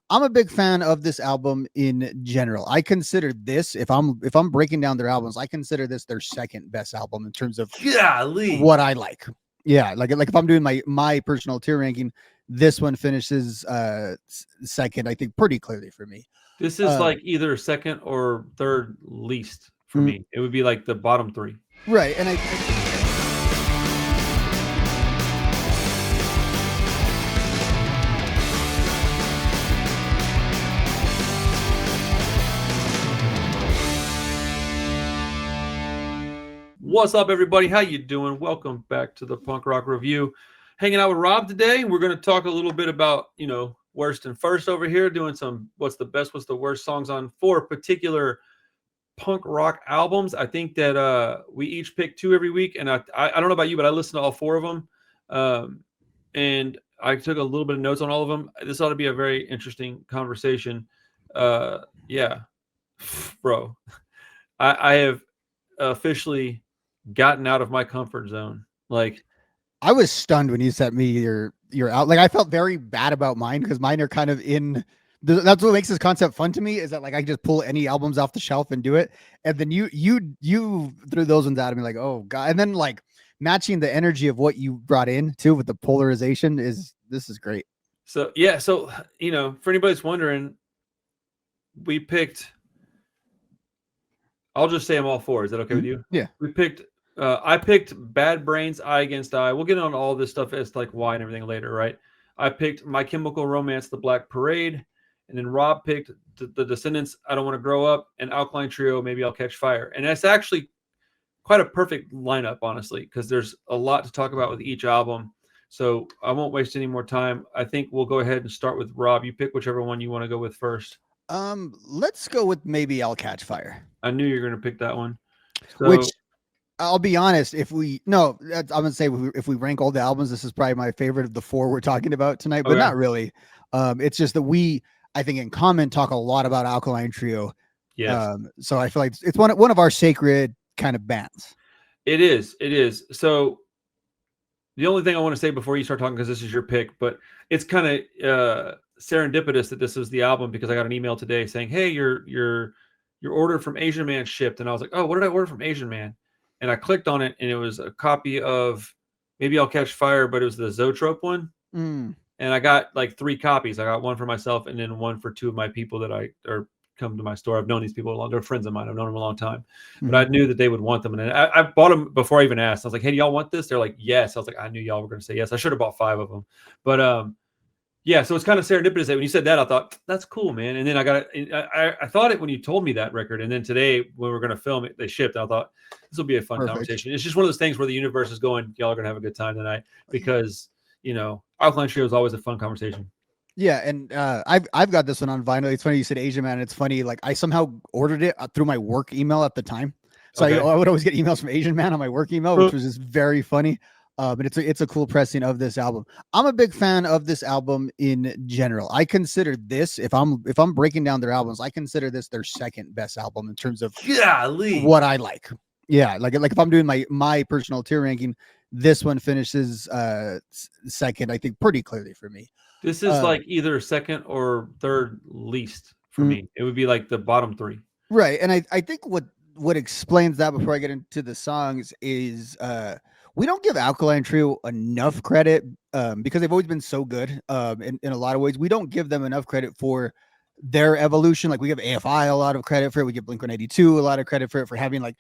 I'm a big fan of this album in general. I consider this, if I'm breaking down their albums, I consider this their second best album in terms of Golly. what I like. Yeah, like if I'm doing my personal tier ranking, this one finishes second, I think, pretty clearly for me. This is like either second or third least for Mm, me. It would be like the bottom three. right, and What's up, everybody? How you doing? Welcome back to the Punk Rock Review. Hanging out with Rob today. We're going to talk a little bit about, worst and first over here, doing some what's the best, what's the worst songs on 4 particular punk rock albums. I think that we each pick 2 every week, and I don't know about you, but I listen to all 4 of them, and I took a little bit of notes on all of them. This ought to be a very interesting conversation. Yeah, bro, I have officially gotten out of my comfort zone. Like, I was stunned when you sent me your out. Like, I felt very bad about mine because mine are kind of in. That's what makes this concept fun to me, is that like I just pull any albums off the shelf and do it, and then you threw those ones out of me like, oh god, and then like matching the energy of what you brought in too with the polarization is great. So yeah, so for anybody that's wondering, we picked. I'll just say them all 4. Is that okay with you? Yeah. We picked. I picked Bad Brains, Eye Against Eye. We'll get on all this stuff as like why and everything later, right? I picked My Chemical Romance, The Black Parade, and then Rob picked the Descendents, I Don't Want to Grow Up, and Alkaline Trio, Maybe I'll Catch Fire. And that's actually quite a perfect lineup, honestly, because there's a lot to talk about with each album. So I won't waste any more time. I think we'll go ahead and start with Rob. You pick whichever one you want to go with first. Let's go with Maybe I'll Catch Fire. I knew you were going to pick that one. So, Which, I'll be honest, I'm gonna say if we rank all the albums, this is probably my favorite of the 4 we're talking about tonight, but not really. It's just that I think in common talk a lot about Alkaline Trio. yes. So I feel like it's one of our sacred kind of bands. It is. So the only thing I want to say before you start talking, because this is your pick, but it's kind of serendipitous that this is the album, because I got an email today saying, hey, your order from Asian Man shipped. And I was like, oh, what did I order from Asian Man? And I clicked on it, and it was a copy of Maybe I'll Catch Fire, but it was the Zoetrope one. And I got like 3 copies. I got one for myself, and then one for 2 of my people that come to my store. I've known these people a long. They're friends of mine. I've known them a long time, but I knew that they would want them. And I bought them before I even asked. I was like, hey, do y'all want this? They're like, yes. I was like, I knew y'all were going to say yes. I should have bought 5 of them, but yeah, so it's kind of serendipitous that when you said that, I thought, that's cool, man. And then I thought it when you told me that record. And then today, when we're going to film it, they shipped. I thought, this will be a fun conversation. It's just one of those things where the universe is going, y'all are going to have a good time tonight, because, Alkaline Trio is always a fun conversation. Yeah, and I've got this one on vinyl. It's funny you said Asian Man. It's funny, like I somehow ordered it through my work email at the time. So okay. I would always get emails from Asian Man on my work email, which was just very funny. But it's a cool pressing of this album. I'm a big fan of this album in general. I consider this, if I'm breaking down their albums, I consider this their second best album in terms of what I like. Yeah, like if I'm doing my personal tier ranking, this one finishes second, I think, pretty clearly for me. This is like either second or third least for me. It would be like the bottom 3. Right, and I think what explains that, before I get into the songs, is we don't give Alkaline Trio enough credit because they've always been so good in a lot of ways. We don't give them enough credit for their evolution. Like, we give AFI a lot of credit for it. We give Blink-182 a lot of credit for it, for having like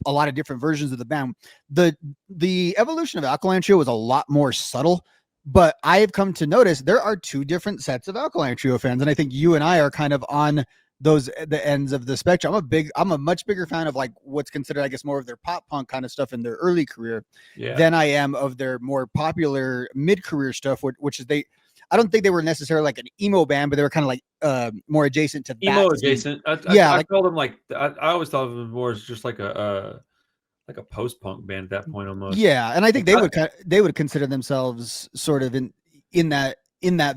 a lot of different versions of the band. The evolution of Alkaline Trio was a lot more subtle, but I have come to notice there are 2 different sets of Alkaline Trio fans. And I think you and I are kind of on the ends of the spectrum. I'm a much bigger fan of like what's considered, I guess, more of their pop punk kind of stuff in their early career than I am of their more popular mid-career stuff, which is I don't think they were necessarily like an emo band, but they were kind of like more adjacent to emo adjacent. I called them like, I always thought of them more as just like a post-punk band at that point almost. Yeah, and I think they would consider themselves sort of in that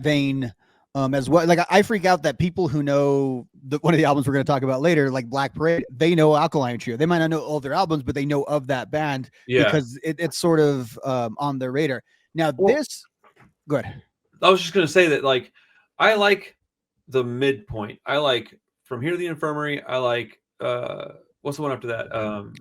vein. As well. Like, I freak out that people who know one of the albums we're going to talk about later, like Black Parade, they know Alkaline Trio. They might not know all their albums, but they know of that band because it's sort of on their radar. Now, go ahead. I was just going to say that, like, I like the midpoint. I like From Here to the Infirmary. I like what's the one after that?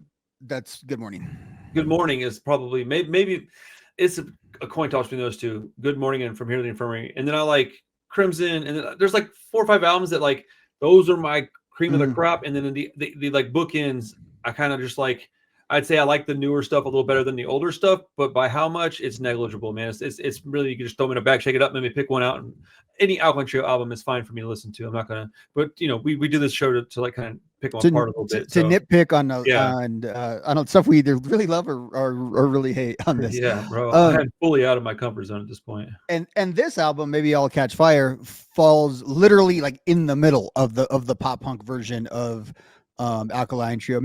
That's Good Morning. Good Morning is probably maybe it's a coin toss between those two. Good Morning and From Here to the Infirmary. And then I like Crimson. And then there's like 4 or 5 albums that like those are my cream of the crop. And then the like bookends, I kind of just like. I'd say I like the newer stuff a little better than the older stuff, but by how much, it's negligible, man. It's really, you can just throw them in a bag, shake it up, maybe pick one out. And any Alkaline Trio album is fine for me to listen to. I'm not gonna, but you know, we do this show to like kind of pick them apart a little bit. To nitpick on stuff we either really love or really hate on this. Yeah, bro. I'm fully out of my comfort zone at this point. And this album, Maybe I'll Catch Fire, falls literally like in the middle of the pop punk version of Alkaline Trio.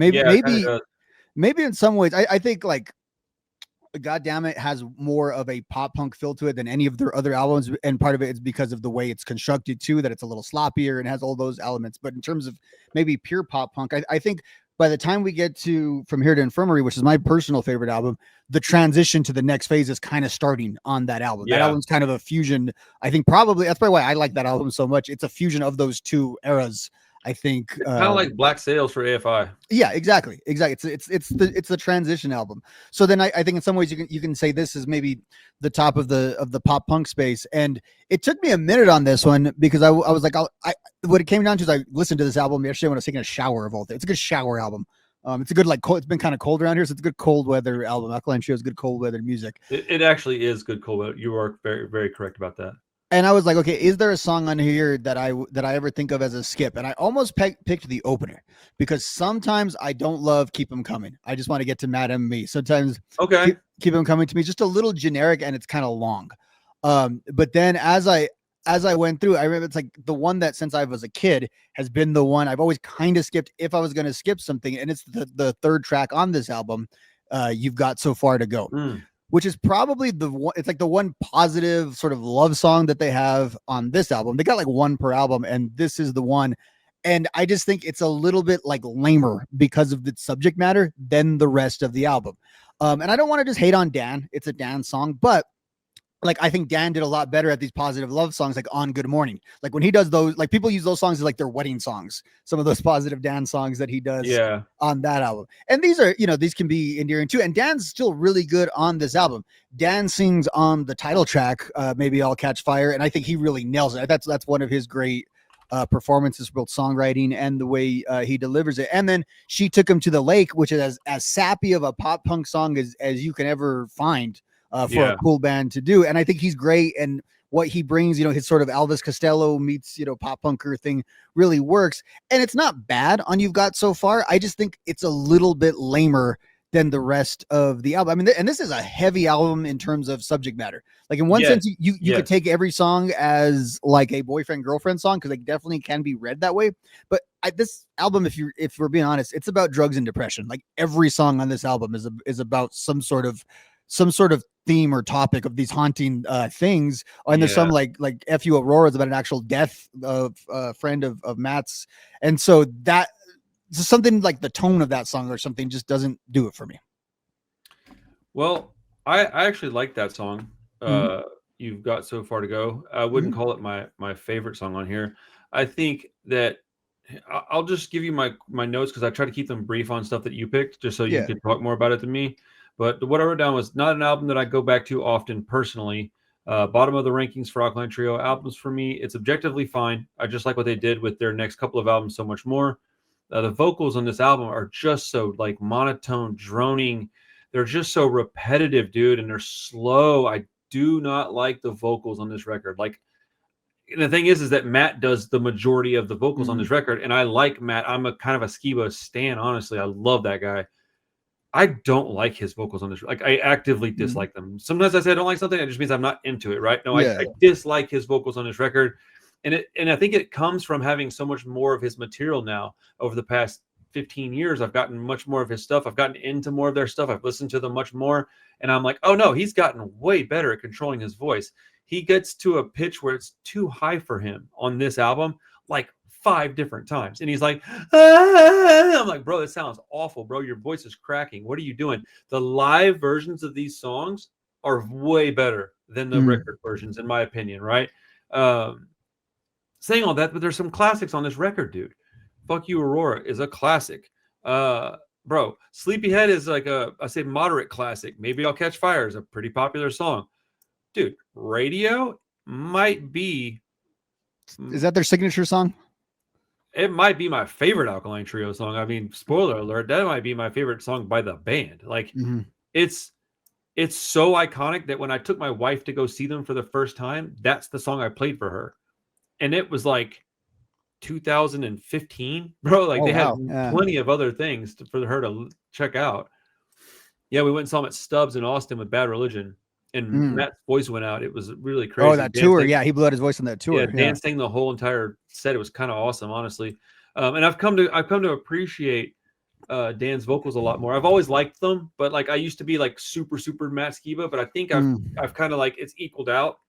Maybe in some ways, I think like God Damn It has more of a pop punk feel to it than any of their other albums, and part of it is because of the way it's constructed too, that it's a little sloppier and has all those elements. But in terms of maybe pure pop punk, I think by the time we get to From Here to Infirmary, which is my personal favorite album, the transition to the next phase is kind of starting on that album. That album's kind of a fusion. I think probably that's probably why I like that album so much. It's a fusion of those two eras. I think kind of like Black Sails for AFI. Yeah, exactly. It's the transition album. So then I think in some ways you can say this is maybe the top of the pop punk space. And it took me a minute on this one because I was like, what it came down to is I listened to this album yesterday when I was taking a shower of all things. It's a good shower album. It's a good it's been kind of cold around here, so it's a good cold weather album. Alkaline Trio is good cold weather music. It actually is good cold weather. You are very, very correct about that. And I was like, okay, is there a song on here that I ever think of as a skip? And I almost picked the opener because sometimes I don't love Keep 'Em Coming. I just want to get to Madam Me. Sometimes Keep 'Em Coming to me is just a little generic and it's kind of long. But then as I went through, I remember it's like the one that since I was a kid has been the one I've always kind of skipped if I was going to skip something. And it's the third track on this album, You've Got So Far to Go. Which is probably it's like the one positive sort of love song that they have on this album. They got like one per album, and this is the one. And I just think it's a little bit like lamer because of the subject matter than the rest of the album. And I don't want to just hate on Dan. It's a Dan song, but like I think Dan did a lot better at these positive love songs, like on Good Morning. Like when he does those, like people use those songs as like their wedding songs. Some of those positive Dan songs that he does on that album. And these are, these can be endearing too. And Dan's still really good on this album. Dan sings on the title track, Maybe I'll Catch Fire. And I think he really nails it. That's one of his great performances, both songwriting and the way he delivers it. And then She Took Him to the Lake, which is as sappy of a pop punk song as you can ever find. For a cool band to do. And I think he's great. And what he brings, his sort of Elvis Costello meets, pop punker thing really works. And it's not bad on You've Got So Far. I just think it's a little bit lamer than the rest of the album. I mean, and this is a heavy album in terms of subject matter. Like in one sense, you could take every song as like a boyfriend-girlfriend song because they definitely can be read that way. But this album, if we're being honest, it's about drugs and depression. Like every song on this album is about some sort of theme or topic of these haunting things. And there's some like F.U. Aurora is about an actual death of a friend of Matt's. And so that something like the tone of that song or something just doesn't do it for me. Well, I actually like that song. You've Got So Far to Go. I wouldn't call it my favorite song on here. I think that I'll just give you my notes because I try to keep them brief on stuff that you picked just so you can talk more about it than me. But what I wrote down was not an album that I go back to often personally. Bottom of the rankings for Alkaline Trio albums for me. It's objectively fine. I just like what they did with their next couple of albums so much more. The vocals on this album are just so like monotone, droning. They're just so repetitive, dude, and they're slow. I do not like the vocals on this record. Like the thing is that Matt does the majority of the vocals on this record, and I like Matt. I'm a kind of a Skiba stan, honestly. I love that guy. I don't like his vocals on this. Like I actively dislike them. Sometimes I say I don't like something. It just means I'm not into it. Right. No, I dislike his vocals on this record. And I think it comes from having so much more of his material now over the past 15 years. I've gotten much more of his stuff. I've gotten into more of their stuff. I've listened to them much more. And I'm like, oh no, he's gotten way better at controlling his voice. He gets to a pitch where it's too high for him on this album, like 5 different times. And he's like, ah! I'm like, bro, that sounds awful, bro. Your voice is cracking. What are you doing? The live versions of these songs are way better than the record versions, in my opinion, right? saying all that, but there's some classics on this record, dude. Fuck You Aurora is a classic. Bro, Sleepyhead is like I say moderate classic. Maybe I'll Catch Fire is a pretty popular song. Dude, Radio might be. Is that their signature song? It might be my favorite Alkaline Trio song. I mean, spoiler alert, that might be my favorite song by the band. Like, it's so iconic that when I took my wife to go see them for the first time, that's the song I played for her. And it was like 2015, bro. Like, they had plenty of other things for her to check out. Yeah, we went and saw them at Stubbs in Austin with Bad Religion, and Matt's voice went out. It was really crazy. Oh, that tour. Yeah, he blew out his voice on that tour. Yeah, Dan sang the whole entire set. It was kind of awesome, honestly. And I've come to appreciate Dan's vocals a lot more. I've always liked them, but like I used to be like super Matt Skiba, but I think I've kind of like it's equaled out.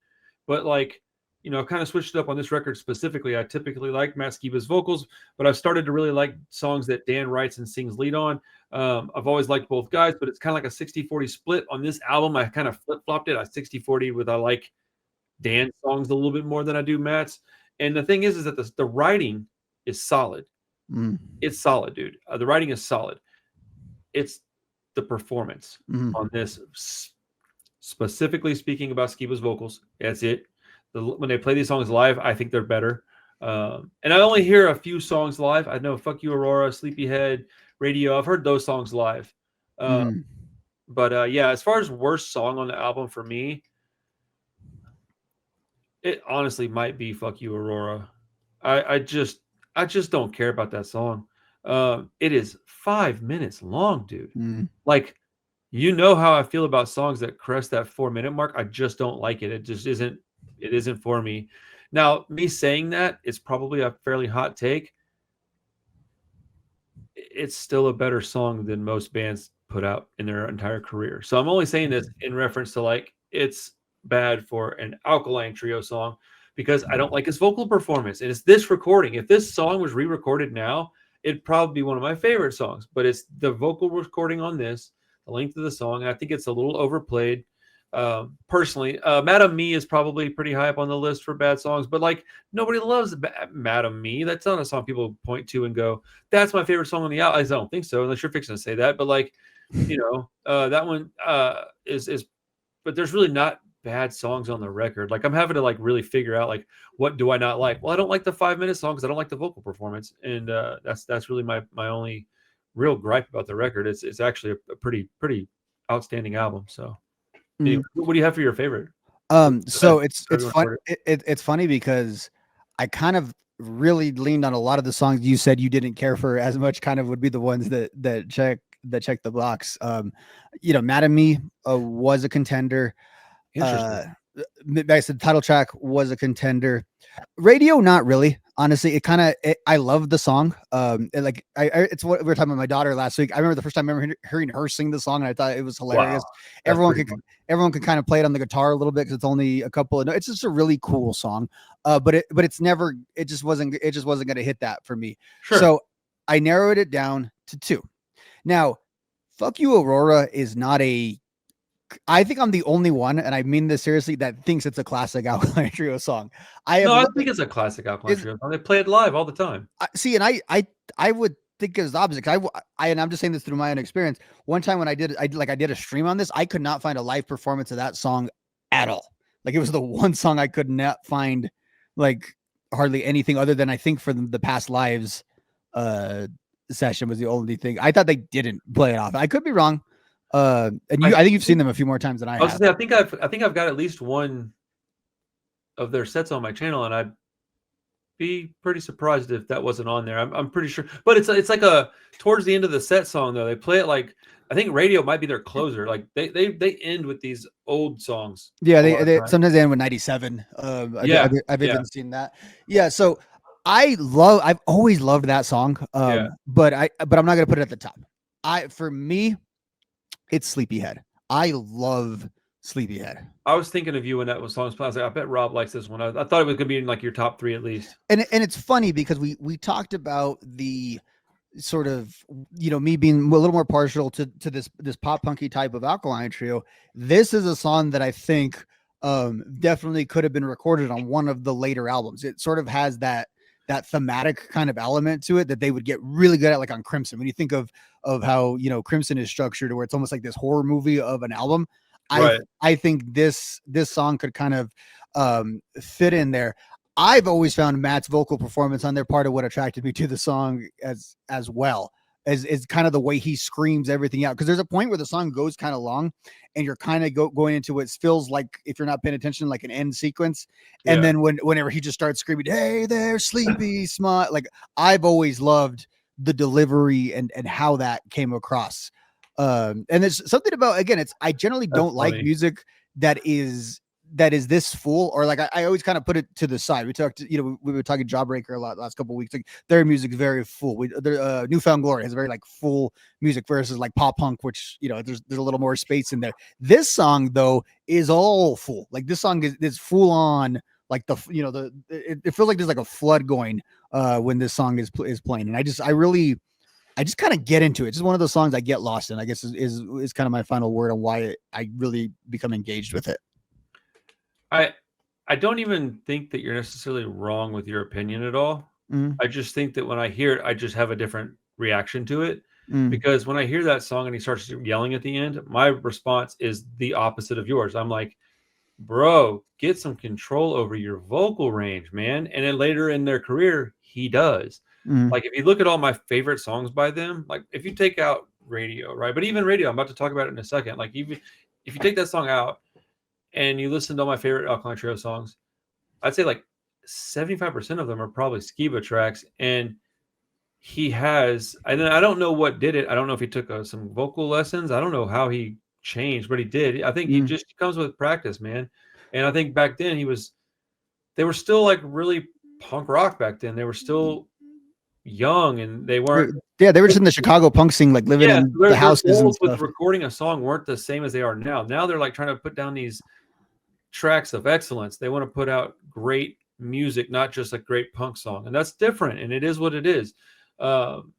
But like, you know, I've kind of switched it up on this record specifically. I typically like Matt Skiba's vocals, but I've started to really like songs that Dan writes and sings lead on. I've always liked both guys, but it's kind of like a 60-40 split on this album. I kind of flip-flopped it. I 60-40 with I like Dan's songs a little bit more than I do Matt's. And the thing is that the writing is solid. It's solid, dude. The writing is solid. It's the performance on this, specifically speaking about Skiba's vocals. That's it. When they play these songs live, I think they're better. And I only hear a few songs live. I know Fuck You Aurora, Sleepyhead, Radio. I've heard those songs live. But yeah, as far as worst song on the album for me, it honestly might be Fuck You Aurora. I just don't care about that song. It is 5 minutes long, dude. Like, you know how I feel about songs that crest that 4-minute mark. I just don't like it. It just isn't. It isn't for me. Now, me saying that is probably a fairly hot take. It's still a better song than most bands put out in their entire career. So I'm only saying this in reference to like it's bad for an Alkaline Trio song because I don't like his vocal performance. And it's this recording. If this song was re-recorded now, it'd probably be one of my favorite songs. But it's the vocal recording on this, the length of the song. And I think it's a little overplayed. Personally, Madam Me is probably pretty high up on the list for bad songs, but like nobody loves Madam Me. That's not a song people point to and go, that's my favorite song on the album. I don't think so, unless you're fixing to say that. But like, you know, that one is but there's really not bad songs on the record. Like I'm having to like really figure out like what do I not like? Well, I don't like the 5-minute song because I don't like the vocal performance, and that's really my only real gripe about the record. It's actually a pretty outstanding album. So. Anyway, what do you have for your favorite? So it's fun. It's funny because I kind of really leaned on a lot of the songs you said you didn't care for as much. Kind of would be the ones that check the box. You know, Mad at Me was a contender. I said title track was a contender. Radio, not really. Honestly, I love the song. It's what we were talking about my daughter last week. I remember the first time I remember hearing her sing the song, and I thought it was hilarious. Wow, everyone can kind of play it on the guitar a little bit because it's only a couple of. It's just a really cool song. But it just wasn't going to hit that for me. Sure. So I narrowed it down to 2. Now, Fuck You Aurora is not a. I think I'm the only one, and I mean this seriously, that thinks it's a classic Alkaline Trio song. I think it's a classic Alkaline Trio song. They play it live all the time. See, and I would think it's the opposite. And I'm just saying this through my own experience. One time when I did a stream on this, I could not find a live performance of that song at all. Like it was the one song I could not find like hardly anything other than I think for the past lives session was the only thing. I thought they didn't play it off. I could be wrong. I think you've seen them a few more times than I have. I think I've got at least one of their sets on my channel, and I'd be pretty surprised if that wasn't on there. I'm pretty sure, but it's like a towards the end of the set song though. They play it like I think Radio might be their closer. Like they end with these old songs. Yeah, they sometimes they end with 97. I've even seen that. Yeah, so I've always loved that song. But I'm not gonna put it at the top. For me. It's Sleepyhead. I love Sleepyhead. I was thinking of you when that was song. I was like, I bet Rob likes this one. I thought it was going to be in like your top 3 at least. And it's funny because we talked about the sort of, you know, me being a little more partial to this pop punky type of Alkaline Trio. This is a song that I think definitely could have been recorded on one of the later albums. It sort of has that thematic kind of element to it that they would get really good at, like on Crimson. When you think of how, you know, Crimson is structured, where it's almost like this horror movie of an album, Right. I think this song could kind of fit in there. I've always found Matt's vocal performance on their part of what attracted me to the song as well as is kind of the way he screams everything out. Because there's a point where the song goes kind of long, and you're kind of going into what feels like, if you're not paying attention, like an end sequence. And Yeah. then whenever he just starts screaming, "Hey there, sleepy smut," like I've always loved the delivery and how that came across. And there's something about, again, it's, I generally That's don't like funny. music that is this full, or like I always kind of put it to the side. We talked, you know, we were talking Jawbreaker a lot last couple of weeks. Like their music's very full. Newfound Glory has very like full music versus like pop punk, which, you know, there's a little more space in there. This song though is all full. Like this song is full on, like the, you know, it feels like there's like a flood going when this song is playing. And I just kind of get into it. It's just one of those songs I get lost in, I guess is kind of my final word on why I really become engaged with it. I don't even think that you're necessarily wrong with your opinion at all. Mm, I just think that when I hear it, I just have a different reaction to it. mm, Because when I hear that song and he starts yelling at the end, my response is the opposite of yours. I'm like, bro, get some control over your vocal range, man. And then later in their career, he does. mm, Like if you look at all my favorite songs by them, like if you take out Radio, right? But even Radio, I'm about to talk about it in a second. Like even if you take that song out and you listen to all my favorite Alkaline Trio songs, I'd say like 75% of them are probably Skiba tracks. And he has, and then I don't know what did it. I don't know if he took some vocal lessons. I don't know how he changed, but he did. I think he mm. just comes with practice, man. And I think back then they were still like really punk rock back then. They were still young and they weren't. Yeah, they were just in the Chicago punk scene, like living Yeah, in the their houses and goals with stuff. recording a song weren't the same as they are now. Now they're like trying to put down these tracks of excellence. They want to put out great music, not just a great punk song, and that's different. And it is what it is. Um,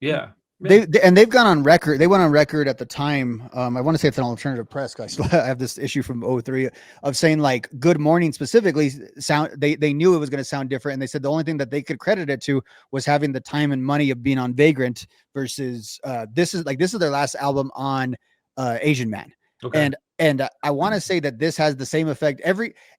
yeah, yeah. They've gone on record. They went on record at the time. I want to say it's an alternative press, because I have this issue from 03 of saying like Good Morning specifically sound. They knew it was going to sound different, and they said the only thing that they could credit it to was having the time and money of being on Vagrant versus this is their last album on Asian Man. Okay. And I want to say that this has the same effect.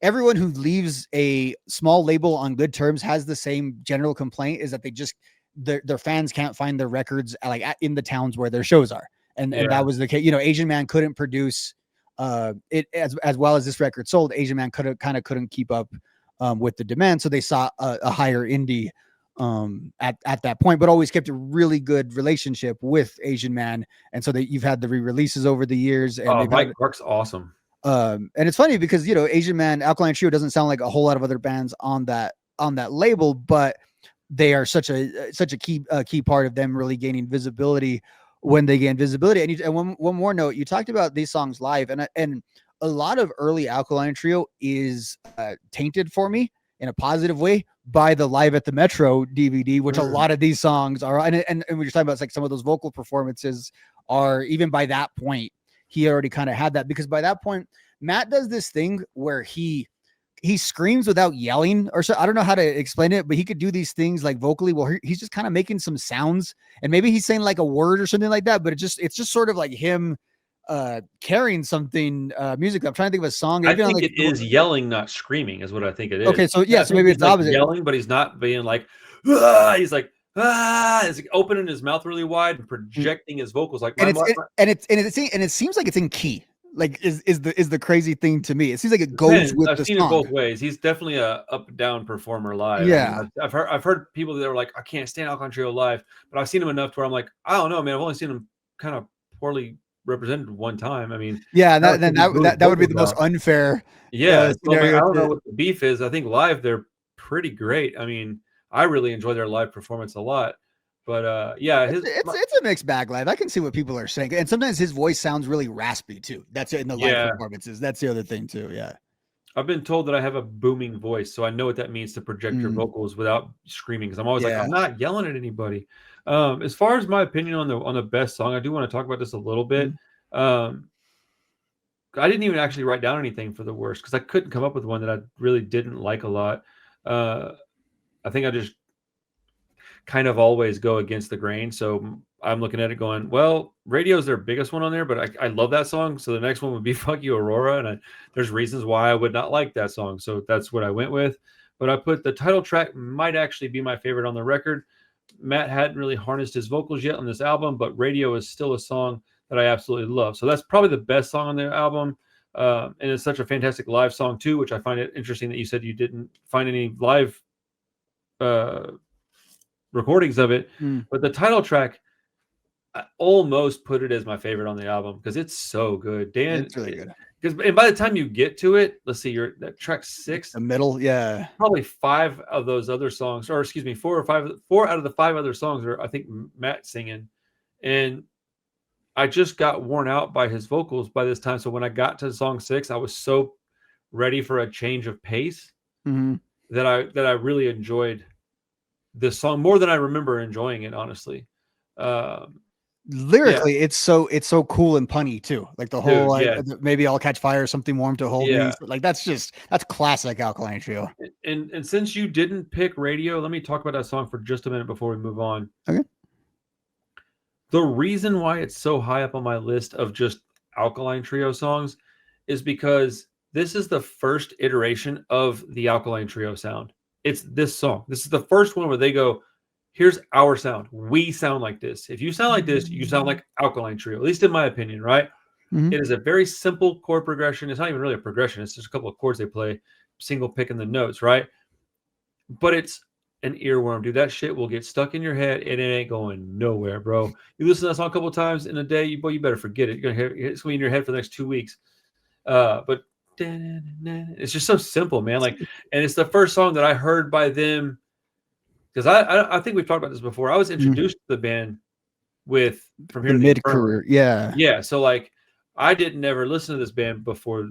Everyone who leaves a small label on good terms has the same general complaint, is that they just their fans can't find their records like in the towns where their shows are. And Yeah. that was the case. You know, Asian Man couldn't produce it as well as this record sold. Asian Man couldn't keep up with the demand. So they saw a higher indie at that point, but always kept a really good relationship with Asian Man. And so that you've had the re-releases over the years, and Oh, they've Mike had Clark's awesome. and it's funny because, you know, Asian Man, Alkaline Trio doesn't sound like a whole lot of other bands on that label, but they are such a key part of them really gaining visibility when they gain visibility. And one more note, you talked about these songs live, and a lot of early Alkaline Trio is tainted for me in a positive way by the Live at the Metro DVD, which a lot of these songs are. And when you're talking about, it's like some of those vocal performances are, even by that point, he already kind of had that, because by that point, Matt does this thing where he screams without yelling, or so. I don't know how to explain it, but he could do these things like vocally. Well, he's just kind of making some sounds, and maybe he's saying like a word or something like that. But it's just sort of like him carrying something musically. I'm trying to think of a song. I Even on think like it is yelling, not screaming, is what I think it is. okay, so I yeah, so think maybe he's it's the like opposite. yelling, but he's not being like, ah! He's like, ah! He's like opening his mouth really wide and projecting his vocals. Like And it seems like it's in key. Like is the crazy thing to me. It seems like it goes depends. with I've the seen it song. both ways. He's definitely a up and down performer live. I mean, Yeah. I've heard people that are like, I can't stand Alkaline Trio live, but I've seen him enough to where I'm like, I don't know, man. I've only seen him kind of poorly represented one time. I mean, Yeah, and that was then because he blew his that would be vocals the most out. unfair Yeah, so I'm like, I scenario don't know to. what the beef is. I think live they're pretty great. I mean, I really enjoy their live performance a lot. But yeah, It's a mixed bag live. I can see what people are saying, and sometimes his voice sounds really raspy too. That's it in the live yeah, performances. That's the other thing too. Yeah. I've been told that I have a booming voice, so I know what that means to project your Mm, vocals without screaming. Because I'm always like, yeah. I'm not yelling at anybody. As far as my opinion on the best song, I do want to talk about this a little bit. Mm, Um, I didn't even actually write down anything for the worst because I couldn't come up with one that I really didn't like a lot. I think I just kind of always go against the grain. So I'm looking at it going, well, Radio's their biggest one on there, but I love that song. So the next one would be Fuck You, Aurora. And there's reasons why I would not like that song. So that's what I went with. But I put the title track might actually be my favorite on the record. Matt hadn't really harnessed his vocals yet on this album, but Radio is still a song that I absolutely love. So that's probably the best song on the album. And it's such a fantastic live song too, which I find it interesting that you said you didn't find any live recordings of it. But the title track, I almost put it as my favorite on the album because it's so good. Dan, It's really good. And by the time you get to it, let's see, you're that track 6, the middle, yeah. Probably 5 of those other songs, or excuse me, 4 out of the 5 other songs are, I think, Matt singing. And I just got worn out by his vocals by this time. So when I got to song 6, I was so ready for a change of pace that I really enjoyed this song more than I remember enjoying it, honestly. Lyrically, it's so cool and punny too. Like the whole maybe I'll catch fire, something warm to hold me. Like that's classic Alkaline Trio. And since you didn't pick Radio, let me talk about that song for just a minute before we move on. Okay. The reason why it's so high up on my list of just Alkaline Trio songs is because this is the first iteration of the Alkaline Trio sound. It's this song. This is the first one where they go, here's our sound. We sound like this. If you sound like this, you sound like Alkaline Trio, at least in my opinion, right? It is a very simple chord progression. It's not even really a progression. It's just a couple of chords they play, single picking the notes, right? But it's an earworm, dude. That shit will get stuck in your head and it ain't going nowhere, bro. You listen to that song a couple of times in a day, you better forget it. You're gonna hear it's going to be in your head for the next 2 weeks. But it's just so simple, man. Like, and it's the first song that I heard by them. Because I think we've talked about this before. I was introduced to the band from here the mid-career, yeah. So like, I didn't ever listen to this band before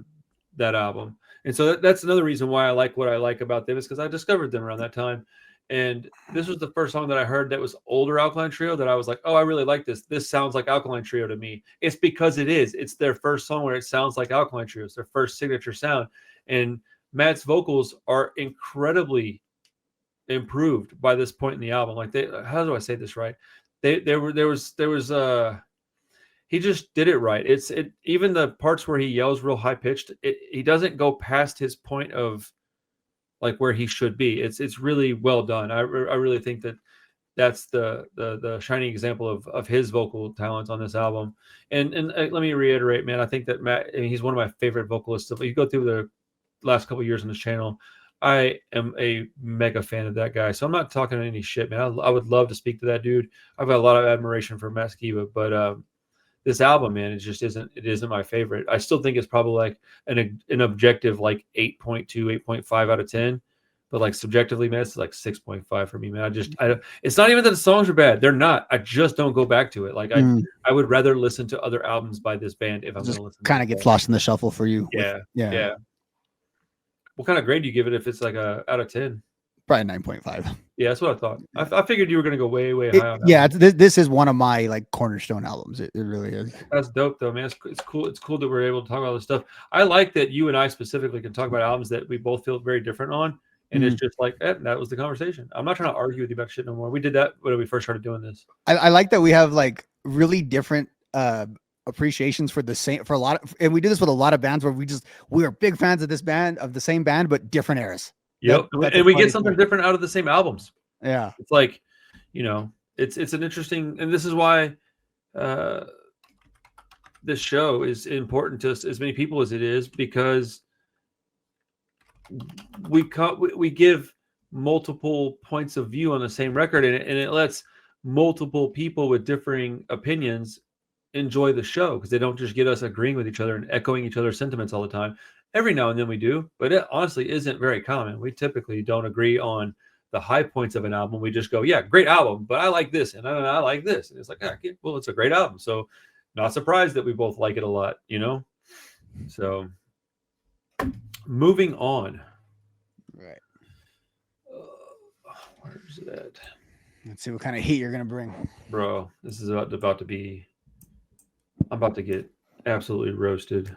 that album, and so that's another reason why I like what I like about them is because I discovered them around that time, and this was the first song that I heard that was older Alkaline Trio that I was like, oh, I really like this. This sounds like Alkaline Trio to me. It's because it is. It's their first song where it sounds like Alkaline Trio. It's their first signature sound, and Matt's vocals are incredibly improved by this point in the album. Like how do I say this right? He just did it right. Even the parts where he yells real high pitched, he doesn't go past his point of like where he should be. It's really well done. I really think that's the shining example of his vocal talent on this album. And let me reiterate, man, I think that Matt, I mean, he's one of my favorite vocalists. If you go through the last couple of years on this channel, I am a mega fan of that guy. So I'm not talking any shit, man. I would love to speak to that dude. I've got a lot of admiration for Matt Skiba, but this album, man, it just isn't my favorite. I still think it's probably like an objective like 8.2, 8.5 out of 10. But like subjectively, man, it's like 6.5 for me, man. It's not even that the songs are bad. They're not. I just don't go back to it. Like I would rather listen to other albums by this band if I'm going to listen. Kind of gets lost in the shuffle for you. Yeah. What kind of grade do you give it if it's like a out of 10? Probably 9.5. Yeah, that's what I thought. I figured you were going to go way high on that. Yeah, this is one of my like cornerstone albums. It really is. That's dope though, man. It's cool. It's cool that we're able to talk about this stuff. I like that you and I specifically can talk about albums that we both feel very different on. And it's just like, that was the conversation. I'm not trying to argue with you about shit no more. We did that when we first started doing this. I like that we have like really different appreciations for a lot of, and we do this with a lot of bands where we are big fans of the same band, but different eras. Yep. And we get something different out of the same albums. Yeah. It's like, it's an interesting, and this is why this show is important to as many people as it is, because we give multiple points of view on the same record, and it lets multiple people with differing opinions enjoy the show, because they don't just get us agreeing with each other and echoing each other's sentiments all the time. Every now and then we do, but it honestly isn't very common. We typically don't agree on the high points of an album. We just go, yeah, great album, but I like this and I like this, and it's like, well, it's a great album, so not surprised that we both like it a lot, So moving on. Right. Where's that? Let's see what kind of heat you're gonna bring, bro. This is about to be. I'm about to get absolutely roasted.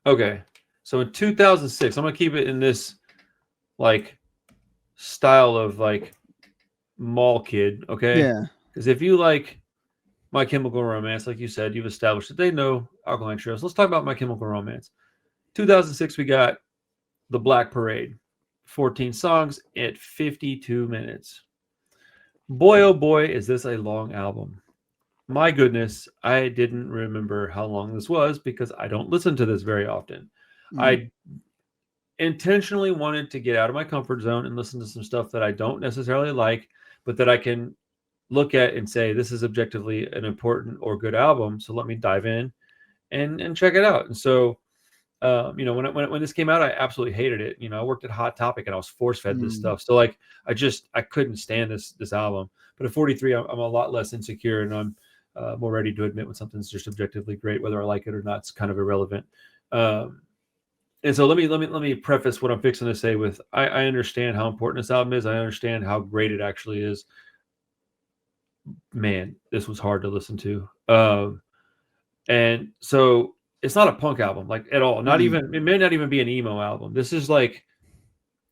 Okay. So in 2006, I'm gonna keep it in this like style of like mall kid. Okay. Yeah. Because if you like My Chemical Romance, like you said, you've established that they know Alkaline Trio. So let's talk about My Chemical Romance. 2006, we got The Black Parade, 14 songs at 52 minutes. Boy, oh boy, is this a long album. My goodness, I didn't remember how long this was because I don't listen to this very often. Mm. I intentionally wanted to get out of my comfort zone and listen to some stuff that I don't necessarily like, but that I can look at and say, this is objectively an important or good album. So let me dive in and check it out. And so, when this came out, I absolutely hated it. I worked at Hot Topic and I was force fed this Mm. stuff. So like, I couldn't stand this album. But at 43, I'm a lot less insecure, and I'm more ready to admit when something's just objectively great, whether I like it or not. It's kind of irrelevant. Um, and so let me preface what I'm fixing to say with I understand how important this album is. I understand how great it actually is. Man, this was hard to listen to. And so it's not a punk album like at all. Not Mm. even it may not even be an emo album. This is like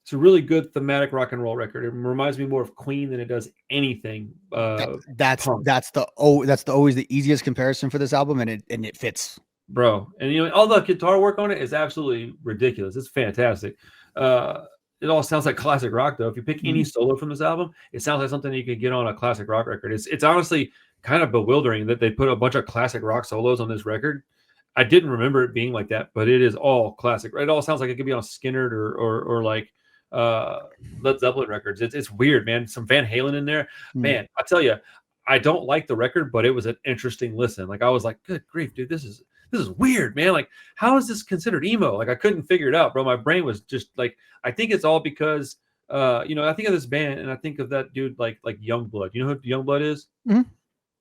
it's a really good thematic rock and roll record. It reminds me more of Queen than it does anything That, punk, that's the always the easiest comparison for this album, and it fits. bro. And all the guitar work on it is absolutely ridiculous. It's fantastic. Uh, it all sounds like classic rock though. If you pick any Mhm. solo from this album, it sounds like something you could get on a classic rock record. It's honestly kind of bewildering that they put a bunch of classic rock solos on this record. I didn't remember it being like that, but it is all classic. It all sounds like it could be on Skinner or like uh Led Zeppelin records. It's weird, man. Some Van Halen in there. Mm. Man, I tell you, I don't like the record, but it was an interesting listen. Like I was like, good grief, dude, this is weird, man. Like, how is this considered emo? Like I couldn't figure it out, bro. My brain was just like, I think it's all because I think of this band and I think of that dude like Youngblood. You know who Youngblood is? Mhm.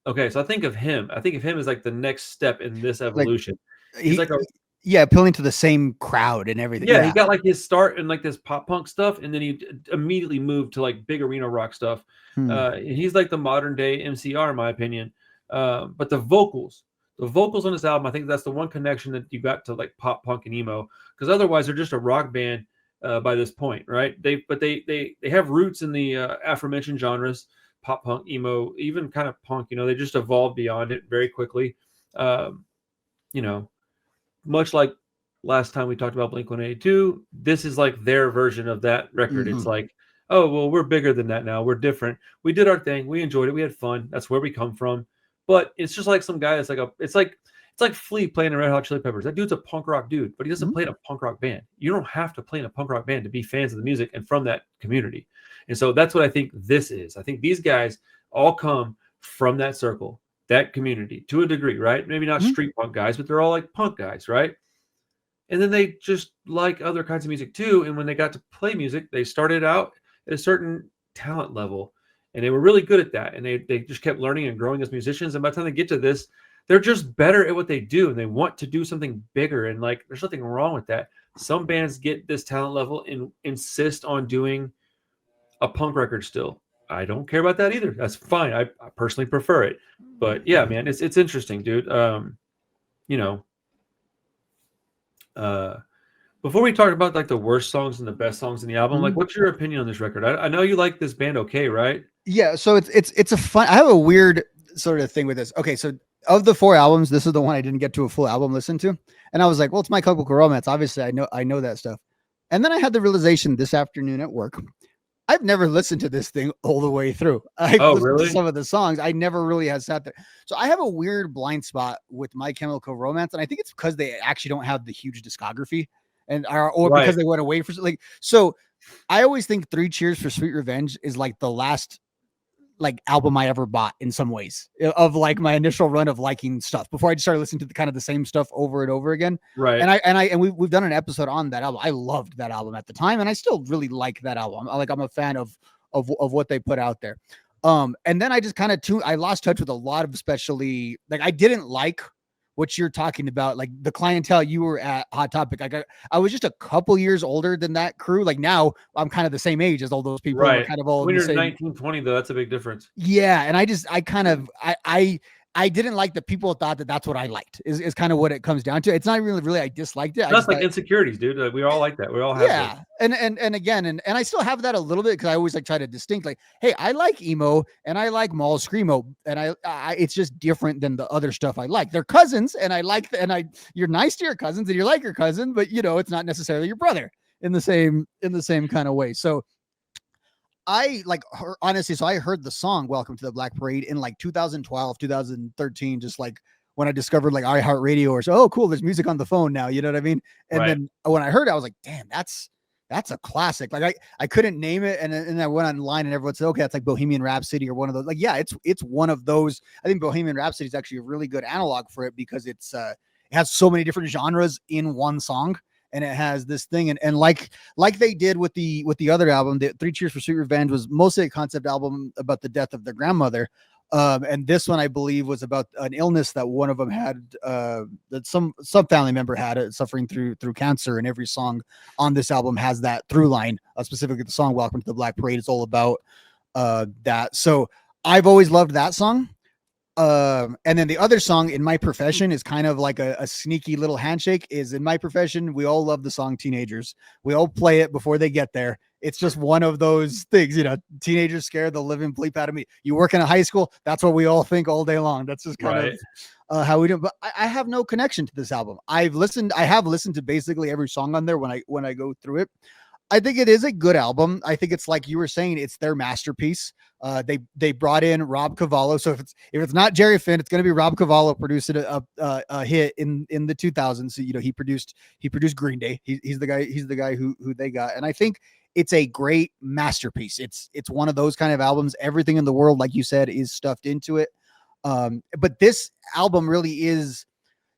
Okay, so I think of him. I think of him as like the next step in this Like evolution. He's he, like a yeah, appealing to the same crowd and everything. yeah, he Yeah. got like his start in like this pop punk stuff, and then he immediately moved to like big arena rock stuff. Hmm. And he's like the modern day MCR, in my opinion. But the vocals on this album, I think that's the one connection that you got to like pop punk and emo, because otherwise they're just a rock band by this point, right? They have roots in the aforementioned genres, pop punk, emo, even kind of punk. They just evolved beyond it very quickly. Um, you know, much like last time we talked about Blink 182, this is like their version of that record. It's Mhm. like, oh, well, we're bigger than that now. We're different. We did our thing. We enjoyed it. We had fun. That's where we come from. But it's just like some guy that's like it's like Flea playing in Red Hot Chili Peppers. That dude's a punk rock dude, but he doesn't Mhm. play in a punk rock band. You don't have to play in a punk rock band to be fans of the music and from that community. And so that's what I think this is. I think these guys all come from that circle, that community to a degree, right? Maybe not Mhm. street punk guys, but they're all like punk guys, right? And then they just like other kinds of music too. And when they got to play music, they started out at a certain talent level, and they were really good at that. And they just kept learning and growing as musicians. And by the time they get to this, they're just better at what they do, and they want to do something bigger. And like, there's nothing wrong with that. Some bands get this talent level and insist on doing a punk record still. I don't care about that either. That's fine. I personally prefer it. But yeah, man, it's interesting, dude. You know, uh Before we talk about like the worst songs and the best songs in the album, like Mhm. what's your opinion on this record? I know you like this band, okay, right? Yeah, so it's a fun. I have a weird sort of thing with this. Okay, so of the four albums, this is the one I didn't get to a full album listen to, and I was like, well, it's My Chemical Romance. Obviously, I know that stuff. And then I had the realization this afternoon at work, I've never listened to this thing all the way through. I've Oh, listened to really? some of the songs. I never really have sat there. So I have a weird blind spot with My Chemical Romance, and I think it's because they actually don't have the huge discography, and are or because Right. they went away for like so. I always think Three Cheers for Sweet Revenge is like the last like album I ever bought in some ways of like my initial run of liking stuff before I just started listening to the kind of the same stuff over and over again. Right. And we've done an episode on that album. I loved that album at the time, and I still really like that album. I'm a fan of what they put out there. And then I just kind of I lost touch with a lot of, especially like I didn't like what you're talking about, like the clientele you were at Hot Topic. I was just a couple years older than that crew. Like now I'm kind of the same age as all those people, and we're Right. kind of all in When the you're same. 19, 20, though, that's a big difference. Yeah, and I kind of I I didn't like that people thought that that's what I liked is kind of what it comes down to. It's not really I disliked it. I That's just like thought, insecurities, dude. Like, we all like that. We all have those. yeah. And again, and I still have that a little bit because I always like try to distinct like, hey, I like emo and I like mall screamo, and I it's just different than the other stuff I like. They're cousins, and I like you're nice to your cousins and you like your cousin, but it's not necessarily your brother in the same kind of way. So I like honestly, so I heard the song Welcome to the Black Parade in like 2012, 2013, just like when I discovered like iHeartRadio or so, oh cool, there's music on the phone now, you know what I mean? And Right. then when I heard it, I was like, damn, that's a classic. Like I couldn't name it, and I went online and everyone said, okay, it's like Bohemian Rhapsody or one of those. Like, yeah, it's one of those. I think Bohemian Rhapsody is actually a really good analog for it because it has so many different genres in one song. And it has this thing, and like they did with the other album, the Three Cheers for Sweet Revenge was mostly a concept album about the death of their grandmother, and this one I believe was about an illness that one of them had, that some family member had it, suffering through cancer. And every song on this album has that through line. Specifically, the song "Welcome to the Black Parade" is all about that. So I've always loved that song. And then the other song, In My Profession, is kind of like a sneaky little handshake. Is In My Profession, we all love the song Teenagers. We all play it before they get there. It's just one of those things, teenagers scare the living bleep out of me. You work in a high school, that's what we all think all day long. That's just kind of how we do. But I have no connection to this album. I have listened to basically every song on there when I go through it. I think it is a good album. I think it's like you were saying, it's their masterpiece. They brought in Rob Cavallo, so if it's not Jerry Finn, it's going to be Rob Cavallo producing a hit in the 2000s. So, he produced Green Day. He's the guy who they got, and I think it's a great masterpiece. It's one of those kind of albums. Everything in the world, like you said, is stuffed into it. But this album really is.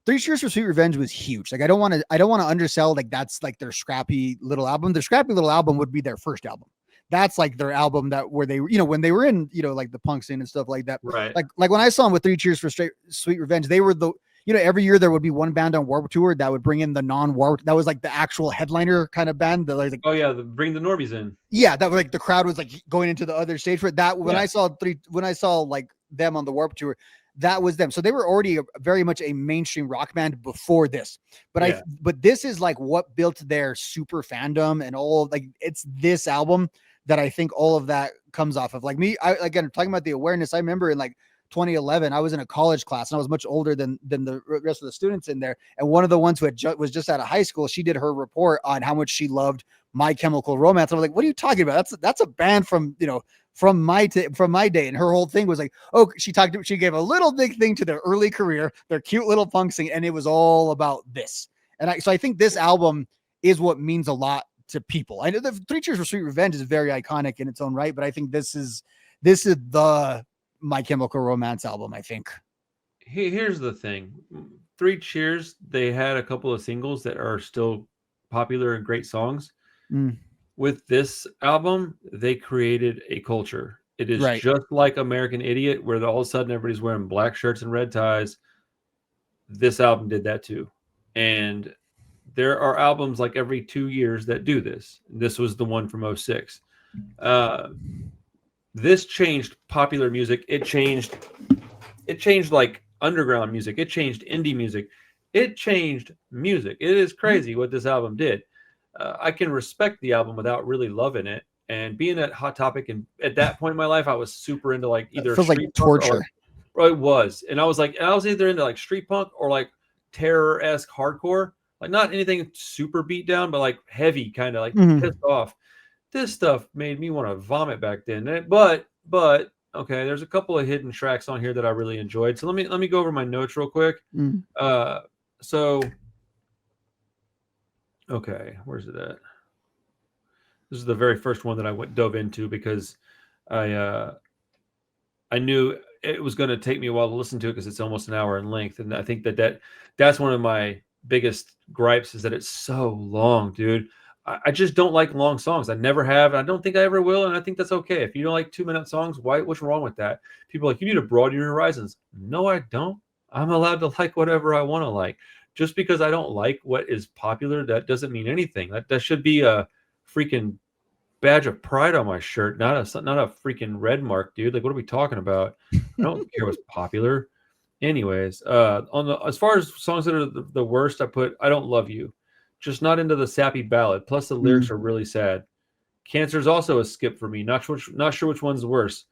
Three Cheers for Sweet Revenge was huge. Like I don't want to undersell like that's like their scrappy little album. Their scrappy little album would be their first album. That's like their album where they, when they were in, like the punk scene and stuff like that. Right. Like when I saw them with Three Cheers for Sweet Revenge, they were the, every year there would be one band on Warped Tour that would bring in the non-Warped. That was like the actual headliner kind of band. That like, oh yeah, bring the normies in. Yeah, that was like the crowd was like going into the other stage for it. That when I saw like them on the Warped Tour, that was them. So they were already very much a mainstream rock band before this. But but this is like what built their super fandom and all. Like it's this album that I think all of that comes off of. Like me, again talking about the awareness. I remember in like 2011, I was in a college class and I was much older than the rest of the students in there. And one of the ones who was just out of high school, she did her report on how much she loved My Chemical Romance. I was like, what are you talking about? That's a band from, from my day. And her whole thing was like, oh, she gave a little big thing to their early career, their cute little punk thing. And it was all about this. And so I think this album is what means a lot to people. I know the Three Cheers for Sweet Revenge is very iconic in its own right, but I think this is the My Chemical Romance album, I think. Here's the thing. Three Cheers, they had a couple of singles that are still popular and great songs. With this album, they created a culture. It is just like American Idiot, where all of a sudden everybody's wearing black shirts and red ties. This album did that too. And there are albums like every 2 years that do this. This was the one from 2006. This changed popular music. It changed like underground music. It changed indie music. It changed music. It is crazy what this album did. I can respect the album without really loving it. And being at Hot Topic, and at that point in my life, I was super into like either feels like torture. Or it was, and I was either into like street punk or like terror-esque hardcore, like not anything super beat down, but like heavy, kind of like pissed off. This stuff made me want to vomit back then. But okay, there's a couple of hidden tracks on here that I really enjoyed. So let me go over my notes real quick. So. Okay, where's it at? This is the very first one that I dove into because I knew it was going to take me a while to listen to it because it's almost an hour in length, and I think that's one of my biggest gripes is that it's so long, dude. I just don't like long songs. I never have, and I don't think I ever will, and I think that's okay. If you don't like 2-minute songs, what's wrong with that? People are like, you need to broaden your horizons. No, I don't. I'm allowed to like whatever I want to like. Just because I don't like what is popular, that doesn't mean anything. That should be a freaking badge of pride on my shirt, not a freaking red mark, dude. Like, what are we talking about? I don't care what's popular. Anyways, on the as far as songs that are the worst, I don't love you, just not into the sappy ballad. Plus the lyrics are really sad. Cancer is also a skip for me. Not sure which one's worse.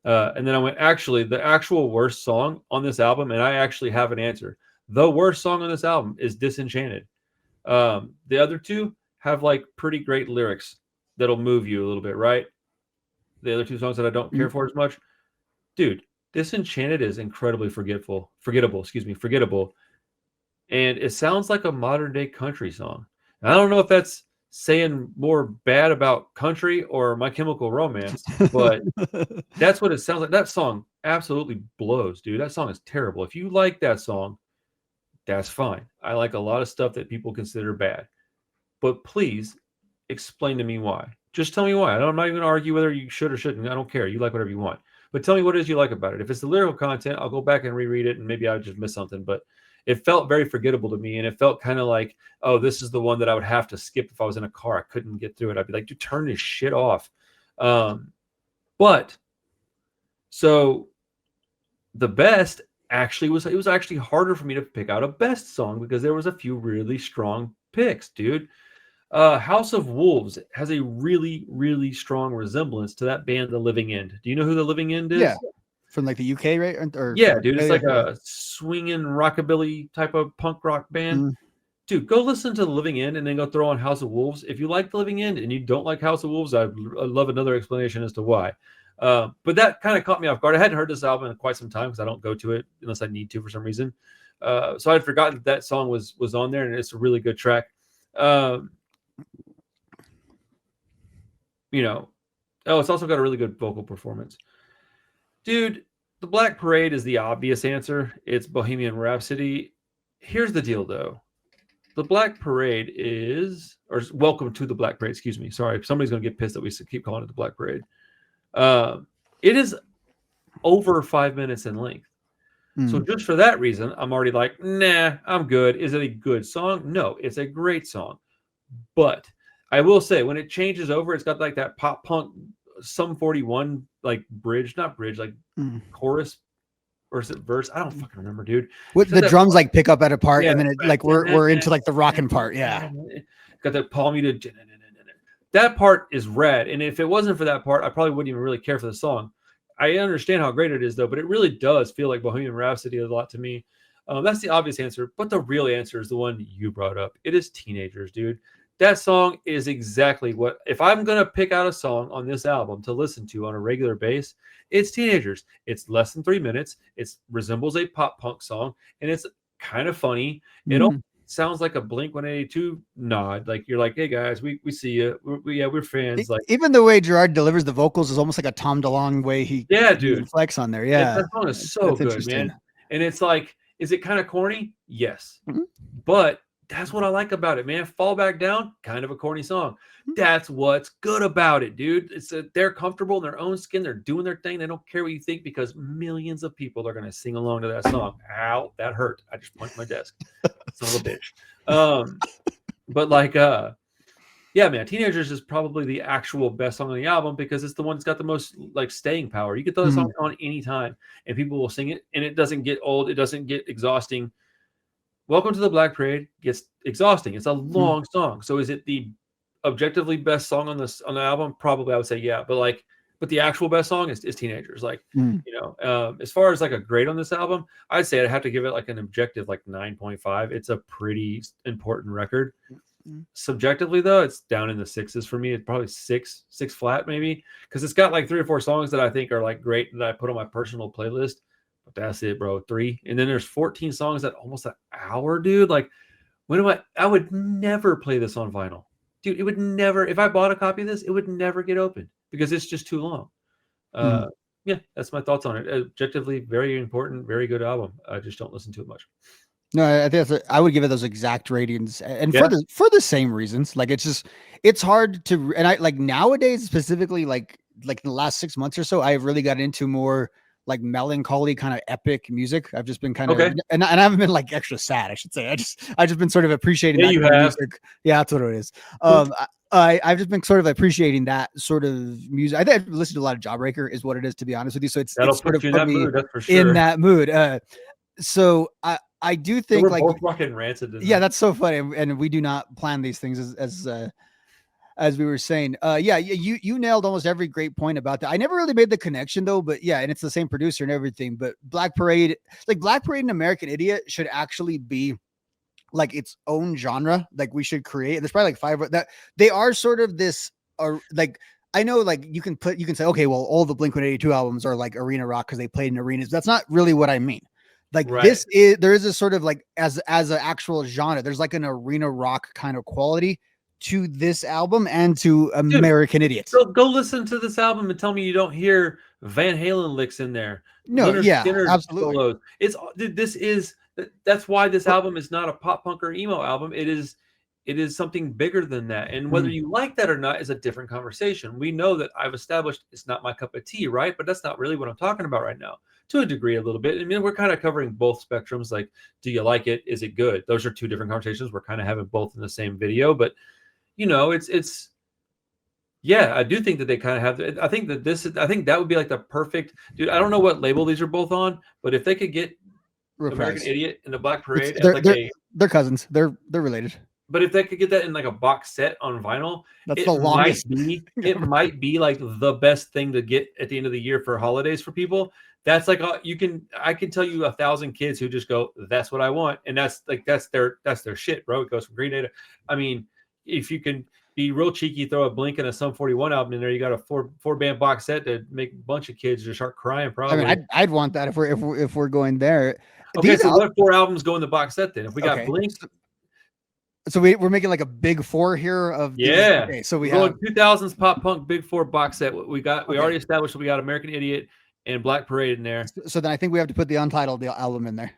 And then I went, actually, the actual worst song on this album, and I actually have an answer. The worst song on this album is Disenchanted. The other two have like pretty great lyrics that'll move you a little bit, right? The other two songs that I don't care for as much, dude. Disenchanted is incredibly forgettable, and it sounds like a modern day country song. And I don't know if that's saying more bad about country or My Chemical Romance, but that's what it sounds like. That song absolutely blows, dude. That song is terrible. If you like that song, that's fine. I like a lot of stuff that people consider bad, but please explain to me why. Just tell me why. I'm not even going to argue whether you should or shouldn't. I don't care. You like whatever you want. But tell me what it is you like about it. If it's the lyrical content, I'll go back and reread it, and maybe I just missed something. But it felt very forgettable to me, and it felt kind of like, oh, this is the one that I would have to skip if I was in a car. I couldn't get through it. I'd be like, dude, turn this shit off. But so the best actually it was actually harder for me to pick out a best song because there was a few really strong picks, dude. House of Wolves has a really, really strong resemblance to that band, The Living End. Do you know who The Living End is? Yeah, from like the UK, right? Or yeah, dude, it's like a swinging rockabilly type of punk rock band. Dude, go listen to The Living End and then go throw on House of Wolves. If you like The Living End and you don't like House of Wolves, I'd love another explanation as to why. But that kind of caught me off guard. I hadn't heard this album in quite some time because I don't go to it unless I need to for some reason. So I'd forgotten that song was on there, and it's a really good track. It's also got a really good vocal performance. Dude, The Black Parade is the obvious answer. It's Bohemian Rhapsody. Here's the deal, though. The Black Parade is, or Welcome to the Black Parade, excuse me. Sorry, somebody's going to get pissed that we keep calling it the Black Parade. It is over 5 minutes in length. So just for that reason, I'm already like, nah, I'm good. Is it a good song? No, it's a great song. But I will say, when it changes over, it's got like that pop punk Sum 41 like chorus, or is it verse? I don't fucking remember, dude. With the drums like pick up at a part, and then it like we're into like the rocking part. Yeah, got that palm muted. That part is rad, and if it wasn't for that part, I probably wouldn't even really care for the song. I understand how great it is, though, but it really does feel like Bohemian Rhapsody a lot to me. That's the obvious answer, but the real answer is the one you brought up. It is Teenagers, dude. That song is exactly what, if I'm going to pick out a song on this album to listen to on a regular basis, it's Teenagers. It's less than 3 minutes. It resembles a pop punk song, and it's kind of funny. It almost sounds like a Blink-182 nod. Like, you're like, hey guys, we see you. We're fans. Like, even the way Gerard delivers the vocals is almost like a Tom DeLonge way he flex on there. Yeah. That song is so good, man. And it's like, is it kind of corny? Yes. But that's what I like about it, man. Fall Back Down, kind of a corny song. That's what's good about it, dude. It's they're comfortable in their own skin. They're doing their thing. They don't care what you think because millions of people are going to sing along to that song. Ow, that hurt. I just punched my desk. Son of a bitch. But like, yeah, man, Teenagers is probably the actual best song on the album because it's the one that's got the most like staying power. You get those songs on any time and people will sing it, and it doesn't get old. It doesn't get exhausting. Welcome to the Black Parade gets exhausting. It's a long song. So is it the objectively best song on the album? Probably, I would say yeah. But the actual best song is Teenagers. Like, as far as like a grade on this album, I'd say I'd have to give it like an objective like 9.5. It's a pretty important record. Subjectively though, it's down in the sixes for me. It's probably six flat maybe, because it's got like 3 or 4 songs that I think are like great that I put on my personal playlist. But that's it, bro. 3. And then there's 14 songs that almost an hour, dude. Like, I would never play this on vinyl. Dude, it would never, if I bought a copy of this, it would never get opened because it's just too long. Yeah, that's my thoughts on it. Objectively, very important, very good album. I just don't listen to it much. No, I think I would give it those exact ratings, and for the same reasons. Like, it's hard to, and I like nowadays specifically, like in the last 6 months or so, I've really got into more like melancholy kind of epic music. I've just been kind of, and I haven't been like extra sad, I should say. I've just been sort of appreciating that kind of music. Yeah, that's what it is. I've just been sort of appreciating that sort of music. I think I've listened to a lot of Jawbreaker is what it is, to be honest with you. So it's sort of put me in that mood. So I do So think we're like both fucking rancid. yeah, that's so funny, and we do not plan these things as we were saying. Yeah, you nailed almost every great point about that. I never really made the connection though, but yeah, and it's the same producer and everything. But Black Parade and American Idiot should actually be like its own genre. Like we should create. There's probably like five that they are sort of this. Like I know, like you can say, okay, well, all the Blink-182 albums are like arena rock because they played in arenas. That's not really what I mean. Like Right. there is a sort of like as an actual genre. There's like an arena rock kind of quality to this album and to American Idiot. Go listen to this album and tell me you don't hear Van Halen licks in there. No, Leonard yeah, Skinner absolutely. solos. That's why this album is not a pop punk or emo album. It is something bigger than that. And whether you like that or not is a different conversation. We know that I've established it's not my cup of tea, right? But that's not really what I'm talking about right now. To a degree, a little bit. I mean, we're kind of covering both spectrums. Like, do you like it? Is it good? Those are two different conversations. We're kind of having both in the same video, but it's yeah, I do think that they kind of have. I think that would be like the perfect dude. I don't know what label these are both on, but if they could get American Idiot and the Black Parade as like they're cousins. They're related. But if they could get that in like a box set on vinyl, that's the longest. It might be like the best thing to get at the end of the year for holidays for people. That's like I can tell you 1,000 kids who just go, that's what I want, and that's their shit, bro. It goes from Green Day to, I mean, if you can be real cheeky, throw a Blink and a Sum 41 album in there, you got a four band box set to make a bunch of kids just start crying. Probably. I mean, I'd want that if we're going there. Okay, so what 4 albums go in the box set then? If we got Blink. So we're making like a big 4 here of yeah. Okay, so we're going 2000s pop punk big 4 box set. We already established that we got American Idiot and Black Parade in there. So then I think we have to put the Untitled album in there.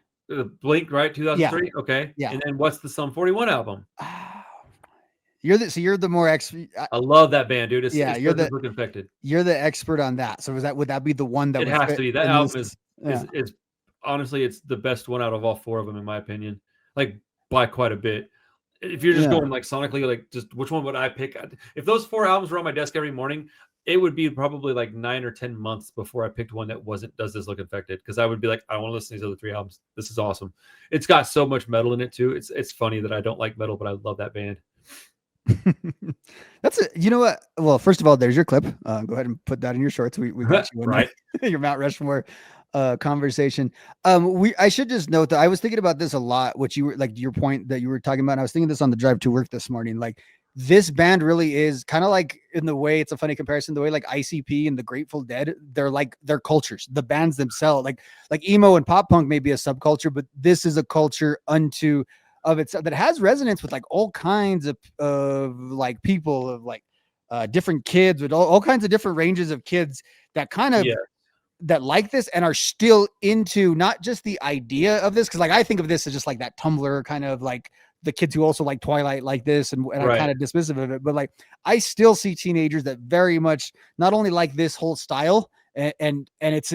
Blink, right? 2003. Yeah. Okay. Yeah. And then what's the Sum 41 album? You're the more expert. I love that band, dude. It's you're the infected. You're the expert on that. So would that be the one that it has to be? That album is honestly, it's the best one out of all 4 of them in my opinion. Like by quite a bit. If you're just going like sonically, like just which one would I pick? If those 4 albums were on my desk every morning, it would be probably like 9 or 10 months before I picked one that Does This Look Infected? Because I would be like, I want to listen to these other 3 albums. This is awesome. It's got so much metal in it too. It's funny that I don't like metal, but I love that band. That's it. You know what? Well, first of all, there's your clip. Go ahead and put that in your shorts. We got you in right. Your Mount Rushmore conversation. I should just note that I was thinking about this a lot, which you were like your point that you were talking about. And I was thinking this on the drive to work this morning. Like this band really is kind of like in the way, it's a funny comparison, the way like ICP and the Grateful Dead, they're cultures, the bands themselves, like emo and pop punk may be a subculture, but this is a culture unto of itself that has resonance with like all kinds of like people of like different kids with all kinds of different ranges of kids that kind of that like this and are still into not just the idea of this. Cause like, I think of this as just like that Tumblr kind of like the kids who also like Twilight like this and I'm kind of dismissive of it, but like, I still see teenagers that very much not only like this whole style and it's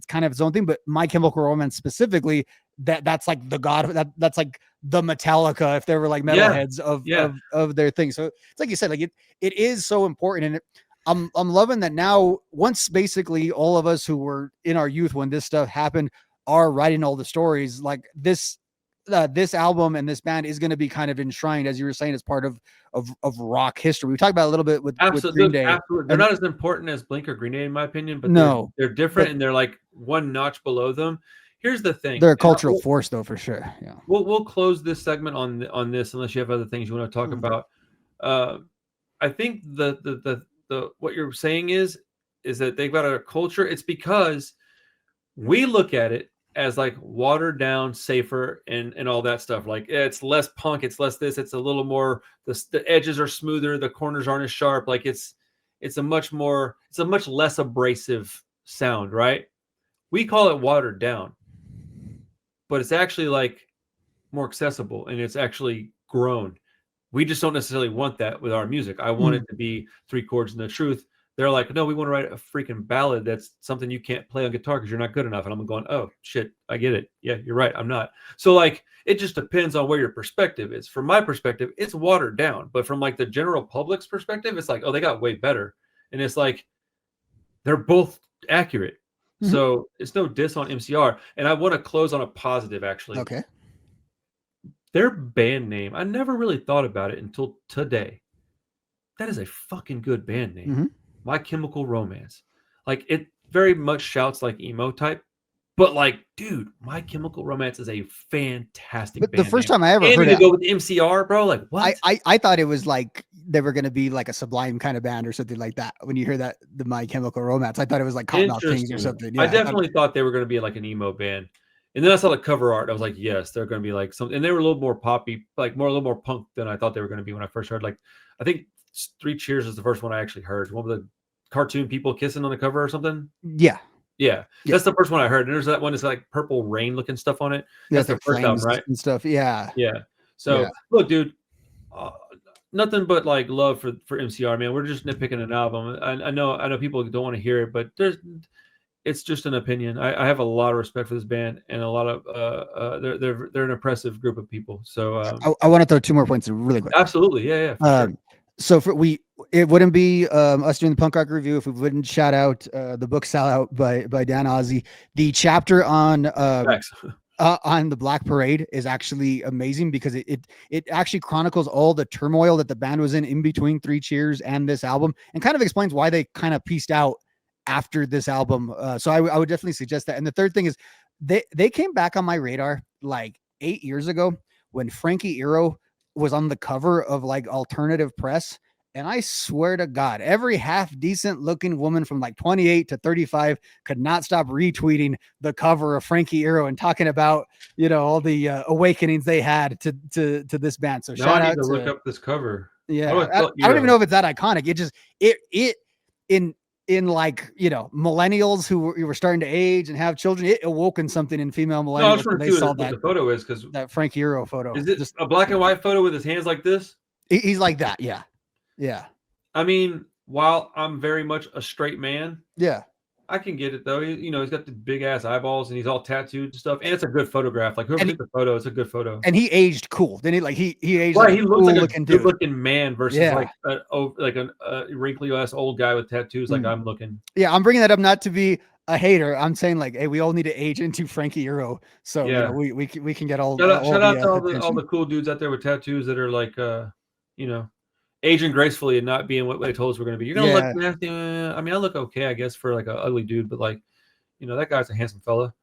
kind of its own thing, but My Chemical Romance specifically, that's like the god that's like the Metallica if there were like metalheads of their thing. So it's like you said, like it is so important. And I'm loving that now, once basically all of us who were in our youth when this stuff happened are writing all the stories, like this album and this band is going to be kind of enshrined, as you were saying, as part of rock history. We talked about a little bit with Green Day. Absolutely. They're not as important as Blink or Green Day, in my opinion, but they're different and they're like one notch below them. Here's the thing. They're a cultural force though, for sure. Yeah. We'll close this segment on this unless you have other things you want to talk about. I think the what you're saying is that they've got a culture. It's because we look at it as like watered down, safer, and all that stuff. Like it's less punk, it's less this, it's a little more. The edges are smoother, the corners aren't as sharp. Like it's a much less abrasive sound, right? We call it watered down, but it's actually like more accessible and it's actually grown. We just don't necessarily want that with our music. I want it to be 3 chords and the truth. They're like, no, we want to write a freaking ballad that's something you can't play on guitar because you're not good enough. And I'm going, oh shit, I get it. Yeah, you're right. I'm not. So like, it just depends on where your perspective is. From my perspective, it's watered down. But from like the general public's perspective, it's like, oh, they got way better. And it's like, they're both accurate. So it's no diss on MCR. And I want to close on a positive, actually. Okay. Their band name, I never really thought about it until today. That is a fucking good band name. Mm-hmm. My Chemical Romance. Like, it very much shouts like emo type. But like, dude, My Chemical Romance is a fantastic But band the first name. time I ever And heard you it, go with MCR, bro. Like, what? I thought it was like they were going to be like a Sublime kind of band or something like that. When you hear that, the My Chemical Romance, I thought it was like Cottonmouth Kings or Interesting. something. I Yeah, definitely thought they were going to be like an emo band. And then I saw the cover art. I was like, yes, they're going to be like something. And they were a little more poppy, like a little more punk than I thought they were going to be when I first heard. Like, I think Three Cheers is the first one I actually heard. One with the cartoon people kissing on the cover or something. yeah, Yeah, that's the first one I heard. And there's that one that's like purple rain looking stuff on it. That's their like first album, flames right? and stuff. Yeah, Yeah. So look, dude, nothing but like love for MCR, man. We're just nitpicking an album. I know people don't want to hear it, but it's just an opinion. I have a lot of respect for this band and a lot of they're an impressive group of people. So I want to throw 2 more points in really quick. absolutely, yeah, for sure. So it wouldn't be us doing the punk rock review if we wouldn't shout out the book Sellout by Dan Ozzie. The chapter on the Black Parade is actually amazing because it actually chronicles all the turmoil that the band was in between Three Cheers and this album, and kind of explains why they kind of pieced out after this album. So I would definitely suggest that. And the third thing is they came back on my radar like 8 years ago when Frankie Iero was on the cover of like Alternative Press. And I swear to God, every half decent looking woman from like 28 to 35 could not stop retweeting the cover of Frankie Iero and talking about, all the awakenings they had to this band. So now shout I need out to look up this cover. Yeah. I don't even know if it's that iconic. It just, in like, millennials who were starting to age and have children, it awoken something in female millennials. No, I just want when to they see saw what that the photo is, because that Frankie Iero photo. is it just a black and white photo with his hands like this? He's like that. Yeah. Yeah. I mean, while I'm very much a straight man, Yeah. I can get it though. He's got the big ass eyeballs and he's all tattooed and stuff. And it's a good photograph. Like whoever took the photo, it's a good photo. And he aged cool. Then he aged right. like He looks cool like a good looking man versus like a wrinkly ass old guy with tattoos. Like I'm looking. Yeah, I'm bringing that up not to be a hater. I'm saying like, hey, we all need to age into Frankie Iero. So we can get all. Shout out to all the cool dudes out there with tattoos that are like aging gracefully and not being what they told us we're going to be. You're going to look nasty. I mean, I look okay, I guess, for like an ugly dude, but like, that guy's a handsome fella.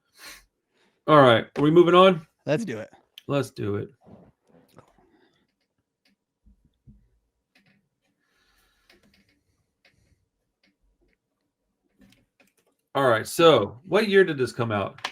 All right. Are we moving on? Let's do it. Let's do it. All right. So what year did this come out?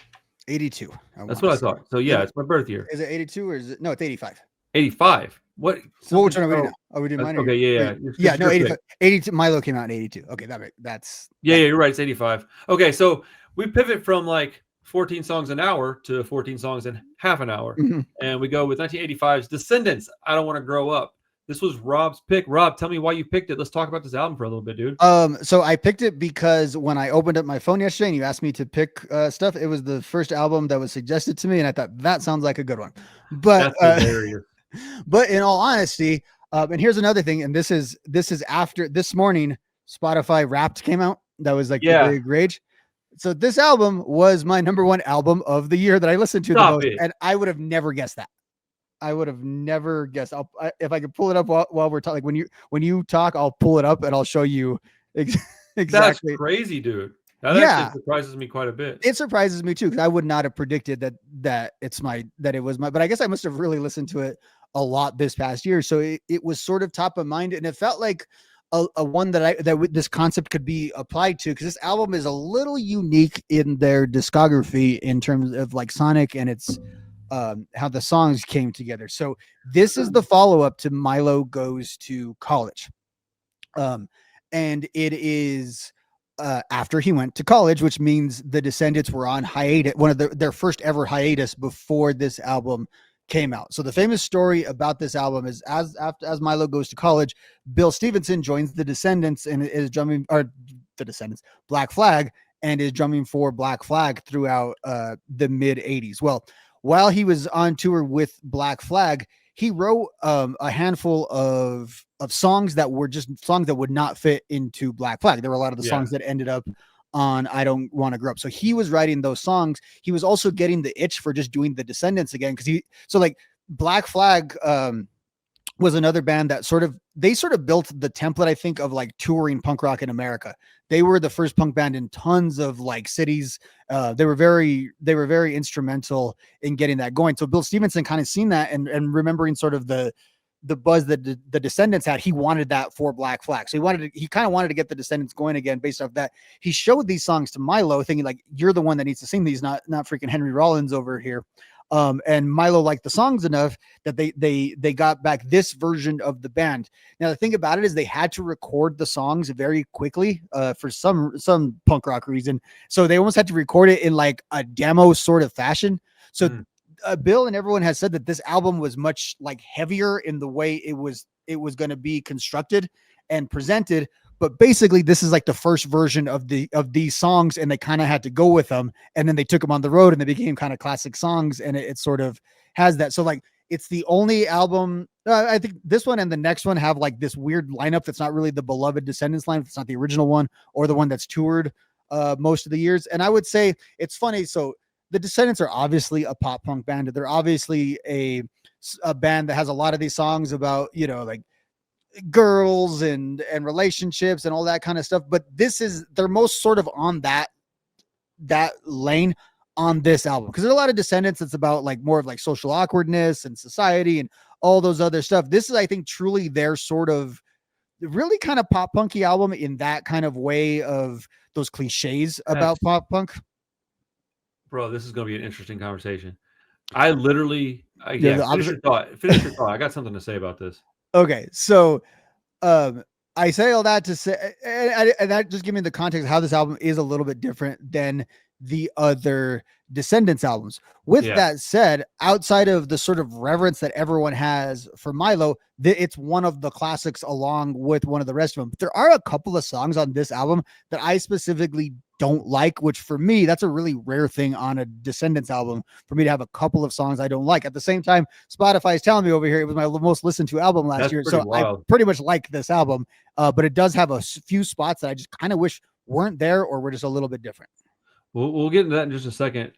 82. That's what I thought. So yeah, it's my birth year. Is it 82 or is it? No, it's 85. 85. What? So which one are we doing? Are we doing mine? Okay, yeah. Yeah, no, 85. 82. Milo came out in 82. Okay, that's. Yeah, you're right. It's 85. Okay, so we pivot from like 14 songs an hour to 14 songs in half an hour. Mm-hmm. And we go with 1985's Descendents, I Don't Want to Grow Up. This was Rob's pick. Rob, tell me why you picked it. Let's talk about this album for a little bit, dude. So I picked it because when I opened up my phone yesterday and you asked me to pick stuff, it was the first album that was suggested to me, and I thought that sounds like a good one. But that's hilarious. But in all honesty, and here's another thing, and this is after this morning, Spotify Wrapped came out. That was like the big rage. So this album was my number one album of the year that I listened to the most, and I would have never guessed that. I would have never guessed. If I could pull it up while we're talking, when you talk, I'll pull it up and I'll show you exactly. That's crazy, dude. That actually surprises me quite a bit. It surprises me too, because I would not have predicted that it was my. But I guess I must have really listened to it a lot this past year, so it was sort of top of mind, and it felt like a one that this concept could be applied to, because this album is a little unique in their discography in terms of like sonic and its how the songs came together. So this is the follow-up to Milo Goes to College, and it is after he went to college, which means the Descendents were on hiatus, one of their first ever hiatus before this album came out. So the famous story about this album is as Milo goes to college, Bill Stevenson joins the Descendents and is drumming, or the Descendents, Black Flag, and is drumming for Black Flag throughout the mid 80s. Well, while he was on tour with Black Flag, he wrote a handful of songs that were just songs that would not fit into Black Flag. There were a lot of the songs that ended up on I Don't Want to Grow Up. So he was writing those songs. He was also getting the itch for just doing the Descendents again. So like Black Flag, was another band that sort of built the template, I think, of like touring punk rock in America. They were the first punk band in tons of like cities. They were very instrumental in getting that going. So Bill Stevenson kind of seen that and remembering sort of the buzz that the Descendents had. He wanted that for Black Flag. So he kind of wanted to get the Descendents going again based off that. He showed these songs to Milo thinking like, you're the one that needs to sing these, not freaking Henry Rollins over here. And Milo liked the songs enough that they got back this version of the band. Now the thing about it is they had to record the songs very quickly for some punk rock reason. So they almost had to record it in like a demo sort of fashion. So Bill and everyone has said that this album was much like heavier in the way it was going to be constructed and presented. But basically, this is like the first version of these songs, and they kind of had to go with them, and then they took them on the road, and they became kind of classic songs, and it sort of has that. So like, it's the only album. I think this one and the next one have like this weird lineup that's not really the beloved Descendents lineup. It's not the original one or the one that's toured most of the years. And I would say it's funny. So the Descendents are obviously a pop punk band. They're obviously a band that has a lot of these songs about, like girls and relationships and all that kind of stuff, but they're most sort of on that lane on this album, because there's a lot of Descendents that's about like more of like social awkwardness and society and all those other stuff. This is, I think, truly their sort of really kind of pop punky album in that kind of way of those cliches about pop punk. Bro, this is going to be an interesting conversation. I literally finish your thought. I got something to say about this. Okay, so I say all that to say, and that just give me the context of how this album is a little bit different than the other Descendents albums. With that said, outside of the sort of reverence that everyone has for Milo, it's one of the classics along with one of the rest of them. But there are a couple of songs on this album that I specifically don't like, which for me, that's a really rare thing on a Descendents album, for me to have a couple of songs I don't like. At the same time, Spotify is telling me over here it was my most listened to album last year. So wild. I pretty much like this album, but it does have a few spots that I just kind of wish weren't there or were just a little bit different. We'll get into that in just a second.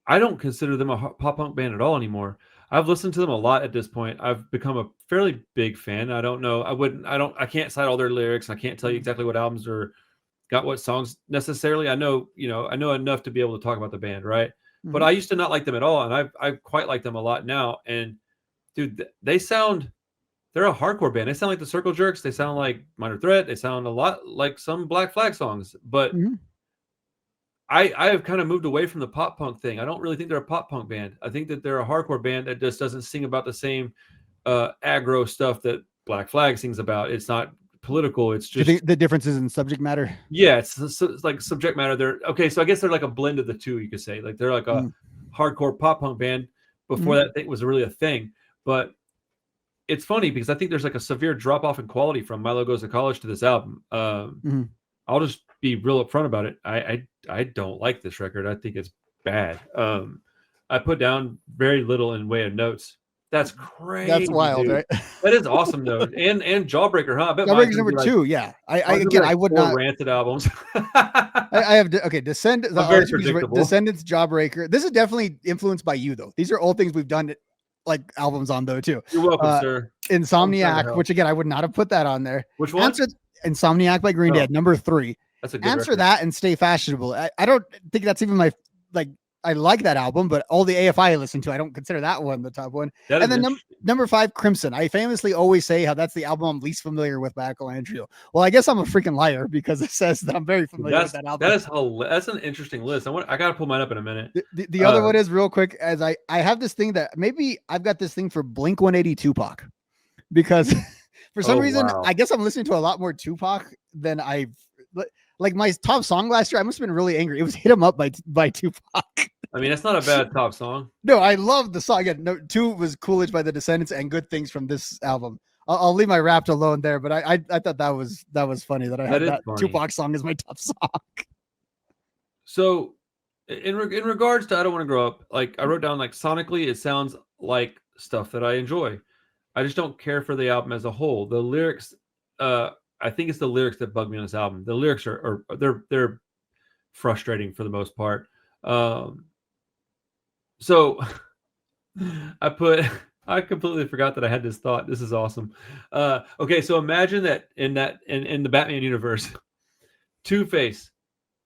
I don't consider them a pop punk band at all anymore. I've listened to them a lot at this point. I've become a fairly big fan. I don't know. I can't cite all their lyrics. I can't tell you exactly what albums are got what songs necessarily. I know enough to be able to talk about the band, right? Mm-hmm. But I used to not like them at all, and I quite like them a lot now. And dude, they're a hardcore band. They sound like the Circle Jerks. They sound like Minor Threat. They sound a lot like some Black Flag songs. But I have kind of moved away from the pop punk thing. I don't really think they're a pop punk band. I think that they're a hardcore band that just doesn't sing about the same aggro stuff that Black Flag sings about. It's not political. It's just, do you think the differences in subject matter? Yeah, it's like subject matter. They're okay. So I guess they're like a blend of the two. You could say like they're like a hardcore pop punk band before that thing was really a thing. But it's funny because I think there's like a severe drop off in quality from Milo Goes to College to this album. I'll just be real upfront about it. I don't like this record. I think it's bad. I put down very little in way of notes. That's crazy. That's wild, dude. Right? That is awesome though. And Jawbreaker, huh? I bet Jawbreaker's number 2. Yeah. I would not ranted albums. I have Descendents, Jawbreaker. This is definitely influenced by you though. These are all things we've done like albums on though too. You're welcome, sir. Insomniac, which again I would not have put that on there. Which one? Insomniac by Green Day, number 3. That's a good Answer record. That and Stay Fashionable. I don't think that's even my I like that album, but all the AFI I listen to, I don't consider that one the top one. And then number 5, Crimson. I famously always say how that's the album I'm least familiar with by Alkaline Trio. Well, I guess I'm a freaking liar because it says that I'm very familiar with that album. That's an interesting list. I got to pull mine up in a minute. The other one is real quick, as I have this thing that maybe I've got this thing for Blink 182 Tupac, because for some reason, I guess I'm listening to a lot more Tupac than I've like my top song last year. I must have been really angry. It was Hit 'Em Up by Tupac. I mean, that's not a bad top song. No, I love the song. Again, 2 was Coolidge by the Descendents and Good Things from this album. I'll leave my Wrapped alone there, but I thought that was funny that I had that Tupac song as my top song. So in regards to I Don't Want to Grow Up, like I wrote down like sonically, it sounds like stuff that I enjoy. I just don't care for the album as a whole. The lyrics I think it's the lyrics that bug me on this album. The lyrics are they're frustrating for the most part. So I completely forgot that I had this thought. This is awesome. Okay, so imagine that in the Batman universe, Two-Face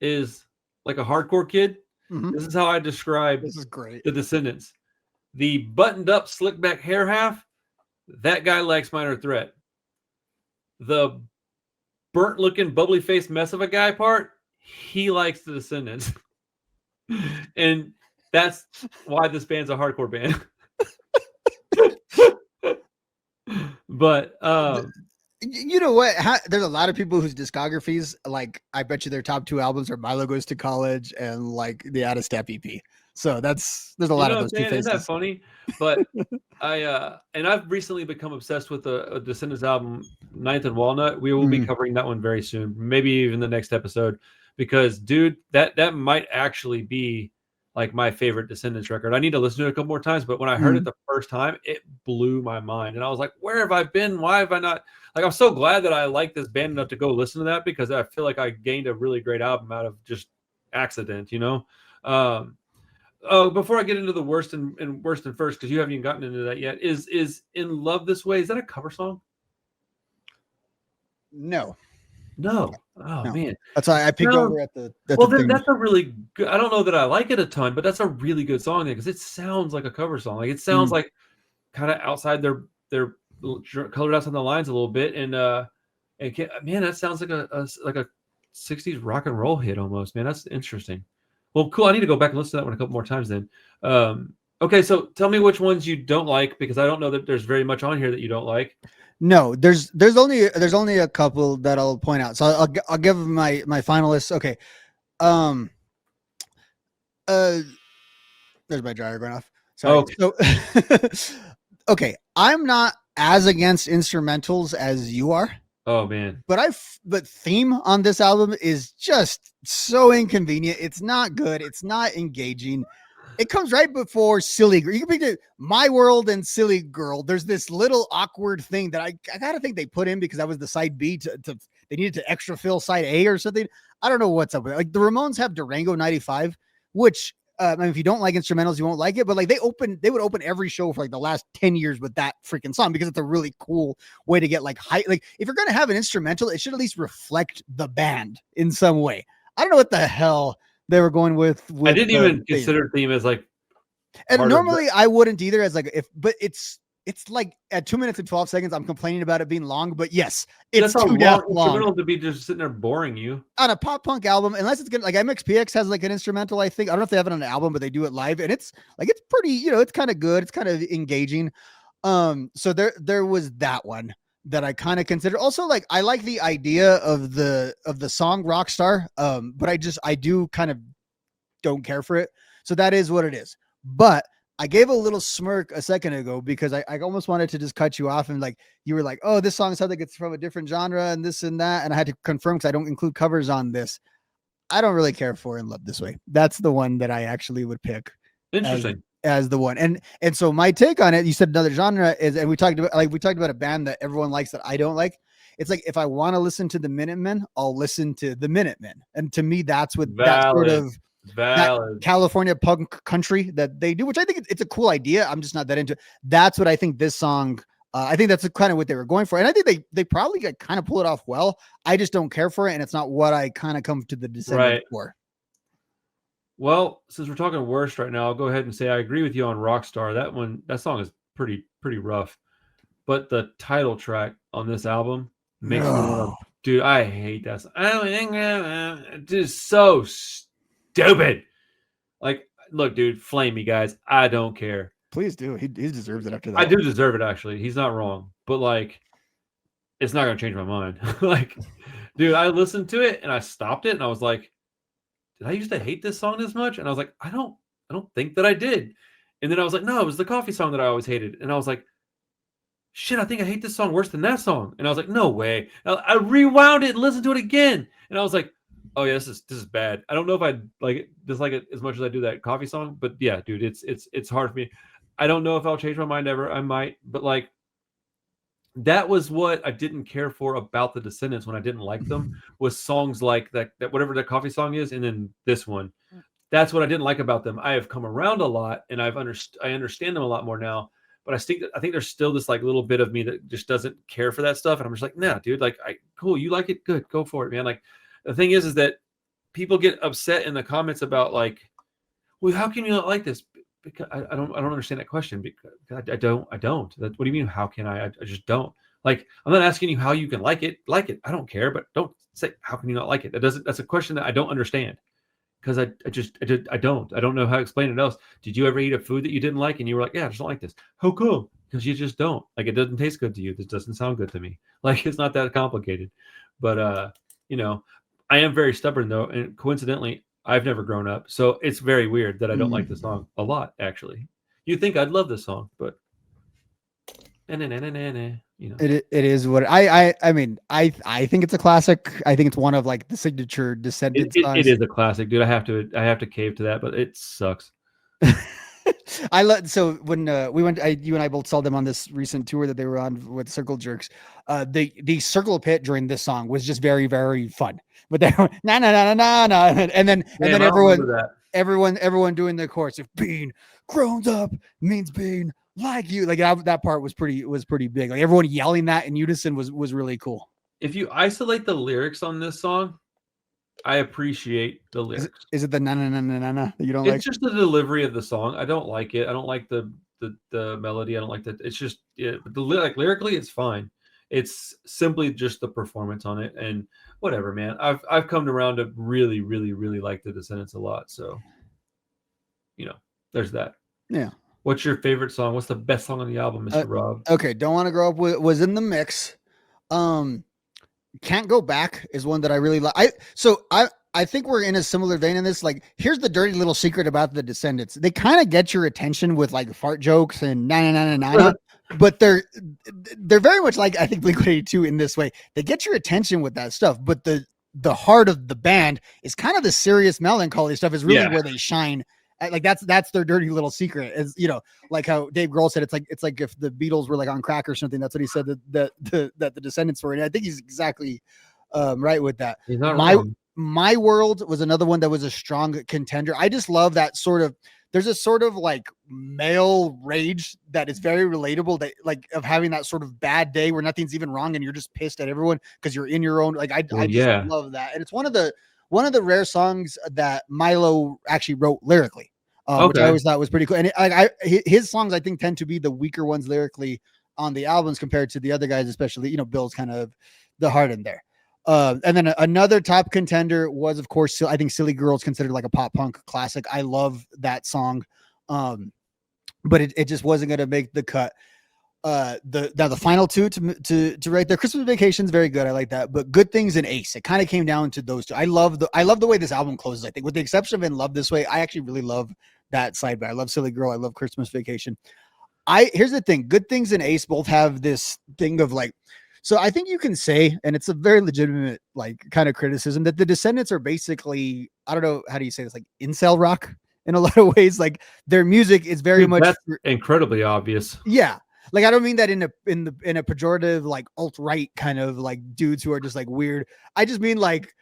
is like a hardcore kid. Mhm. This is how I describe This is great. the Descendants. The buttoned up, slick back hair half, that guy likes Minor Threat. The burnt looking, bubbly faced mess of a guy part, he likes the Descendants. And that's why this band's a hardcore band. But You know what? There's a lot of people whose discographies, like, I bet you their top 2 albums are Milo Goes to College and like the Out of Step EP. So there's a lot of those two Isn't that faces. funny? But I've recently become obsessed with a Descendants album, Ninth and Walnut. We will be covering that one very soon, maybe even the next episode, because dude, that might actually be like my favorite Descendants record. I need to listen to it a couple more times, but when I heard it the first time, it blew my mind, and I was like, "Where have I been? Why have I not?" Like, I'm so glad that I like this band enough to go listen to that, because I feel like I gained a really great album out of just accident, you know. Before I get into the worst and first, because you haven't even gotten into that yet, is "In Love This Way"? Is that a cover song? No. No. Oh No. man, That's why I picked No. over at the. Well, then that's a really good. I don't know that I like it a ton, but that's a really good song because it sounds like a cover song. Like, it sounds like kind of outside their colored outside the lines a little bit, and man, that sounds like a 60s rock and roll hit almost. Man, that's interesting. Well, cool. I need to go back and listen to that one a couple more times then. Okay, so tell me which ones you don't like, because I don't know that there's very much on here that you don't like. No, there's only a couple that I'll point out. So I'll give my finalists. Okay. There's my dryer going off. Sorry. Okay. So okay, I'm not as against instrumentals as you are. Oh man. But theme on this album is just so inconvenient. It's not good. It's not engaging. It comes right before Silly Girl. You can picture My World and Silly Girl. There's this little awkward thing that I gotta think they put in because that was the side B to they needed to extra fill side A or something. I don't know what's up with it. Like, the Ramones have Durango 95, which I mean, if you don't like instrumentals, you won't like it. But like, they would open every show for like the last 10 years with that freaking song, because it's a really cool way to get like high. Like, if you're gonna have an instrumental, it should at least reflect the band in some way. I don't know what the hell they were going with I didn't even consider theme as like, and normally I wouldn't either, as like, but it's like at 2 minutes and 12 seconds, I'm complaining about it being long, but yes, it's too damn long to be just sitting there boring you on a pop punk album, unless it's good. Like, MXPX has like an instrumental, I think. I don't know if they have it on an album, but they do it live, and it's pretty, it's kind of good. It's kind of engaging. So there was that one that I kind of consider. Also, like, I like the idea of the song Rockstar, but I do kind of don't care for it. So that is what it is. But I gave a little smirk a second ago because I almost wanted to just cut you off, and like, you were like, "Oh, this song sounds like it's from a different genre and this and that," and I had to confirm because I don't include covers on this. I don't really care for "In Love This Way." That's the one that I actually would pick. Interesting. As the one. And so my take on it, you said another genre is, and we talked about a band that everyone likes that I don't like. It's like, if I want to listen to the Minutemen, I'll listen to the Minutemen. And to me, that's what that sort of that California punk country that they do, which I think it's a cool idea. I'm just not that into it. That's what I think this song, I think that's kind of what they were going for. And I think they probably kind of pull it off well. I just don't care for it. And it's not what I kind of come to the Descendents for. Well, since we're talking worst right now, I'll go ahead and say I agree with you on Rockstar. That song is pretty rough. But the title track on this album makes me want to, dude, I hate that song. It's just so stupid. Like, look, dude, flame me, guys. I don't care. Please do. He deserves it after that. I do deserve it, actually. He's not wrong. But like, it's not going to change my mind. Like, dude, I listened to it and I stopped it and I was like, did I used to hate this song this much? And I was like, I don't think that I did. And then I was like, no, it was the coffee song that I always hated. And I was like, shit, I think I hate this song worse than that song. And I was like, no way. I rewound it and listened to it again. And I was like, oh yeah, this is bad. I don't know if I dislike it as much as I do that coffee song, but yeah, dude, it's hard for me. I don't know if I'll change my mind ever. I might, but like, that was what I didn't care for about the Descendants when I didn't like them, was songs like that whatever the coffee song is, and then this one. That's what I didn't like about them. I have come around a lot, and I understand them a lot more now. But I think there's still this like little bit of me that just doesn't care for that stuff, and I'm just like, nah, dude, like, cool, you like it, good, go for it, man. Like, the thing is that people get upset in the comments about like, well, how can you not like this? Because I don't understand that question, because I don't. What do you mean? How can I? I just don't. Like, I'm not asking you how you can like it. Like it. I don't care, but don't say how can you not like it. That's a question that I don't understand, because I don't know how to explain it else. Did you ever eat a food that you didn't like and you were like, yeah, I just don't like this? How come? Because you just don't. Like, it doesn't taste good to you. This doesn't sound good to me. Like, it's not that complicated. But you know, I am very stubborn though, and coincidentally, I've never grown up, so it's very weird that I don't like the song a lot. Actually, you'd think I'd love this song, but you know, It is what I mean. I think it's a classic. I think it's one of like the signature Descendants it songs. is a classic, dude. I have to cave to that, but it sucks. I love so when we went, you and I both saw them on this recent tour that they were on with Circle Jerks. The circle pit during this song was just very very fun. But they were na na na na na, and then everyone doing the chorus of being grown up means being like you. Like that part was pretty big. Like everyone yelling that in unison was really cool. If you isolate the lyrics on this song, I appreciate the lyrics. Is it the na na na na na that you don't It's like? just the delivery of the song. I don't like it. I don't like the melody. I don't like that. It's just, yeah, but like lyrically, it's fine. It's simply just the performance on it, and whatever, man. I've come around to really, really, really like the Descendants a lot. So, you know, there's that. Yeah. What's your favorite song? What's the best song on the album, Mr. Rob? Okay, Don't Want to Grow Up was in the mix. Can't Go Back is one that I really like. I think we're in a similar vein in this. Like, here's the dirty little secret about the Descendants. They kind of get your attention with like fart jokes and na na na na na, but they're very much like, I think, Blink-182 in this way. They get your attention with that stuff, but the heart of the band is kind of the serious melancholy stuff is really where they shine. Like that's their dirty little secret, is, you know, like how Dave Grohl said, it's like if the Beatles were like on crack or something. That's what he said that the Descendants were, and I think he's exactly right with that. He's not wrong. My World was another one that was a strong contender. I just love that sort of, there's a sort of like male rage that is very relatable, that like of having that sort of bad day where nothing's even wrong and you're just pissed at everyone because you're in your own, like I just love that. And it's one of the rare songs that Milo actually wrote lyrically, which I always thought was pretty cool. And his songs, I think, tend to be the weaker ones lyrically on the albums compared to the other guys, especially, you know, Bill's kind of the heart in there. And then another top contender was, of course, I think Silly Girl is considered like a pop punk classic. I love that song. But it just wasn't going to make the cut. The final two to right there, Christmas Vacation is very good. I like that, but Good Things and Ace, it kind of came down to those two. I love the way this album closes. I think, with the exception of In Love This Way, I actually really love that side. But I love Silly Girl. I love Christmas Vacation. Here's the thing: Good Things and Ace both have this thing of like. So I think you can say, and it's a very legitimate like kind of criticism, that the Descendants are basically, I don't know, how do you say this, like incel rock in a lot of ways. Like their music is very much incredibly obvious. Yeah. Like, I don't mean that in a pejorative, like alt-right kind of like dudes who are just like weird. I just mean like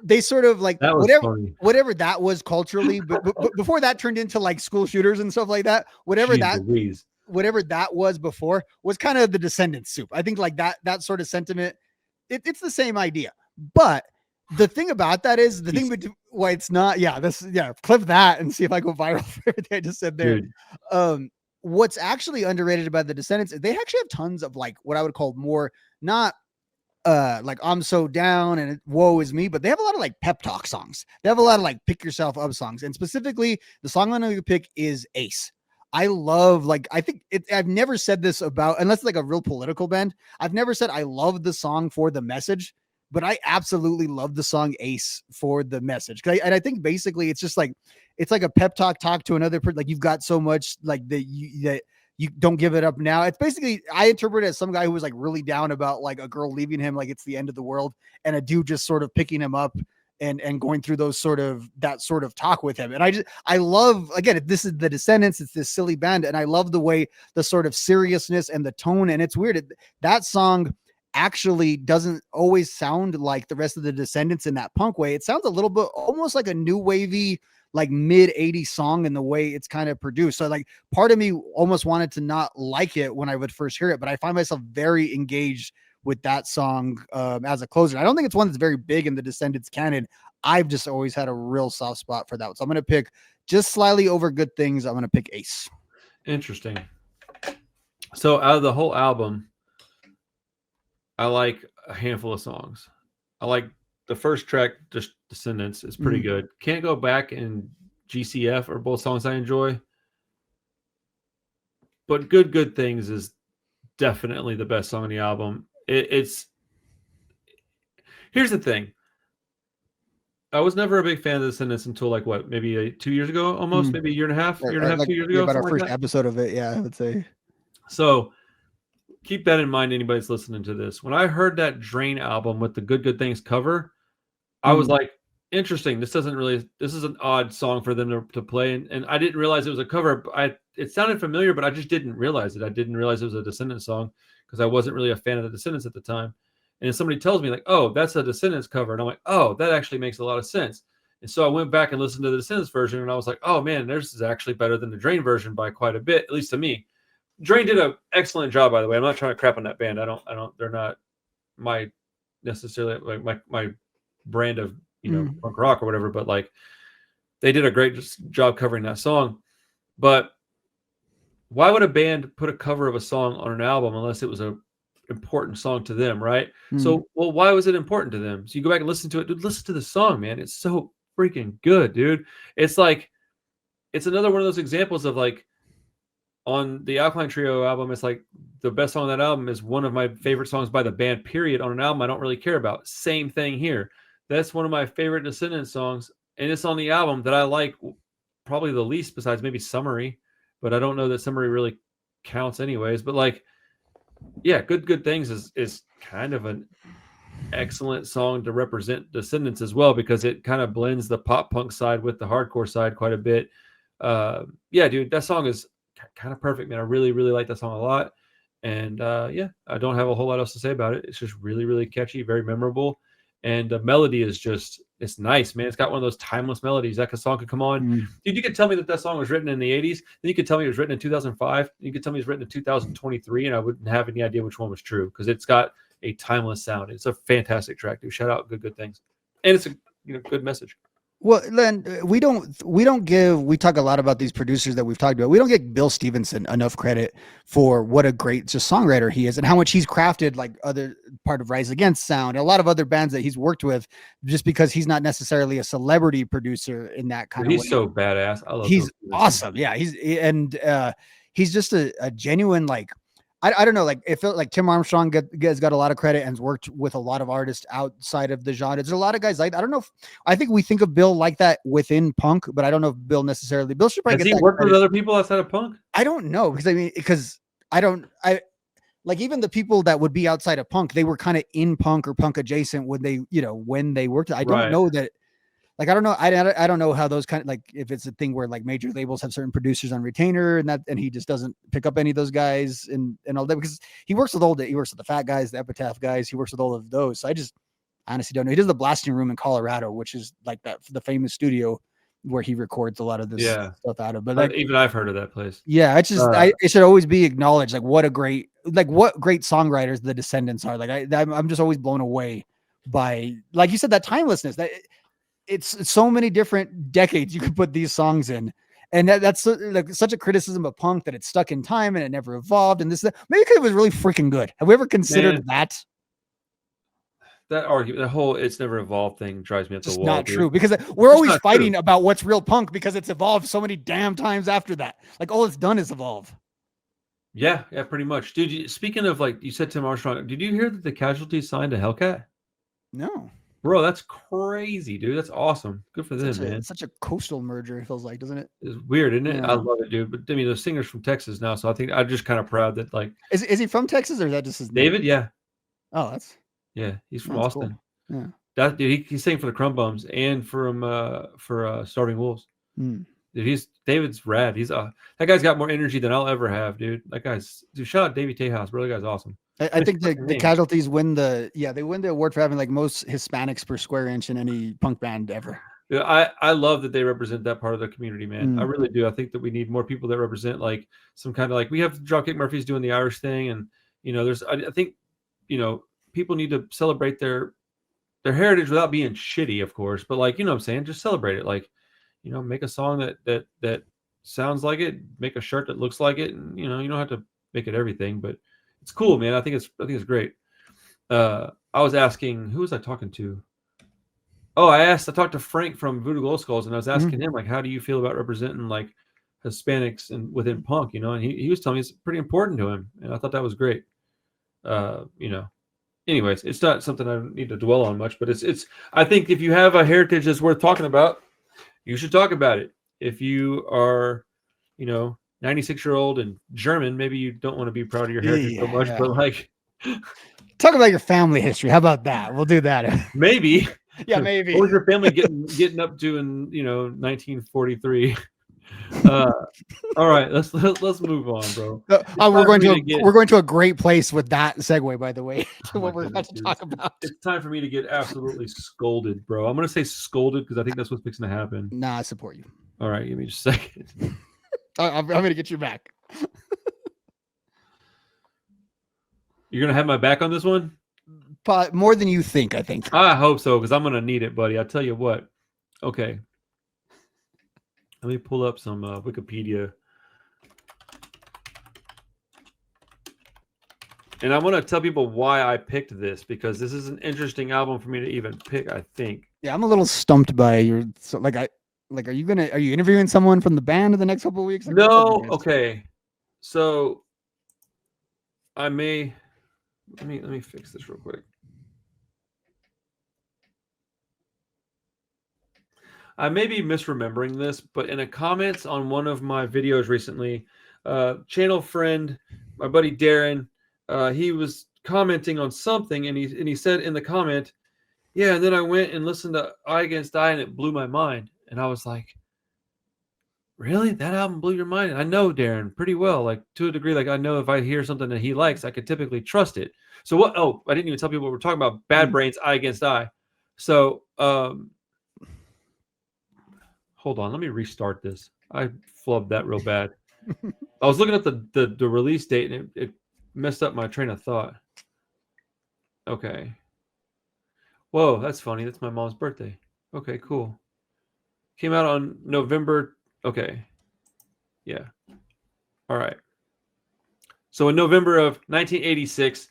they sort of like whatever that was culturally, but before that turned into like school shooters and stuff like that, whatever that was before was kind of the Descendants soup. I think like that sort of sentiment, it's the same idea. But the thing about that is why it's not, clip that and see if I go viral for everything I just said there. Dude. What's actually underrated about the Descendants is they actually have tons of like what I would call more not like I'm so down and woe is me, but they have a lot of like pep talk songs. They have a lot of like pick yourself up songs, and specifically the song I'm going to pick is Ace. I love, like, I think I've never said this about, unless it's like a real political band, I've never said I love the song for the message, but I absolutely love the song Ace for the message. And I think basically it's just like, it's like a pep talk to another person. Like, you've got so much like that you don't give it up now. It's basically, I interpret it as some guy who was like really down about like a girl leaving him, like it's the end of the world, and a dude just sort of picking him up and going through that sort of talk with him. And I love, again, this is the Descendents, it's this silly band, and I love the way the sort of seriousness and the tone. And it's weird, that song actually doesn't always sound like the rest of the Descendents in that punk way. It sounds a little bit almost like a new wavy, like mid 80s song in the way it's kind of produced. So like part of me almost wanted to not like it when I would first hear it, but I find myself very engaged with that song as a closer. I don't think it's one that's very big in the Descendents canon. I've just always had a real soft spot for that one. So I'm going to pick, just slightly over Good Things, I'm going to pick Ace. Interesting. So out of the whole album, I like a handful of songs. I like the first track, just Descendents, is pretty good. Can't Go Back and GCF are both songs I enjoy. But Good Things is definitely the best song on the album. It's here's the thing. I was never a big fan of the Descendents until like what, maybe 2 years ago, almost, maybe a year and a half, like, 2 years ago. About our first like episode of it, yeah, I would say. So keep that in mind, anybody that's listening to this. When I heard that Drain album with the Good Things cover, I was like, interesting. This is an odd song for them to play. And I didn't realize it was a cover. It sounded familiar, but I just didn't realize it. I didn't realize it was a Descendants song because I wasn't really a fan of the Descendants at the time. And somebody tells me like, oh, that's a Descendants cover. And I'm like, oh, that actually makes a lot of sense. And so I went back and listened to the Descendants version, and I was like, oh man, theirs is actually better than the Drain version by quite a bit, at least to me. Drain did an excellent job, by the way. I'm not trying to crap on that band. They're not my necessarily like my brand of, punk rock or whatever, but like they did a great job covering that song. But why would a band put a cover of a song on an album unless it was a important song to them, right? So, well, why was it important to them? So you go back and listen to it. Dude, listen to the song, man. It's so freaking good, dude. It's like, it's another one of those examples of like, on the Alkaline Trio album, it's like the best song on that album is one of my favorite songs by the band, period, on an album I don't really care about. Same thing here. That's one of my favorite Descendants songs, and it's on the album that I like probably the least besides maybe Summary, but I don't know that Summary really counts anyways. But like, yeah, Good Things is kind of an excellent song to represent Descendants as well, because it kind of blends the pop punk side with the hardcore side quite a bit. Yeah, dude, that song is kind of perfect, man. I really, really like that song a lot. And yeah, I don't have a whole lot else to say about it. It's just really, really catchy, very memorable. And the melody is just, it's nice, man. It's got one of those timeless melodies. That song could come on. Dude, you could tell me that song was written in the 80s. Then you could tell me it was written in 2005. You could tell me it was written in 2023, and I wouldn't have any idea which one was true, because it's got a timeless sound. It's a fantastic track, dude. Shout out Good Things. And it's a good message. Well, Len, we talk a lot about these producers that we've talked about. We don't give Bill Stevenson enough credit for what a great just songwriter he is, and how much he's crafted like other part of Rise Against sound, and a lot of other bands that he's worked with, just because he's not necessarily a celebrity producer in that kind of way. He's so badass. I love him. He's awesome. Yeah. He's just a genuine, like, I don't know, like it felt like Tim Armstrong has got a lot of credit and has worked with a lot of artists outside of the genre. There's a lot of guys like, I don't know I think we think of Bill like that within punk, but I don't know if Bill should probably has he worked with other people outside of punk? I don't know, because I like, even the people that would be outside of punk, they were kind of in punk or punk adjacent when they worked. I don't know that. Like, I don't know. I don't know how those kind of, like, if it's a thing where like major labels have certain producers on retainer and he just doesn't pick up any of those guys and all that, because he works with the Fat Guys, the Epitaph guys. He works with all of those. So I just honestly don't know. He does the Blasting Room in Colorado, which is like the famous studio where he records a lot of this stuff out of. But like, even I've heard of that place. Yeah, it's just it should always be acknowledged, like what great songwriters the Descendants are. Like I'm just always blown away by, like you said, that timelessness. That it's so many different decades you could put these songs in, and that's like such a criticism of punk, that it's stuck in time and it never evolved. And maybe because it was really freaking good. Have we ever considered that? That argument, the whole "it's never evolved" thing drives me up the wall. Not true, because we're always fighting about what's real punk, because it's evolved so many damn times after that. Like, all it's done is evolve. Yeah, pretty much, dude. Speaking of, like you said, Tim Armstrong, did you hear that the Casualties signed to Hellcat? No. Bro, that's crazy, dude. That's awesome. Good for them, man. It's such a coastal merger, it feels like, doesn't it? It's weird, isn't it? Yeah. I love it, dude. But I mean, the singer's from Texas now, so I think I'm just kind of proud that, like, is he from Texas, or is that just his David? name? Yeah. Oh, he's from Austin. Cool. Yeah. That dude, he sang for the Crumb Bums and for Starving Wolves. Mm. Dude, David's rad. That guy's got more energy than I'll ever have, dude. Dude, shout out Davey Tejas, bro. That guy's awesome. I think the Casualties win the award for having like most Hispanics per square inch in any punk band ever. Yeah, I love that they represent that part of the community, man. I really do. I think that we need more people that represent like some kind of like we have Dropkick Murphys doing the Irish thing, and I think people need to celebrate their heritage without being shitty, of course, but like what I'm saying, just celebrate it. Like make a song that sounds like it, make a shirt that looks like it, and you don't have to make it everything, but it's cool, man. I think it's great. I was asking, who was I talking to? Oh, I talked to Frank from Voodoo Glow Skulls, and I was asking him like, how do you feel about representing like Hispanics and within punk, and he was telling me it's pretty important to him, and I thought that was great. Anyways, it's not something I need to dwell on much, but it's I think if you have a heritage that's worth talking about, you should talk about it. If you are 96-year-old and German, maybe you don't want to be proud of your heritage so much, but like talk about your family history. How about that? We'll do that. Maybe. Yeah, maybe. What was your family getting up to in 1943? All right, let's move on, bro. We're going to a great place with that segue, by the way, to what we're about to talk about. It's time for me to get absolutely scolded, bro. I'm gonna say scolded because I think that's what's fixing to happen. Nah, I support you. All right, give me just a second. I'm gonna get you back. You're gonna have my back on this one? More than you think, I think. I hope so, because I'm gonna need it, buddy. I tell you what. Okay. Let me pull up some Wikipedia. And I want to tell people why I picked this, because this is an interesting album for me to even pick, I think. Yeah, I'm a little stumped by are you interviewing someone from the band in the next couple of weeks? No, okay. So I may let me fix this real quick. I may be misremembering this, but in a comments on one of my videos recently, channel friend, my buddy Darren, he was commenting on something, and he said in the comment, yeah, and then I went and listened to Eye Against Eye, and it blew my mind. And I was like, really? That album blew your mind? And I know Darren pretty well, like to a degree. Like I know if I hear something that he likes, I could typically trust it. So what? Oh, I didn't even tell people what we're talking about. Bad Brains, Eye Against Eye. So hold on, let me restart this. I flubbed that real bad. I was looking at the release date, and it messed up my train of thought. Okay. Whoa, that's funny. That's my mom's birthday. Okay, cool. Came out on November. Okay. Yeah. All right. So in November of 1986,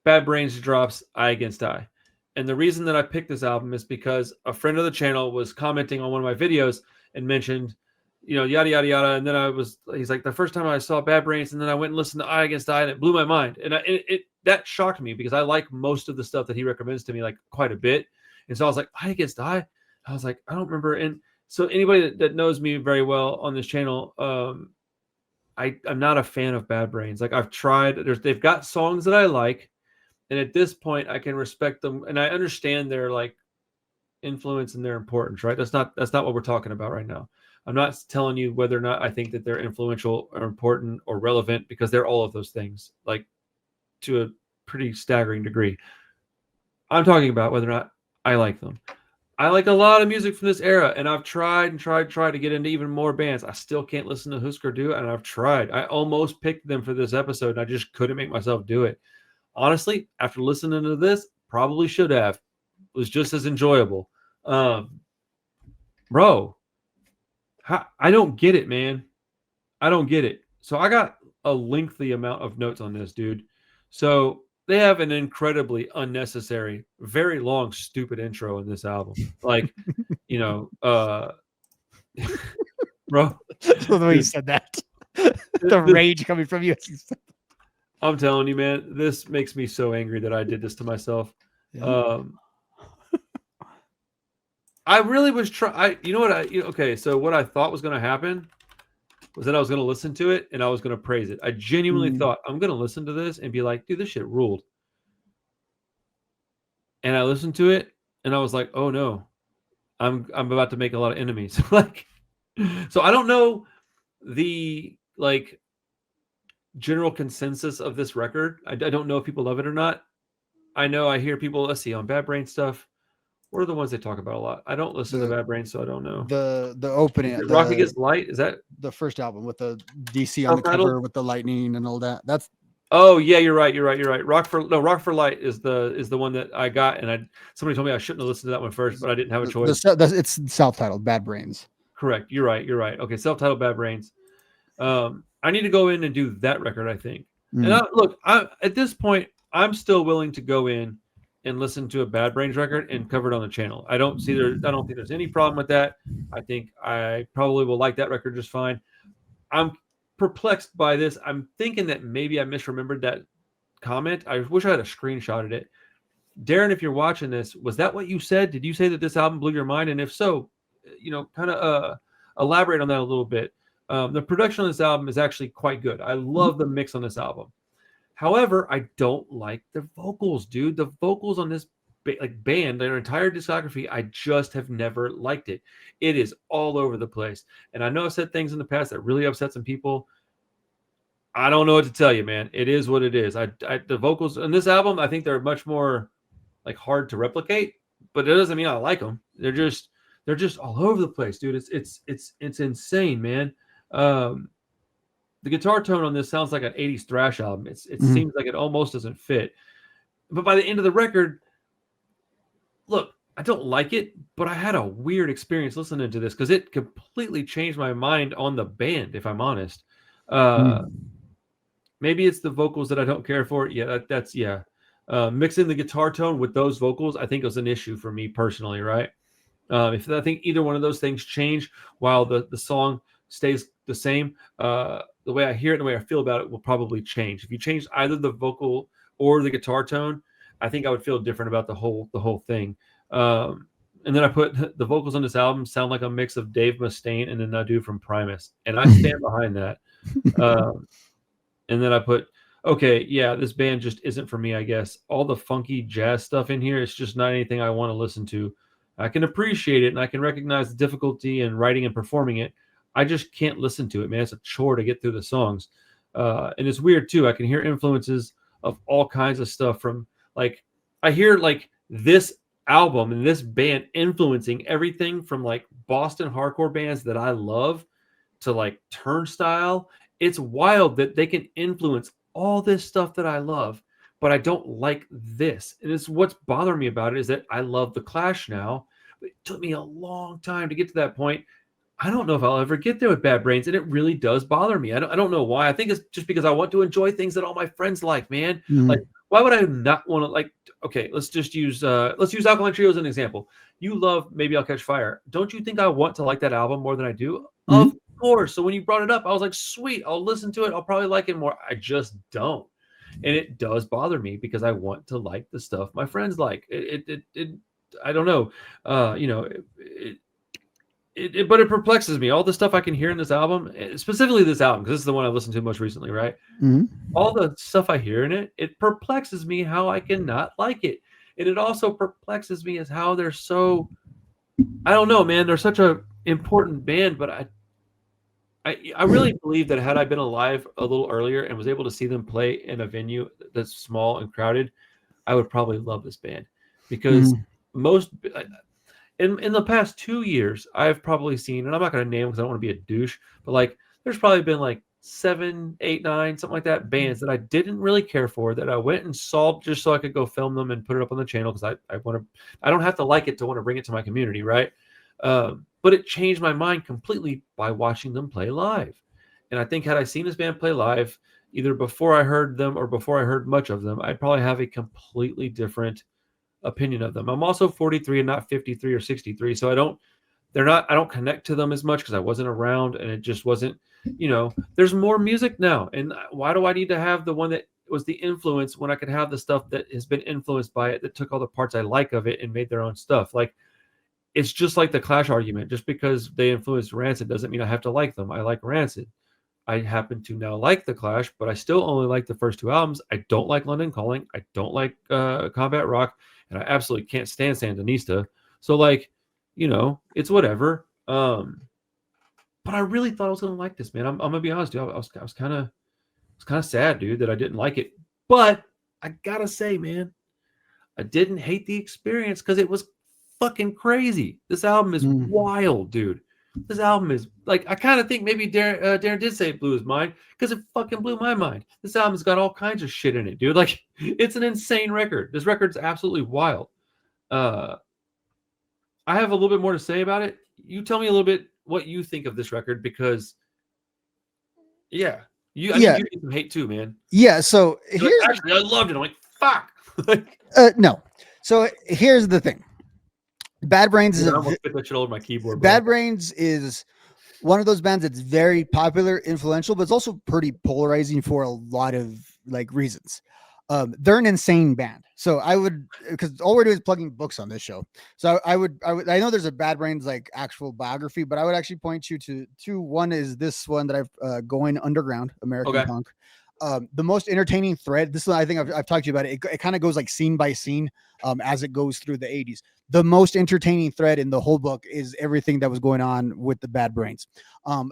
Bad Brains drops Eye Against Eye. And the reason that I picked this album is because a friend of the channel was commenting on one of my videos and mentioned, yada, yada, yada. And then he's like, the first time I saw Bad Brains, and then I went and listened to Eye Against Eye, and it blew my mind. And that shocked me, because I like most of the stuff that he recommends to me, like quite a bit. And so I was like, Eye Against Eye? I was like, I don't remember. And so anybody that knows me very well on this channel, I'm not a fan of Bad Brains. Like I've tried, they've got songs that I like. And at this point, I can respect them, and I understand their like influence and their importance. Right? That's not what we're talking about right now. I'm not telling you whether or not I think that they're influential or important or relevant, because they're all of those things, like to a pretty staggering degree. I'm talking about whether or not I like them. I like a lot of music from this era, and I've tried to get into even more bands. I still can't listen to Husker Du, and I've tried. I almost picked them for this episode, and I just couldn't make myself do it. Honestly, after listening to this, probably should have. It was just as enjoyable. Bro, I don't get it, man. I don't get it. So I got a lengthy amount of notes on this, dude. So they have an incredibly unnecessary, very long, stupid intro in this album. Like, bro. The way you said that. The rage coming from you. I'm telling you, man, this makes me so angry that I did this to myself. Yeah. I really was trying. Okay, so what I thought was going to happen was that I was going to listen to it and I was going to praise it. I genuinely thought, I'm going to listen to this and be like, dude, this shit ruled. And I listened to it and I was like, oh no, I'm about to make a lot of enemies. Like, so I don't know the like general consensus of this record. I don't know if people love it or not. I know I hear people, let's see, on Bad Brain stuff. What are the ones they talk about a lot? I don't listen to The Bad Brain, so I don't know. the opening, Rock Against Light, is that the first album with the DC on the self-titled? cover with the lightning and all that. That's Oh yeah, you're right. Rock for Light is the one that I got, and somebody told me I shouldn't have listened to that one first, but I didn't have a choice. it's self-titled Bad Brains. Correct. You're right. Okay, self-titled Bad Brains. I need to go in and do that record, I think. And at this point, I'm still willing to go in and listen to a Bad Brains record and cover it on the channel. I don't think there's any problem with that. I think I probably will like that record just fine. I'm perplexed by this. I'm thinking that maybe I misremembered that comment. I wish I had a screenshot of it. Darren, if you're watching this, was that what you said? Did you say that this album blew your mind? And if so, kind of elaborate on that a little bit. The production on this album is actually quite good. I love the mix on this album. However, I don't like the vocals, dude. The vocals on this band, their entire discography, I just have never liked it. It is all over the place. And I know I've said things in the past that really upset some people. I don't know what to tell you, man. It is what it is. The vocals on this album, I think they're much more like hard to replicate, but it doesn't mean I like them. They're just all over the place, dude. It's insane, man. The guitar tone on this sounds like an 80s thrash album. It seems like it almost doesn't fit. But by the end of the record, look, I don't like it, but I had a weird experience listening to this because it completely changed my mind on the band, if I'm honest. Maybe it's the vocals that I don't care for. Yeah, that's mixing the guitar tone with those vocals, I think was an issue for me personally, right? If I think either one of those things change while the song stays the same, the way I hear it and the way I feel about it will probably change. If you change either the vocal or the guitar tone, I think I would feel different about the whole thing. And then I put the vocals on this album sound like a mix of Dave Mustaine and then a dude from Primus, and I stand behind that. And then I put, okay, yeah, this band just isn't for me, I guess. All the funky jazz stuff in here, it's just not anything I want to listen to. I can appreciate it and I can recognize the difficulty in writing and performing it. I just can't listen to it, man. It's a chore to get through the songs. And it's weird too. I can hear influences of all kinds of stuff from like, I hear like this album and this band influencing everything from like Boston hardcore bands that I love to like Turnstile. It's wild that they can influence all this stuff that I love, but I don't like this. And it's what's bothering me about it is that I love the Clash now. But it took me a long time to get to that point. I don't know if I'll ever get there with Bad Brains, and it really does bother me. I don't know why. I think it's just because I want to enjoy things that all my friends like, man. Like, why would I not want to like? Okay, let's use Alkaline Trio as an example. You love Maybe I'll Catch Fire. Don't you think I want to like that album more than I do? Of course. So when you brought it up, I was like, sweet, I'll listen to it. I'll probably like it more. I just don't, and it does bother me because I want to like the stuff my friends like. I don't know. But it perplexes me. All the stuff I can hear in this album, specifically this album, because this is the one I listened to most recently, right? All the stuff I hear in it, it perplexes me how I cannot like it. And it also perplexes me as how they're so, I don't know, man, they're such a important band, but I really believe that had I been alive a little earlier and was able to see them play in a venue that's small and crowded, I would probably love this band because most in the past 2 years, I've probably seen, and I'm not going to name because I don't want to be a douche, but like there's probably been like 7, 8, 9, something like that, bands that I didn't really care for that I went and saw just so I could go film them and put it up on the channel because I don't have to like it to want to bring it to my community, right? But it changed my mind completely by watching them play live. And I think had I seen this band play live, either before I heard them or before I heard much of them, I'd probably have a completely different opinion of them. I'm also 43 and not 53 or 63, so I don't connect to them as much because I wasn't around and it just wasn't, there's more music now, and why do I need to have the one that was the influence when I could have the stuff that has been influenced by it, that took all the parts I like of it and made their own stuff? Like, it's just like the Clash argument. Just because they influenced Rancid doesn't mean I have to like them. I like Rancid. I happen to now like the Clash, but I still only like the first 2 albums. I don't like London Calling. I don't like Combat Rock. and I absolutely can't stand Sandinista. So like, it's whatever. But I really thought I was gonna like this, man. I'm gonna be honest, dude. I was kind of sad, dude, that I didn't like it. But I gotta say, man, I didn't hate the experience because it was fucking crazy. This album is wild, dude. This album is like, I kind of think maybe Darren did say it blew his mind because it fucking blew my mind. This album's got all kinds of shit in it, dude. Like, it's an insane record. This record's absolutely wild. I have a little bit more to say about it. You tell me a little bit what you think of this record because, I think you need some hate too, man. Yeah. So Like, actually, I loved it. I'm like, fuck. No. So here's the thing. Bad Brains is I almost put that shit all over my keyboard. Bad Brains is one of those bands that's very popular, influential, but it's also pretty polarizing for a lot of like reasons. They're an insane band. So I would, because all we're doing is plugging books on this show. So I know there's a Bad Brains like actual biography, but I would actually point you to two. One is this one that I've Going Underground, American Punk. The most entertaining thread. This one, I think I've talked to you about it. It kind of goes like scene by scene as it goes through the 80s. The most entertaining thread in the whole book is everything that was going on with the Bad Brains,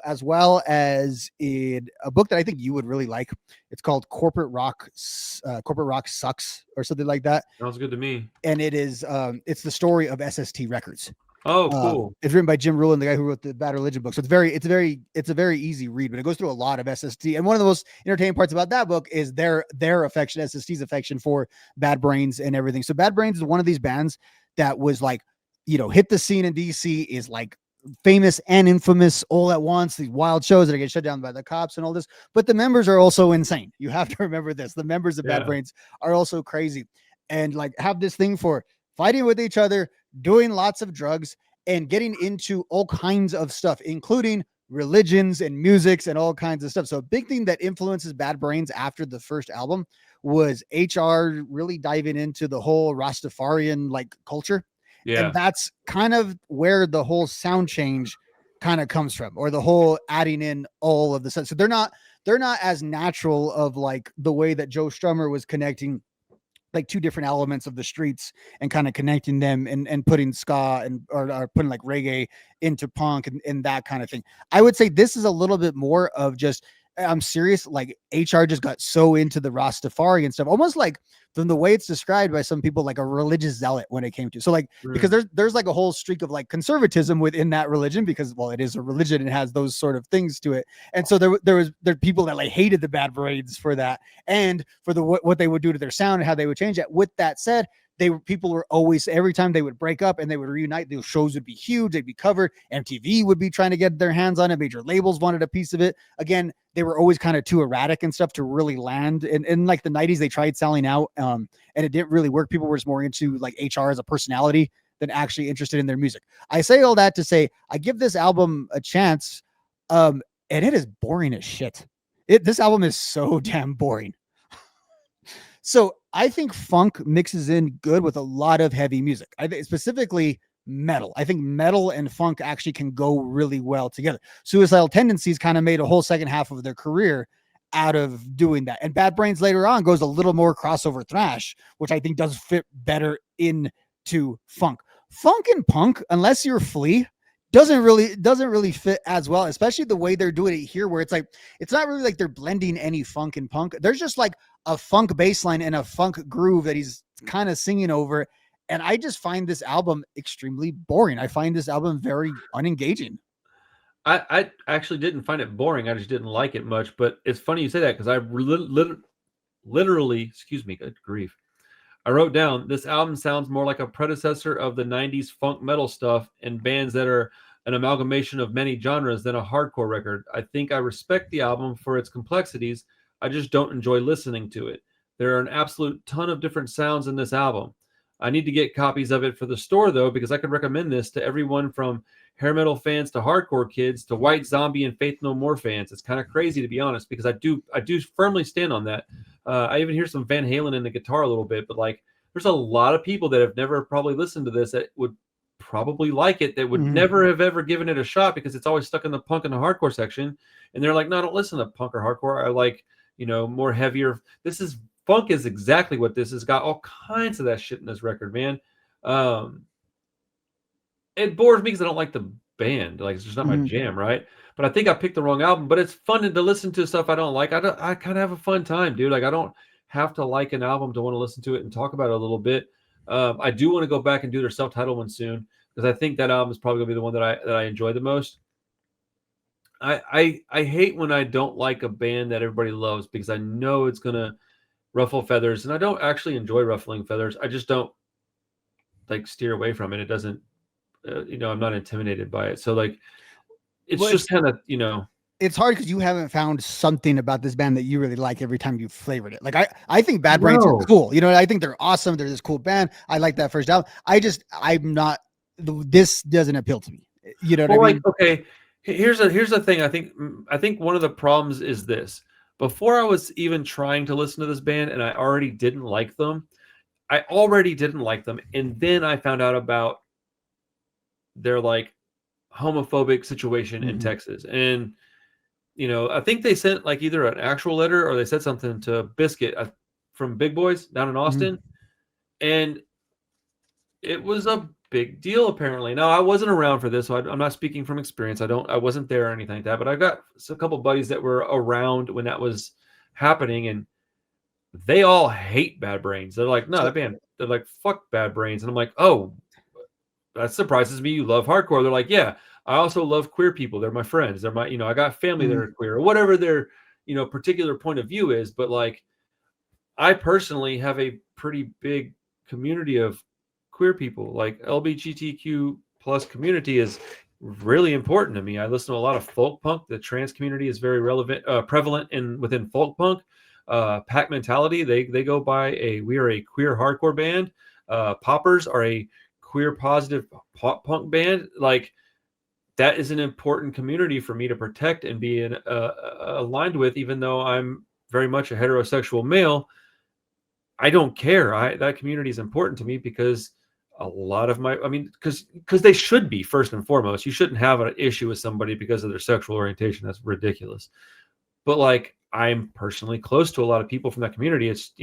as well as in a book that I think you would really like. It's called Corporate Rock Sucks or something like that. Sounds good to me. And it is it's the story of SST Records. Oh, cool. It's written by Jim Rulin, the guy who wrote the Bad Religion book. So it's a very easy read, but it goes through a lot of SST. And one of the most entertaining parts about that book is their affection, SST's affection for Bad Brains and everything. So Bad Brains is one of these bands that was like, hit the scene in DC, is like famous and infamous all at once. These wild shows that get shut down by the cops and all this, but the members are also insane. You have to remember this. The members of Bad Brains are also crazy and like have this thing for fighting with each other, doing lots of drugs, and getting into all kinds of stuff, including religions and musics and all kinds of stuff. So a big thing that influences Bad Brains after the first album was HR really diving into the whole Rastafarian like culture. Yeah. And that's kind of where the whole sound change kind of comes from, or the whole adding in all of the stuff. So they're not as natural of like the way that Joe Strummer was connecting like two different elements of the streets and kind of connecting them and putting ska and or putting like reggae into punk and that kind of thing. I would say this is a little bit more of just, I'm serious, like HR just got so into the Rastafari and stuff, almost like from the way it's described by some people, like a religious zealot when it came to. So like, because there's like a whole streak of like conservatism within that religion, because, well, it is a religion and has those sort of things to it. And so there are people that like hated the Bad Brains for that and for the what they would do to their sound and how they would change it. With that said, people were always, every time they would break up and they would reunite, those shows would be huge. They'd be covered. MTV would be trying to get their hands on it. Major labels wanted a piece of it. Again, they were always kind of too erratic and stuff to really land. And in like the 90s, they tried selling out and it didn't really work. People were just more into like HR as a personality than actually interested in their music. I say all that to say, I give this album a chance. And it is boring as shit. This album is so damn boring. So I think funk mixes in good with a lot of heavy music. I think specifically metal. I think metal and funk actually can go really well together. Suicidal Tendencies kind of made a whole second half of their career out of doing that. And Bad Brains later on goes a little more crossover thrash, which I think does fit better into funk. Funk and punk, unless you're Flea, doesn't really fit as well, especially the way they're doing it here, where it's like, it's not really like they're blending any funk and punk. There's just like a funk bass line and a funk groove that he's kind of singing over. And I just find this album extremely boring. I find this album very unengaging. I actually didn't find it boring. I just didn't like it much. But it's funny you say that, because I literally, excuse me, good grief, I wrote down, this album sounds more like a predecessor of the 90s funk metal stuff and bands that are an amalgamation of many genres than a hardcore record. I think I respect the album for its complexities. I just don't enjoy listening to it. There are an absolute ton of different sounds in this album. I need to get copies of it for the store, though, because I could recommend this to everyone from hair metal fans to hardcore kids to White Zombie and Faith No More fans. It's kind of crazy, to be honest, because I do firmly stand on that. I even hear some Van Halen in the guitar a little bit, but like, there's a lot of people that have never probably listened to this that would probably like it, that would never have ever given it a shot, because it's always stuck in the punk and the hardcore section. And they're like, no, I don't listen to punk or hardcore. I like, more heavier. This is funk is exactly what this has got. All kinds of that shit in this record, man. Um, it bores me because I don't like the band. Like, it's just not my jam, right? But I think I picked the wrong album. But it's fun to listen to stuff I don't like. I kind of have a fun time, dude. Like, I don't have to like an album to want to listen to it and talk about it a little bit. I do want to go back and do their self-titled one soon because I think that album is probably gonna be the one that I enjoy the most. I hate when I don't like a band that everybody loves because I know it's gonna ruffle feathers, and I don't actually enjoy ruffling feathers. I just don't like steer away from it. It doesn't, I'm not intimidated by it. So like, it's Well, just kind of, it's hard because you haven't found something about this band that you really like every time you flavored it. Like I think Bad Brains are cool. You know, I think they're awesome. They're this cool band. I like that first album. I'm not. This doesn't appeal to me. You know what I mean? Like, okay, here's the thing. I think one of the problems is this. Before I was even trying to listen to this band, and I already didn't like them. I already didn't like them, and then I found out about their like homophobic situation in Texas, and I think they sent like either an actual letter or they said something to Biscuit from Big Boys down in Austin, and it was a big deal apparently. Now I wasn't around for this, so I'm not speaking from experience. I wasn't there or anything like that, but I got a couple buddies that were around when that was happening, and they all hate Bad Brains. They're like, no, that band. They're like, fuck Bad Brains, and I'm like, oh, that surprises me. You love hardcore. They're like, yeah, I also love queer people. They're my friends. They're my, I got family that are queer or whatever their, particular point of view is. But like, I personally have a pretty big community of queer people. Like LGBTQ plus community is really important to me. I listen to a lot of folk punk. The trans community is very prevalent within folk punk. Pack Mentality, they go by we are a queer hardcore band. Poppers are a queer positive pop punk band. Like, that is an important community for me to protect and be aligned with, even though I'm very much a heterosexual male. I don't care. That community is important to me because a lot of because they should be, first and foremost. You shouldn't have an issue with somebody because of their sexual orientation. That's ridiculous. But like, I'm personally close to a lot of people from that community. It's,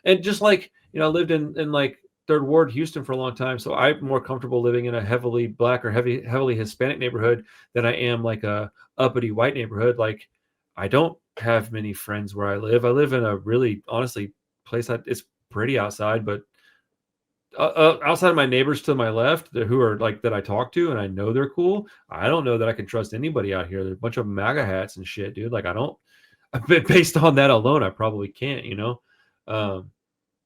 and just like, I lived in like Third Ward, Houston for a long time. So I'm more comfortable living in a heavily black or heavily Hispanic neighborhood than I am like a uppity white neighborhood. Like, I don't have many friends where I live. I live in a really, honestly, place that is pretty outside, but outside of my neighbors to my left, who are like that I talk to and I know they're cool. I don't know that I can trust anybody out here. There's a bunch of MAGA hats and shit, dude. Like, based on that alone, I probably can't,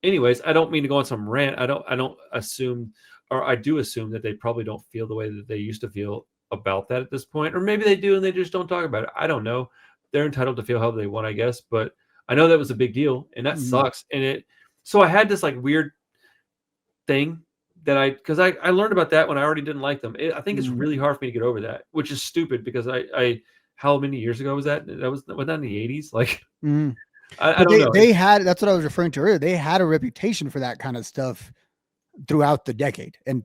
anyways, I don't mean to go on some rant. I don't assume, or I do assume that they probably don't feel the way that they used to feel about that at this point, or maybe they do and they just don't talk about it. I don't know. They're entitled to feel how they want, I guess, but I know that was a big deal and that sucks. And so I had this like weird thing that because I learned about that when I already didn't like them. I think it's really hard for me to get over that, which is stupid because I how many years ago was that? Was that in the 80s? Like, I don't know. They had, that's what I was referring to earlier. They had a reputation for that kind of stuff throughout the decade, and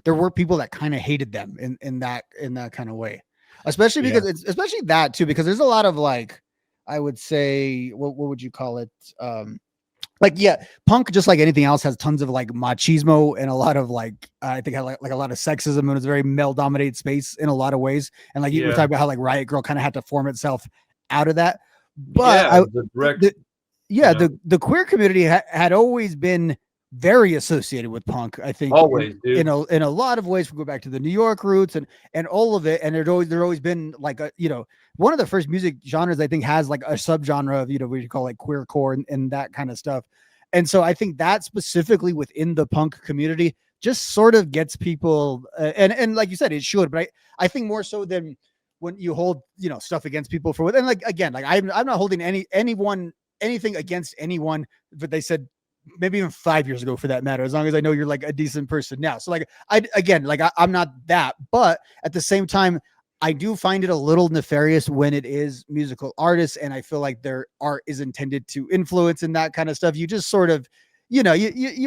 there were people that kind of hated them in that kind of way, especially because especially that too, because there's a lot of like, I would say, what would you call it? Like, yeah, punk, just like anything else, has tons of like machismo and a lot of like, I think like a lot of sexism, and it's a very male dominated space in a lot of ways. And like you were talking about how like Riot Girl kind of had to form itself out of that. But the queer community had always been very associated with punk. I think always, dude. In a lot of ways. We go back to the New York roots and all of it, and there's always been like a, one of the first music genres I think has like a subgenre of, what you call like queercore and that kind of stuff. And so I think that specifically within the punk community just sort of gets people, and like you said, it should, but I think more so than when you hold, stuff against people for, and like, again, like I'm not holding anything against anyone, but they said maybe even 5 years ago for that matter, as long as I know you're like a decent person now. So like, I'm not that, but at the same time, I do find it a little nefarious when it is musical artists. And I feel like their art is intended to influence and that kind of stuff. You just sort of, you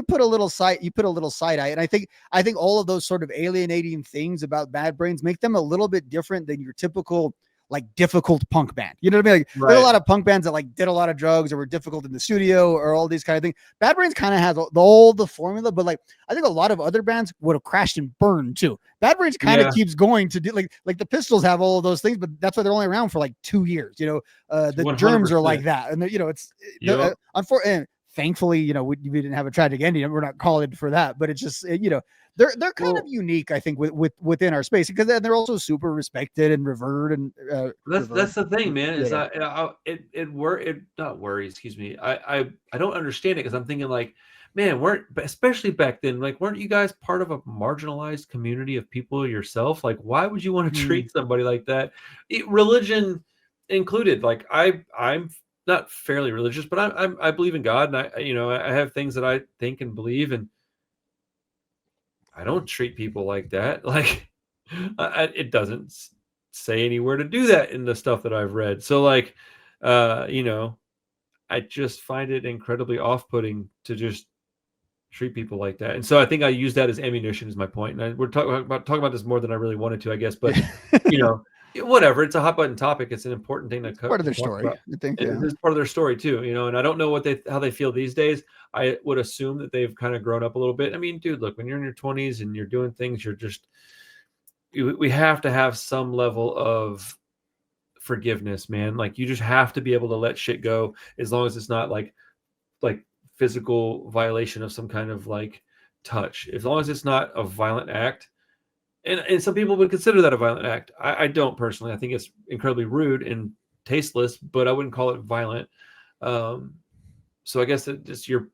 put a little side eye. And I think all of those sort of alienating things about Bad Brains make them a little bit different than your typical like difficult punk band. You know what I mean? Like Right. there's a lot of punk bands that like did a lot of drugs or were difficult in the studio or all these kind of things. Bad Brains kind of has all the formula, but like I think a lot of other bands would have crashed and burned too. Bad Brains kind of keeps going to do like the Pistols have all of those things, but that's why they're only around for like 2 years. You know, the 100%. Germs are like that, and you know it's unfortunately. Thankfully, you know, we didn't have a tragic ending. We're not calling for that, but it's just, you know, they're kind of unique, I think, within our space because they're also super respected and revered. And that's the thing, man. Is it not worry. Excuse me. I don't understand it because I'm thinking like, man, especially back then, like, weren't you guys part of a marginalized community of people yourself? Like, why would you want to treat somebody like that? Religion included. Like, I'm not fairly religious, but I believe in God, and I have things that I think and believe, and I don't treat people like that. Like, it doesn't say anywhere to do that in the stuff that I've read. So, like, I just find it incredibly off-putting to just treat people like that. And so I think I use that as ammunition, is my point. And we're talking about this more than I really wanted to, I guess, but whatever. It's a hot button topic. It's an important thing to part of their talk story. about. I think It's part of their story too, and I don't know how they feel these days. I would assume that they've kind of grown up a little bit. I mean, dude, look, when you're in your 20s and you're doing things, we have to have some level of forgiveness, man. Like, you just have to be able to let shit go as long as it's not like physical violation of some kind of like touch. As long as it's not a violent act. And some people would consider that a violent act. I don't personally. I think it's incredibly rude and tasteless, but I wouldn't call it violent. So I guess it's your,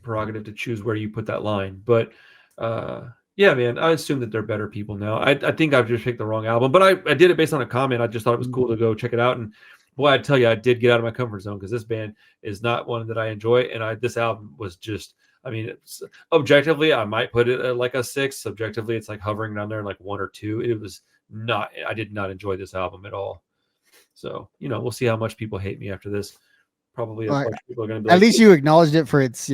prerogative to choose where you put that line. But yeah, man, I assume that they're better people now. I think I've just picked the wrong album, but I did it based on a comment. I just thought it was cool to go check it out. And boy, I tell you, I did get out of my comfort zone because this band is not one that I enjoy. And this album was just, I mean, it's, objectively, I might put it at like a 6. Subjectively, it's like hovering down there like 1 or 2. It was not, I did not enjoy this album at all. So, we'll see how much people hate me after this. Probably a bunch of people are going to be at like, least you acknowledged it for its,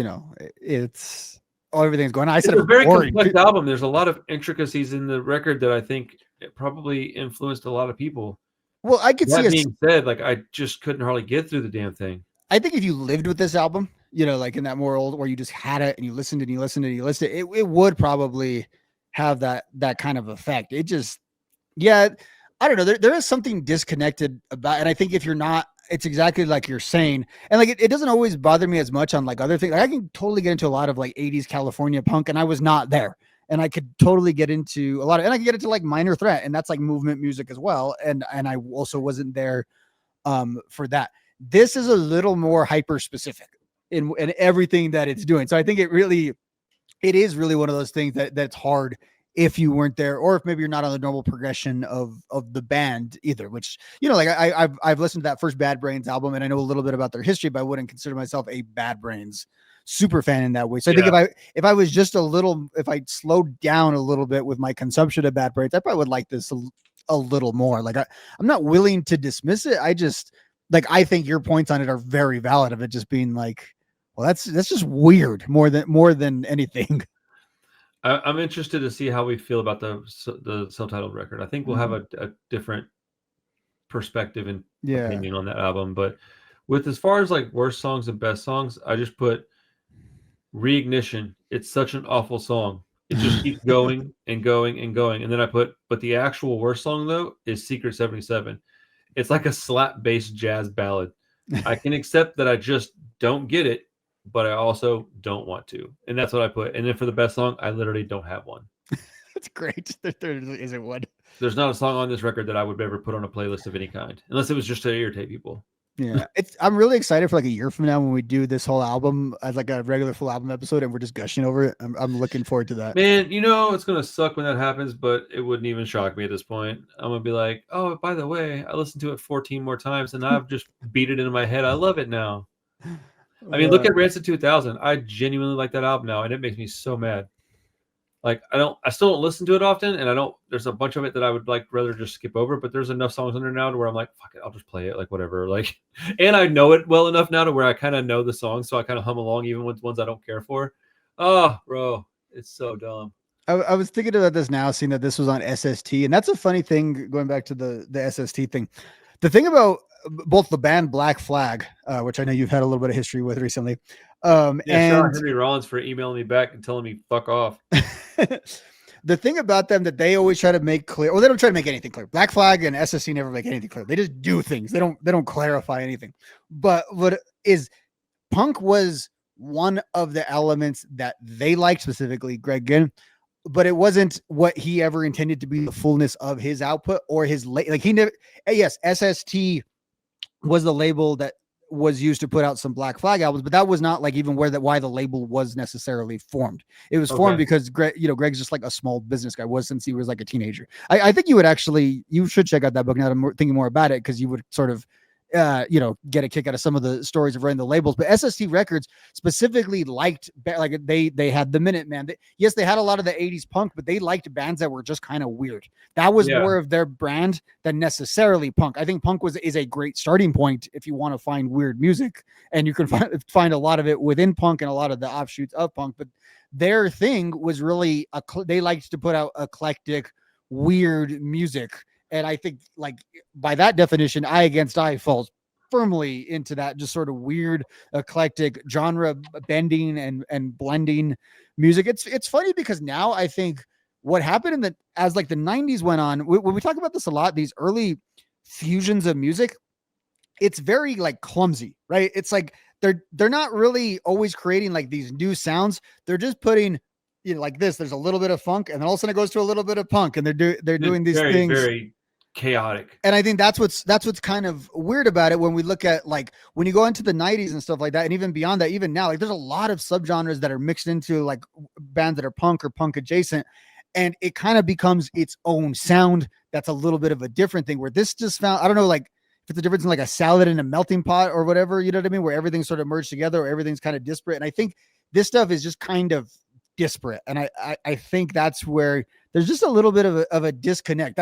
it's everything's going on. I said it's a very complex album. There's a lot of intricacies in the record that I think it probably influenced a lot of people. Well, I could see that being said, like, I just couldn't hardly get through the damn thing. I think if you lived with this album, like in that world where you just had it and you listened and you listened and you listened, it would probably have that kind of effect. It just, I don't know. There is something disconnected about, and I think if you're not, it's exactly like you're saying. And like, it doesn't always bother me as much on like other things. Like, I can totally get into a lot of like 80s California punk, and I was not there. And I could totally get into a lot of, and I can get into like Minor Threat, and that's like movement music as well. And I also wasn't there for that. This is a little more hyper specific in everything that it's doing. So I think it is really one of those things that's hard if you weren't there, or if maybe you're not on the normal progression of the band either, which, like I've listened to that first Bad Brains album, and I know a little bit about their history, but I wouldn't consider myself a Bad Brains super fan in that way. So I think if I was just if I slowed down a little bit with my consumption of Bad Brains, I probably would like this a little more. Like, I'm not willing to dismiss it. I just, like, I think your points on it are very valid, of it just being like, well, that's just weird more than anything. I'm interested to see how we feel about the self-titled record. I think we'll have a different perspective and opinion on that album. But with as far as like worst songs and best songs, I just put Reignition. It's such an awful song. It just keeps going and going and going. And then I put, but the actual worst song though is Secret 77. It's like a slap bass jazz ballad. I can accept that I just don't get it, but I also don't want to. And that's what I put. And then for the best song, I literally don't have one. That's great. There isn't one. There's not a song on this record that I would ever put on a playlist of any kind, unless it was just to irritate people. Yeah, I'm really excited for like a year from now when we do this whole album as like a regular full album episode and we're just gushing over it. I'm looking forward to that. Man, it's gonna suck when that happens, but it wouldn't even shock me at this point. I'm gonna be like, oh, by the way, I listened to it 14 more times and I've just beat it into my head. I love it now. I mean, look at Rancid 2000. I genuinely like that album now, and it makes me so mad. Like, I still don't listen to it often, and there's a bunch of it that I would like rather just skip over, but there's enough songs in there now to where I'm like, fuck it, I'll just play it, like whatever. Like, and I know it well enough now to where I kind of know the song, so I kind of hum along even with ones I don't care for. Oh, bro, it's so dumb. I was thinking about this now, seeing that this was on SST, and that's a funny thing. Going back to the SST thing, the thing about both the band Black Flag, which I know you've had a little bit of history with recently, Yeah, shout out and Henry Rollins for emailing me back and telling me fuck off. the thing about them that they always try to make clear, well, they don't try to make anything clear. Black Flag and SSC never make anything clear. They just do things. They don't clarify anything. But what is punk was one of the elements that they liked, specifically Greg Ginn, but it wasn't what he ever intended to be the fullness of his output or his like he never. Yes, SST was the label that was used to put out some Black Flag albums, but that was not like even why the label was necessarily formed. It was formed because Greg's just like a small business guy, was since he was like a teenager. I think you should check out that book now. I'm thinking more about it, because you would sort of get a kick out of some of the stories of running the labels. But SST Records specifically liked, like they had the Minuteman. Yes, they had a lot of the 80s punk, but they liked bands that were just kind of weird. That was more of their brand than necessarily punk. I think punk is a great starting point if you want to find weird music, and you can find a lot of it within punk and a lot of the offshoots of punk. But their thing was really they liked to put out eclectic, weird music. And I think, like, by that definition, Eye Against Eye falls firmly into that just sort of weird, eclectic, genre bending and blending music. It's funny because now I think what happened as like the 90s went on, when we talk about this a lot, these early fusions of music, it's very like clumsy, right? It's like they're not really always creating like these new sounds. They're just putting, like this. There's a little bit of funk, and then all of a sudden it goes to a little bit of punk, and they're doing these things. Very chaotic. And I think that's what's kind of weird about it when we look at, like, when you go into the 90s and stuff like that, and even beyond that, even now, like there's a lot of subgenres that are mixed into like bands that are punk or punk adjacent, and it kind of becomes its own sound that's a little bit of a different thing, where this just found, I don't know, like if it's the difference in like a salad in a melting pot or whatever, you know what I mean, where everything's sort of merged together or everything's kind of disparate. And I think this stuff is just kind of disparate, and I think that's where there's just a little bit of a disconnect.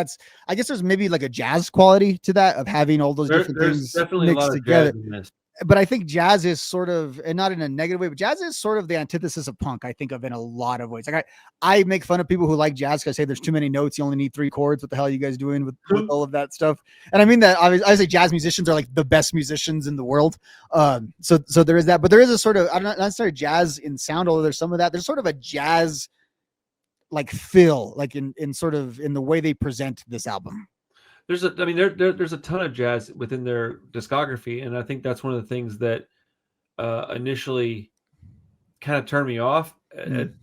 I guess there's maybe like a jazz quality to that, of having all those different things definitely mixed a lot together. Of jazz in this. But I think jazz is sort of, and not in a negative way, but jazz is sort of the antithesis of punk, I think of, in a lot of ways. Like I make fun of people who like jazz because I say there's too many notes. You only need 3 chords. What the hell are you guys doing with all of that stuff? And I mean that I say jazz musicians are like the best musicians in the world. So there is that, but there is a sort of, I don't know, not necessarily jazz in sound, although there's some of that. There's sort of a jazz like feel, like in sort of in the way they present this album. There's a ton of jazz within their discography, and I think that's one of the things that initially kind of turned me off. And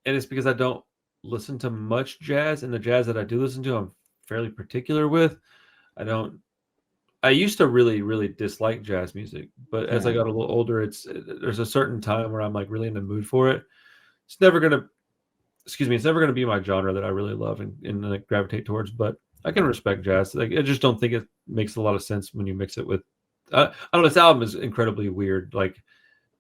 it's because I don't listen to much jazz, and the jazz that I do listen to, I'm fairly particular with. I used to really, really dislike jazz music, but as I got a little older, there's a certain time where I'm like really in the mood for it. It's never gonna be my genre that I really love and like gravitate towards, but I can respect jazz. Like, I just don't think it makes a lot of sense when you mix it with. I don't know. This album is incredibly weird. Like,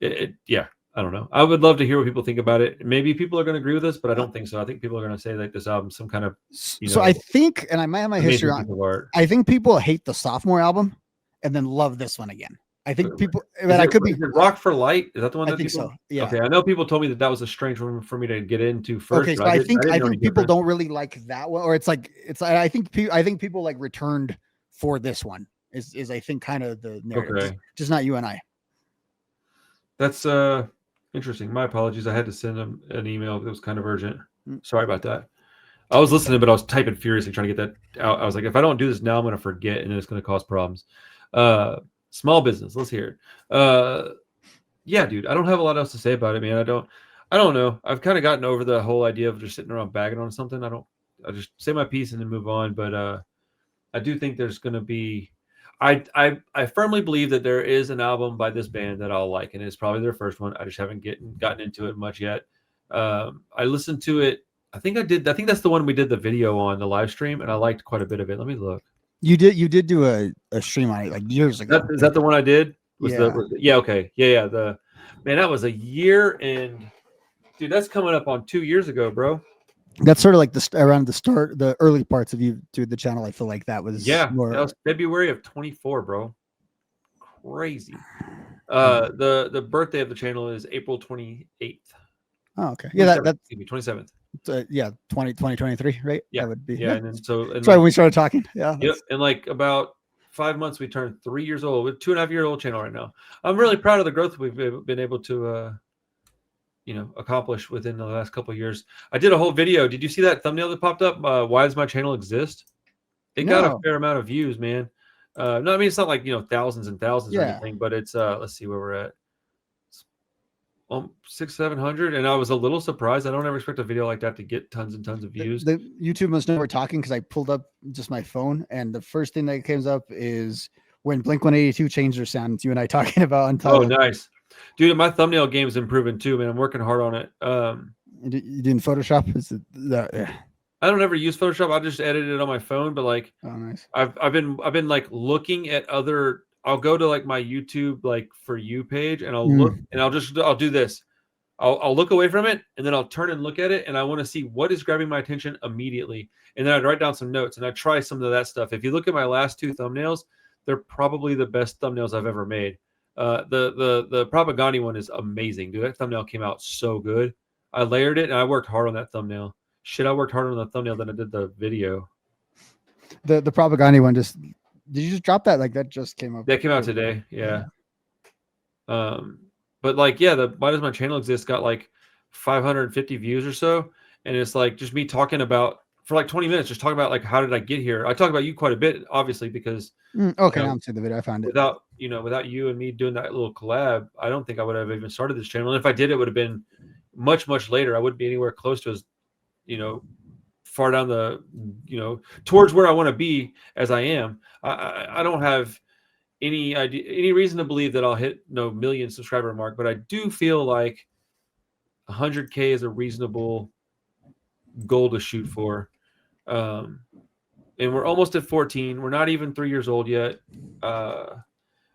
yeah. I don't know. I would love to hear what people think about it. Maybe people are going to agree with us, but I don't think so. I think people are going to say like this album's some kind of. So I think, and I might have my history on. I think people hate the sophomore album and then love this one again. I think people, but I could be Rock for Light. Is that the one? I think so. Yeah. Okay. I know people told me that was a strange one for me to get into first. Okay, so I think people don't really like that one, or it's like I think people like returned for this one. Is I think kind of the narrative. Okay. Just not you and I. That's interesting. My apologies. I had to send them an email that was kind of urgent. Sorry about that. I was listening, but I was typing furiously trying to get that out. I was like, if I don't do this now, I'm going to forget, and it's going to cause problems. Small business. Let's hear it. Yeah, dude. I don't have a lot else to say about it, man. I don't know. I've kind of gotten over the whole idea of just sitting around bagging on something. I just say my piece and then move on. But I do think there's going to be. I firmly believe that there is an album by this band that I'll like, and it's probably their first one. I just haven't gotten into it much yet. I listened to it. I think that's the one we did the video on, the live stream, and I liked quite a bit of it. Let me look. You did do a stream on it like years ago. Is that the one I did? Yeah. Okay. Yeah. That was a year, and dude, that's coming up on 2 years ago, bro. That's sort of like around the early parts of you to the channel. I feel like that was that was February of 24, bro. Crazy. The birthday of the channel is April 28th. Oh, okay. Yeah, 27th. Yeah, 2023, right? Yeah, That would be. yeah, Yeah. and then so and Sorry, like when we started talking. Yeah. yep, and like about 5 months we turned 3 years old. We're 2.5-year-old channel right now. I'm really proud of the growth we've been able to accomplish within the last couple of years. I did a whole video. Did you see that thumbnail that popped up? Why does my channel exist? It got a No. fair amount of views, man. No, I mean it's not like thousands and thousands or Yeah. anything, but it's let's see where we're at. 600-700, and I was a little surprised. I don't ever expect a video like that to get tons and tons of views. The YouTube must know we're talking because I pulled up just my phone, and the first thing that comes up is when Blink 182 changed their sound. It's you and I talking about Untitled. Oh, nice, dude! My thumbnail game is improving too, man. I'm working hard on it. You didn't Photoshop? Is it that? Yeah. I don't ever use Photoshop. I just edit it on my phone, but like, Oh, nice. I've been like looking at other. I'll go to like my YouTube like for you page, and I'll look, and I'll do this. I'll look away from it, and then I'll turn and look at it, and I want to see what is grabbing my attention immediately. And then I'd write down some notes, and I try some of that stuff. If you look at my last 2 thumbnails, they're probably the best thumbnails I've ever made. The Propaganda one is amazing, dude. That thumbnail came out so good. I layered it, and I worked hard on that thumbnail. Shit, I worked harder on the thumbnail than I did the video. The Propaganda one did you just drop that? Like that just came up. That came out today, yeah. But like, yeah, the Why Does My Channel Exist got like 550 views or so, and it's like just me talking about for like 20 minutes, just talking about like how did I get here. I talk about you quite a bit, obviously, because okay, now I'm seeing the video. I found it. Without you and me doing that little collab, I don't think I would have even started this channel. And if I did, it would have been much later. I wouldn't be anywhere close to as far down the towards where I want to be as I am. I don't have any idea, any reason to believe that I'll hit no million subscriber mark, but I do feel like 100K is a reasonable goal to shoot for. And we're almost at 14. We're not even 3 years old yet. I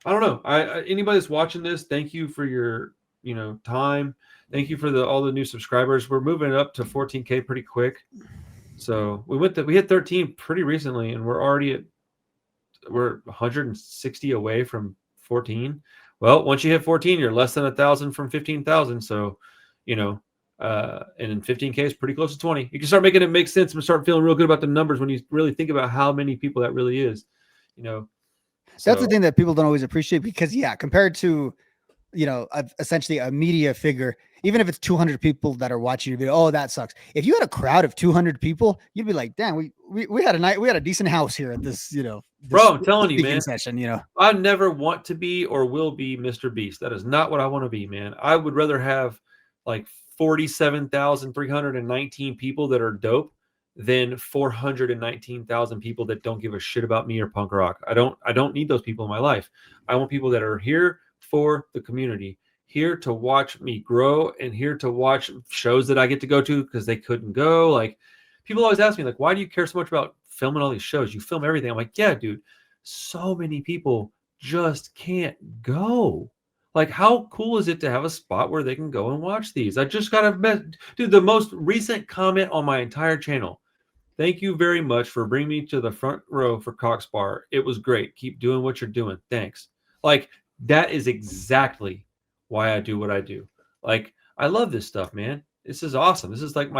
don't know. Anybody that's watching this, thank you for your time. Thank you for all the new subscribers. We're moving it up to 14K pretty quick. So we hit 13 pretty recently, and we're 160 away from 14. Well, once you hit 14, you're less than 1,000 from 15,000. So, and then 15K is pretty close to 20. You can start making it make sense and start feeling real good about the numbers when you really think about how many people that really is. That's the thing that people don't always appreciate because, compared to, essentially a media figure, even if it's 200 people that are watching your video, oh, that sucks. If you had a crowd of 200 people, you'd be like, damn, we had a decent house here at this, bro, I'm telling you, man, session, I never want to be or will be Mr. Beast. That is not what I want to be, man. I would rather have like 47,319 people that are dope than 419,000 people that don't give a shit about me or punk rock. I don't need those people in my life. I want people that are here for the community, here to watch me grow and here to watch shows that I get to go to because they couldn't go. Like, people always ask me, like, why do you care so much about filming all these shows? You film everything. I'm like, yeah, dude, so many people just can't go. Like, how cool is it to have a spot where they can go and watch these? I just got dude, the most recent comment on my entire channel. Thank you very much for bringing me to the front row for Cox Bar. It was great. Keep doing what you're doing. Thanks. Like, that is exactly why I do what I do. Like, I love this stuff, man. This is awesome. This is like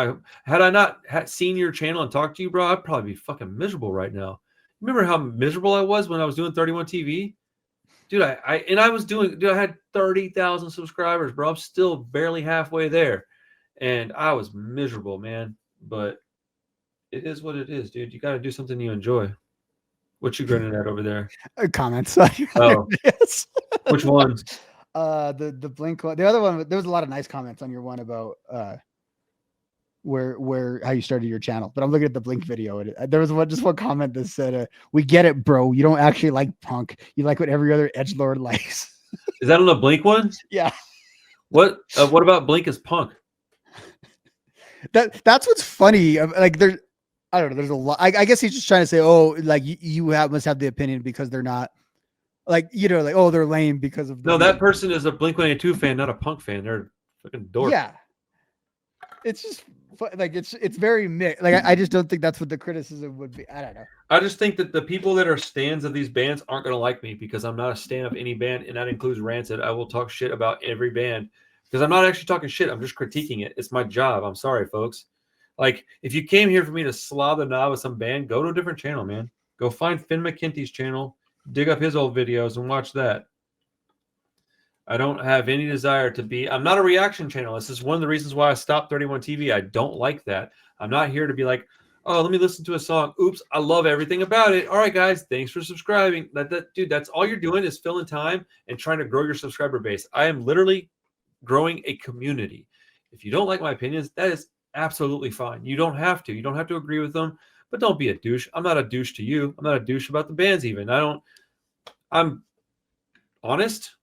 had I not seen your channel and talked to you, bro, I'd probably be fucking miserable right now. Remember how miserable I was when I was doing 31 TV? Dude, I had 30,000 subscribers, bro. I'm still barely halfway there. And I was miserable, man. But it is what it is, dude. You got to do something you enjoy. What you grinning at over there? Comments. Oh, which ones? The Blink one. The other one, there was a lot of nice comments on your one about how you started your channel. But I'm looking at the Blink video. There was one comment that said, "We get it, bro. You don't actually like punk. You like what every other edgelord likes." Is that on the Blink one? Yeah. What about Blink as punk? That's what's funny. Like, I don't know. There's a lot. I guess he's just trying to say, oh, like you must have the opinion because they're not, like, like, oh, they're lame because of. No, that person is a Blink-182 fan, not a punk fan. They're fucking dork. Yeah. It's just like it's very mixed. Like, I just don't think that's what the criticism would be. I don't know. I just think that the people that are stans of these bands aren't going to like me because I'm not a stan of any band, and that includes Rancid. I will talk shit about every band because I'm not actually talking shit. I'm just critiquing it. It's my job. I'm sorry, folks. Like, if you came here for me to slob the knob of some band, go to a different channel, man. Go find Finn McKinty's channel, dig up his old videos, and watch that. I don't have any desire to be. I'm not a reaction channel. This is one of the reasons why I stopped 31 TV. I don't like that. I'm not here to be like, oh, let me listen to a song. Oops, I love everything about it. All right, guys, thanks for subscribing. Dude, that's all you're doing is filling time and trying to grow your subscriber base. I am literally growing a community. If you don't like my opinions, that is absolutely fine. You don't have to. You don't have to agree with them, but don't be a douche. I'm not a douche to you. I'm not a douche about the bands even. I'm honest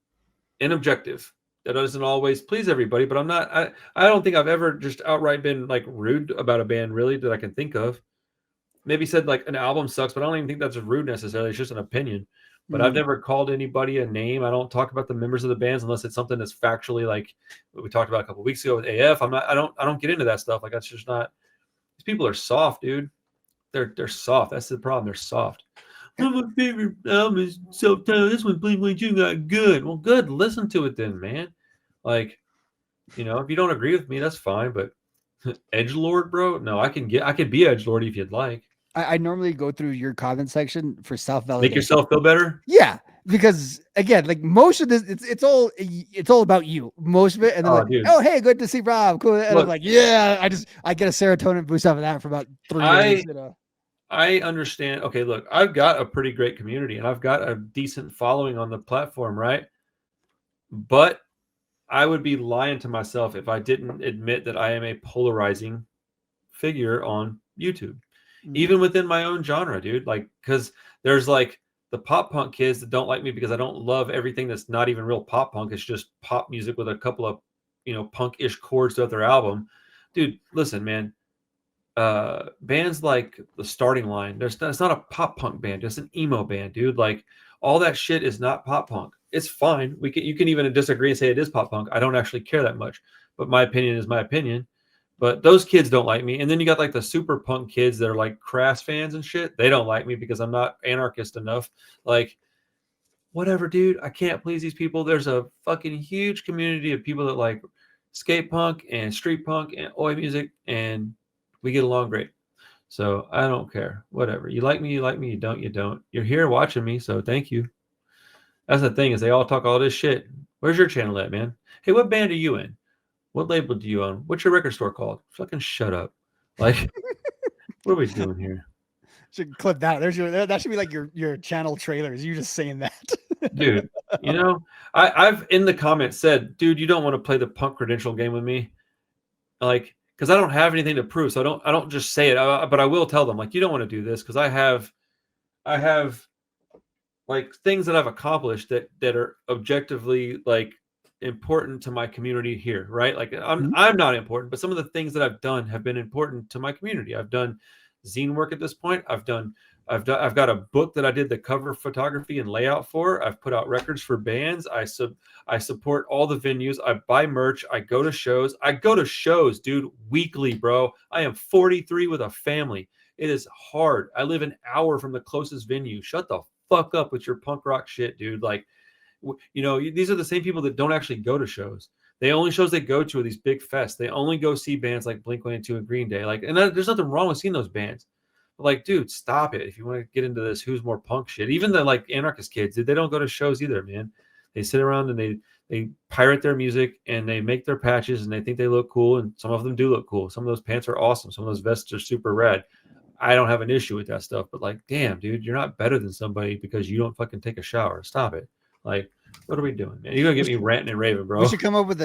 and objective. That doesn't always please everybody, but I don't think I've ever just outright been like rude about a band really that I can think of. Maybe said like an album sucks, but I don't even think that's rude necessarily. It's just an opinion. But I've never called anybody a name. I don't talk about the members of the bands unless it's something that's factually like what we talked about a couple of weeks ago with AF. I don't get into that stuff. Like that's just not. These people are soft, dude. They're soft. That's the problem. They're soft. My favorite album is Self-Titled. This one, Blink-182, got good. Well, good. Listen to it then, man. Like, you know, if you don't agree with me, that's fine. But edgelord, bro, no, I can be edgelord if you'd like. I normally go through your comment section for self-validation. Make yourself feel better. Yeah, because again, like most of this, it's all about you. Most of it, and then oh hey, good to see Rob. Cool. And look, I'm like, yeah, I get a serotonin boost off of that for about 3 days. You know. I understand. Okay, look, I've got a pretty great community and I've got a decent following on the platform, right? But I would be lying to myself if I didn't admit that I am a polarizing figure on YouTube, even within my own genre, dude. Like, because there's like the pop punk kids that don't like me because I don't love everything that's not even real pop punk. It's just pop music with a couple of, you know, punk-ish chords throughout their album. Dude, listen, man. Bands like the Starting Line, that's not a pop punk band, it's an emo band, dude. Like all that shit is not pop punk. It's fine. You can even disagree and say it is pop punk. I don't actually care that much, but my opinion is my opinion. But those kids don't like me. And then you got like the super punk kids that are like Crass fans and shit. They don't like me because I'm not anarchist enough. Like, whatever, dude. I can't please these people. There's a fucking huge community of people that like skate punk and street punk and oi music, and we get along great. So I don't care. Whatever. You like me, you like me. You don't, you don't. You're here watching me, so thank you. That's the thing is they all talk all this shit. Where's your channel at, man? Hey, what band are you in? What label do you own? What's your record store called? Fucking shut up. Like, what are we doing here? Should clip that. That should be like your channel trailers. You just saying that. Dude, you know, I've in the comments said, dude, you don't want to play the punk credential game with me. Like, because I don't have anything to prove, so I don't just say it, but I will tell them like, you don't want to do this because I have like things that I've accomplished that are objectively like important to my community here, right? Like I'm not important, but some of the things that I've done have been important to my community. I've done zine work at this point. I've got a book that I did the cover photography and layout for. I've put out records for bands. I support all the venues. I buy merch. I go to shows. Dude, weekly, bro. I am 43 with a family. It is hard. I live an hour from the closest venue. Shut the fuck up with your punk rock shit, dude. Like, you know, these are the same people that don't actually go to shows. The only shows they go to are these big fests. They only go see bands like Blink-182 and Green Day. Like, and there's nothing wrong with seeing those bands. But like, dude, stop it. If you want to get into this, who's more punk shit? Even the like anarchist kids, they don't go to shows either, man. They sit around and they pirate their music and they make their patches and they think they look cool. And some of them do look cool. Some of those pants are awesome. Some of those vests are super rad. I don't have an issue with that stuff. But like, damn, dude, you're not better than somebody because you don't fucking take a shower. Stop it. Like, what are we doing, man? You're gonna get me ranting and raving, bro. We should come up with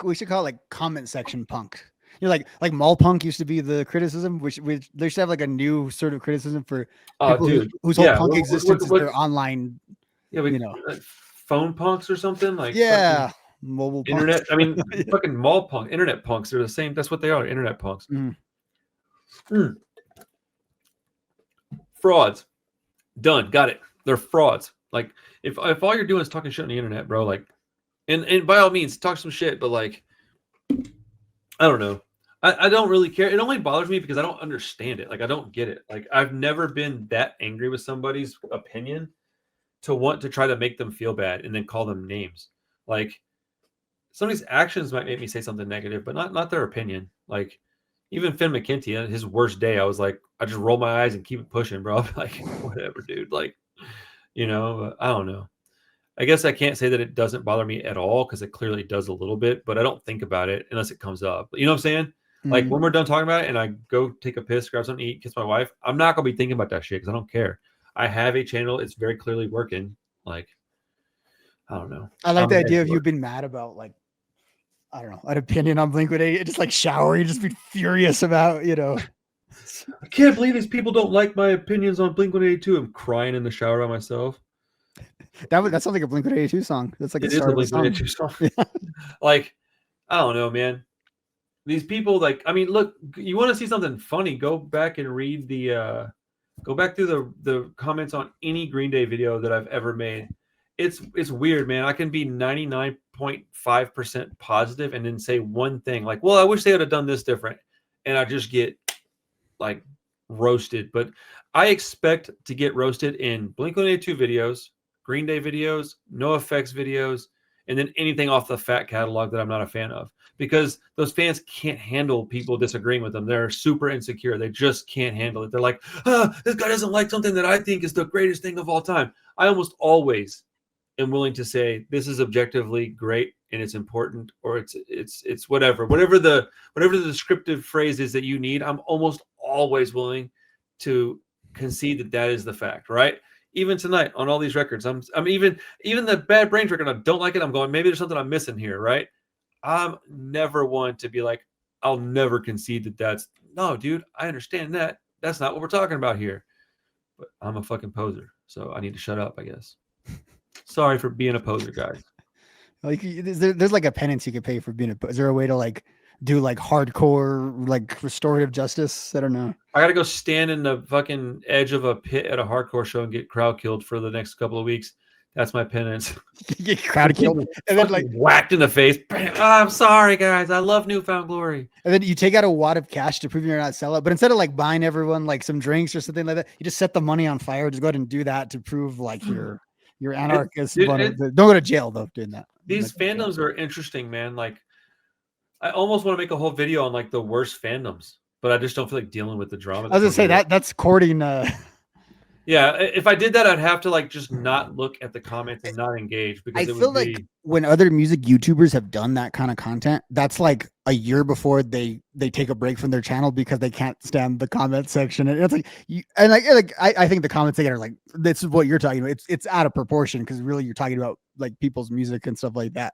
we should call it like comment section punk. You know, like mall punk used to be the criticism, which they should have like a new sort of criticism for people whose whole punk existence is their online. Yeah, you know, phone punks or something like. Yeah, mobile internet. Punks. I mean, fucking mall punk, internet punks. They're the same. That's what they are. Internet punks. Frauds. Done. Got it. They're frauds. Like if all you're doing is talking shit on the internet, bro, like, and by all means talk some shit, but like, I don't know. I don't really care. It only bothers me because I don't understand it. Like, I don't get it. Like, I've never been that angry with somebody's opinion to want to try to make them feel bad and then call them names. Like, somebody's actions might make me say something negative, but not their opinion. Like, even Finn McKenty, his worst day, I was like, I just roll my eyes and keep it pushing, bro. I'm like, whatever, dude. Like, I don't know. I guess I can't say that it doesn't bother me at all because it clearly does a little bit, but I don't think about it unless it comes up. You know what I'm saying? Like when we're done talking about it and I go take a piss, grab something to eat, kiss my wife, I'm not going to be thinking about that shit because I don't care. I have a channel. It's very clearly working. Like, I don't know. I like I'm the an idea of expert. you've been mad about like, I don't know, an opinion on Blink-182, just like shower, you just be furious about, I can't believe these people don't like my opinions on Blink-182. I'm crying in the shower by myself. that sounds like a Blink-182 song. That's like It the is start a of a song. Blink-182 song. Like, I don't know, man. These people, like, I mean, look, you want to see something funny? Go back and read go back through the comments on any Green Day video that I've ever made. It's weird, man. I can be 99.5% positive and then say one thing like, well, I wish they would have done this different. And I just get like roasted. But I expect to get roasted in Blink-182 videos, Green Day videos, NoFX videos, and then anything off the Fat catalog that I'm not a fan of. Because those fans can't handle people disagreeing with them. They're super insecure. They just can't handle it. They're like, this guy doesn't like something that I think is the greatest thing of all time. I almost always am willing to say this is objectively great and it's important, or it's whatever the descriptive phrase is that you need. I'm almost always willing to concede that is the fact, right? Even tonight on all these records, I'm even the Bad Brains record, I don't like it. I'm going, maybe there's something I'm missing here, right? I'm never one to be like, I'll never concede that's no, dude. I understand that. That's not what we're talking about here. But I'm a fucking poser, so I need to shut up, I guess. Sorry for being a poser, guys. Like, there's like a penance you could pay for being a. Is there a way to like do like hardcore like restorative justice? I don't know. I gotta go stand in the fucking edge of a pit at a hardcore show and get crowd killed for the next couple of weeks. That's my penance. Get crowd killed and then like whacked in the face. I'm sorry, guys. I love Newfound Glory. And then you take out a wad of cash to prove you're not sellout. But instead of like buying everyone like some drinks or something like that, you just set the money on fire. Just go ahead and do that to prove like you're anarchist. Don't go to jail though doing that. These like, fandoms are interesting, man. Like, I almost want to make a whole video on like the worst fandoms, but I just don't feel like dealing with the drama. I was gonna say that's courting. Yeah, if I did that, I'd have to like just not look at the comments and not engage because I feel like when other music YouTubers have done that kind of content, that's like a year before they take a break from their channel because they can't stand the comment section. And it's like I think the comments they get are like, this is what you're talking about. It's out of proportion because really you're talking about like people's music and stuff like that.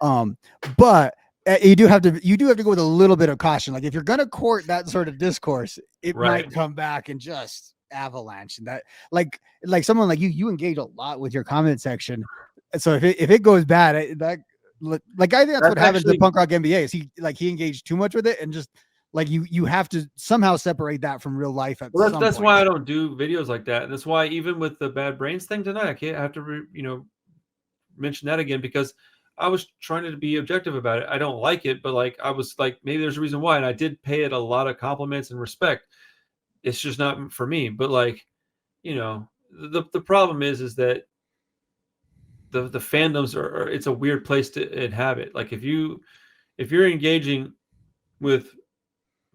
But you do have to go with a little bit of caution. Like if you're gonna court that sort of discourse, it might come back and just avalanche. And that like someone like you engage a lot with your comment section. So if it goes bad, I think that's what happens to Punk Rock NBA is he engaged too much with it and just like you have to somehow separate that from real life. That's why I don't do videos like that. And that's why even with the Bad Brains thing tonight, I have to mention that again because I was trying to be objective about it. I don't like it, but like I was like maybe there's a reason why, and I did pay it a lot of compliments and respect. It's just not for me. But like, the problem is that the fandoms are it's a weird place to inhabit. Like if you're engaging with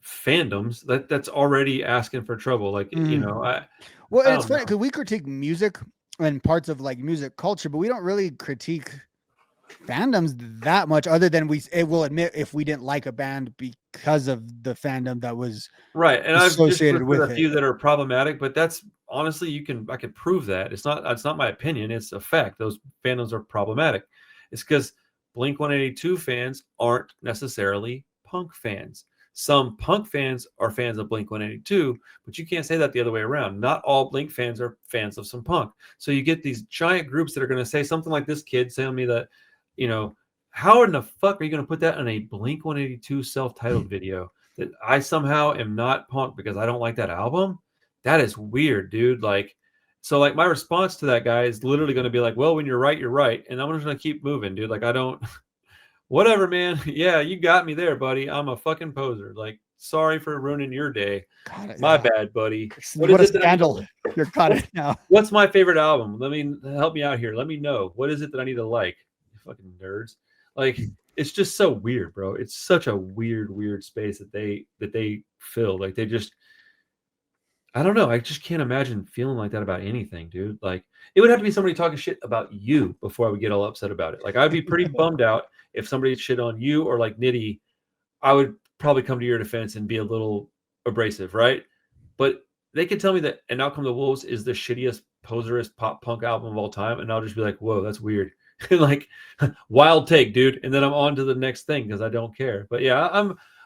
fandoms, that's already asking for trouble. Like it's funny because we critique music and parts of like music culture, but we don't really critique fandoms that much other than it will admit if we didn't like a band because of the fandom that was right. And I've associated with a few that are problematic, but that's honestly I can prove that it's not my opinion, it's a fact. Those fandoms are problematic. It's because Blink-182 fans aren't necessarily punk fans. Some punk fans are fans of Blink-182, but you can't say that the other way around. Not all Blink fans are fans of some punk. So you get these giant groups that are going to say something like this kid telling me that, how in the fuck are you going to put that in a Blink-182 self-titled video that I somehow am not punk because I don't like that album? That is weird, dude. Like, so like my response to that guy is literally going to be like, well, when you're right, you're right. And I'm just going to keep moving, dude. Like, I don't, whatever, man. Yeah, you got me there, buddy. I'm a fucking poser. Like, sorry for ruining your day. My bad, buddy. What a scandal. You're caught it now. What's my favorite album? Help me out here. Let me know. What is it that I need to like? You fucking nerds. Like, it's just so weird, bro. It's such a weird space that they fill. Like they just, I don't know. I just can't imagine feeling like that about anything, dude. Like it would have to be somebody talking shit about you before I would get all upset about it. Like I'd be pretty bummed out if somebody shit on you or like Nitty. I would probably come to your defense and be a little abrasive, right? But they could tell me that "And Out Come the Wolves" is the shittiest poserist pop punk album of all time, and I'll just be like, "Whoa, that's weird." Like wild take, dude. And then I'm on to the next thing because I don't care. But yeah,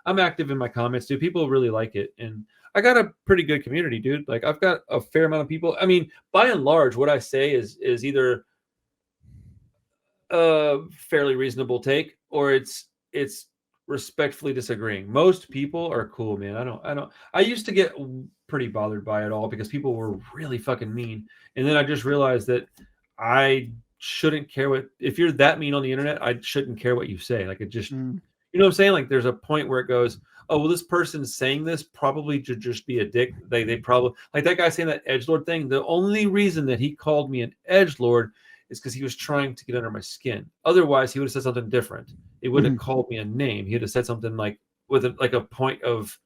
I'm active in my comments, dude. People really like it, and I got a pretty good community, dude. Like I've got a fair amount of people. I mean, by and large, what I say is either a fairly reasonable take or it's respectfully disagreeing. Most people are cool, man. I used to get pretty bothered by it all because people were really fucking mean. And then I just realized that I shouldn't care what, if you're that mean on the internet, I shouldn't care what you say. Like it just, you know what I'm saying? Like there's a point where it goes, oh, well, this person's saying this probably to just be a dick. They probably, like that guy saying that edgelord thing. The only reason that he called me an edgelord is because he was trying to get under my skin. Otherwise, he would have said something different. It wouldn't have called me a name. He would have said something like with a point of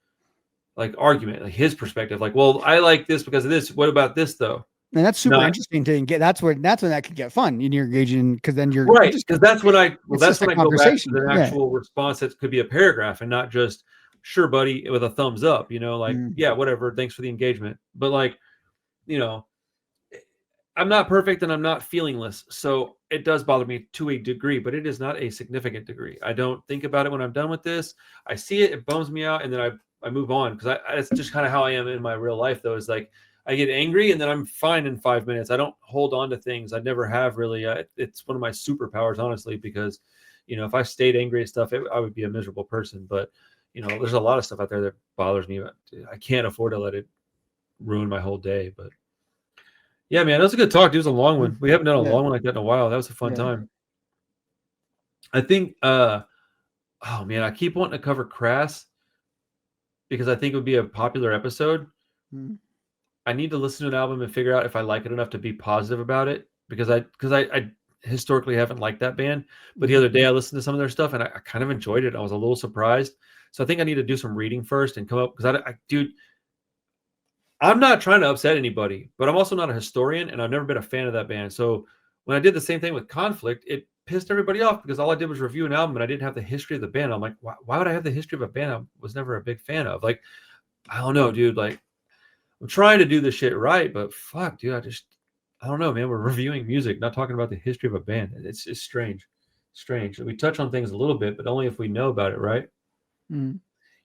like argument, like his perspective. Like, well, I like this because of this. What about this though? And that's super interesting to get. That's when that can get fun and you're engaging because then you're right. Because that's when I go back to the actual yeah. response that could be a paragraph and not just sure, buddy, with a thumbs up. You know, like yeah, whatever. Thanks for the engagement. But like, you know, I'm not perfect and I'm not feelingless. So it does bother me to a degree, but it is not a significant degree. I don't think about it when I'm done with this. I see it, it bums me out, and then I move on because it's just kind of how I am in my real life, though. Is like I get angry and then I'm fine in 5 minutes. I don't hold on to things. I never have really. It's one of my superpowers, honestly, because, you know, if I stayed angry at stuff, I would be a miserable person. But, you know, there's a lot of stuff out there that bothers me. I can't afford to let it ruin my whole day, but. Yeah, man, that was a good talk, dude. It was a long one. We haven't done a long one like that in a while. That was a fun time. I think, oh man, I keep wanting to cover Crass because I think it would be a popular episode. I need to listen to an album and figure out if I like it enough to be positive about it because I historically haven't liked that band. But the other day I listened to some of their stuff and I kind of enjoyed it. I was a little surprised. So I think I need to do some reading first and come up because dude, I'm not trying to upset anybody, but I'm also not a historian, and I've never been a fan of that band. So when I did the same thing with Conflict, it pissed everybody off because all I did was review an album, and I didn't have the history of the band. I'm like, why would I have the history of a band I was never a big fan of? Like, I don't know, dude. Like, I'm trying to do this shit right, but fuck, dude, I don't know, man. We're reviewing music, not talking about the history of a band. It's strange. We touch on things a little bit, but only if we know about it, right?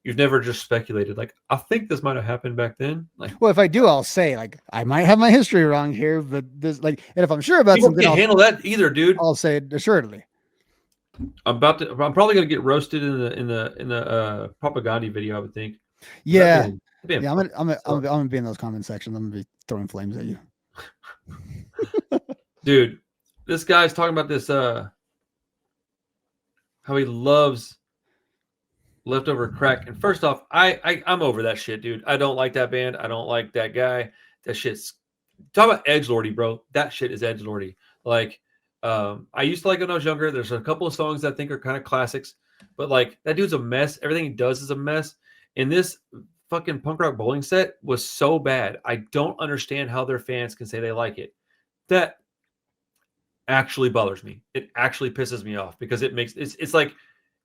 You've never just speculated, like, I think this might have happened back then. Like, well, if I do, I'll say, like, I might have my history wrong here, but this, like, and if I'm sure about something, can't handle that either, dude. I'll say it assuredly. I'm probably gonna get roasted in the propaganda video, I would think. Yeah, I'm gonna be in those comment sections. I'm gonna be throwing flames at you, dude. This guy's talking about this how he loves Leftover Crack. And first off, I'm over that shit, dude. I don't like that band. I don't like that guy. That shit's talk about edgelordy, bro. That shit is edgelordy. Like, I used to like it when I was younger. There's a couple of songs that I think are kind of classics, but like that dude's a mess. Everything he does is a mess. And this fucking punk rock bowling set was so bad. I don't understand how their fans can say they like it. That actually bothers me. It actually pisses me off because it makes it's like.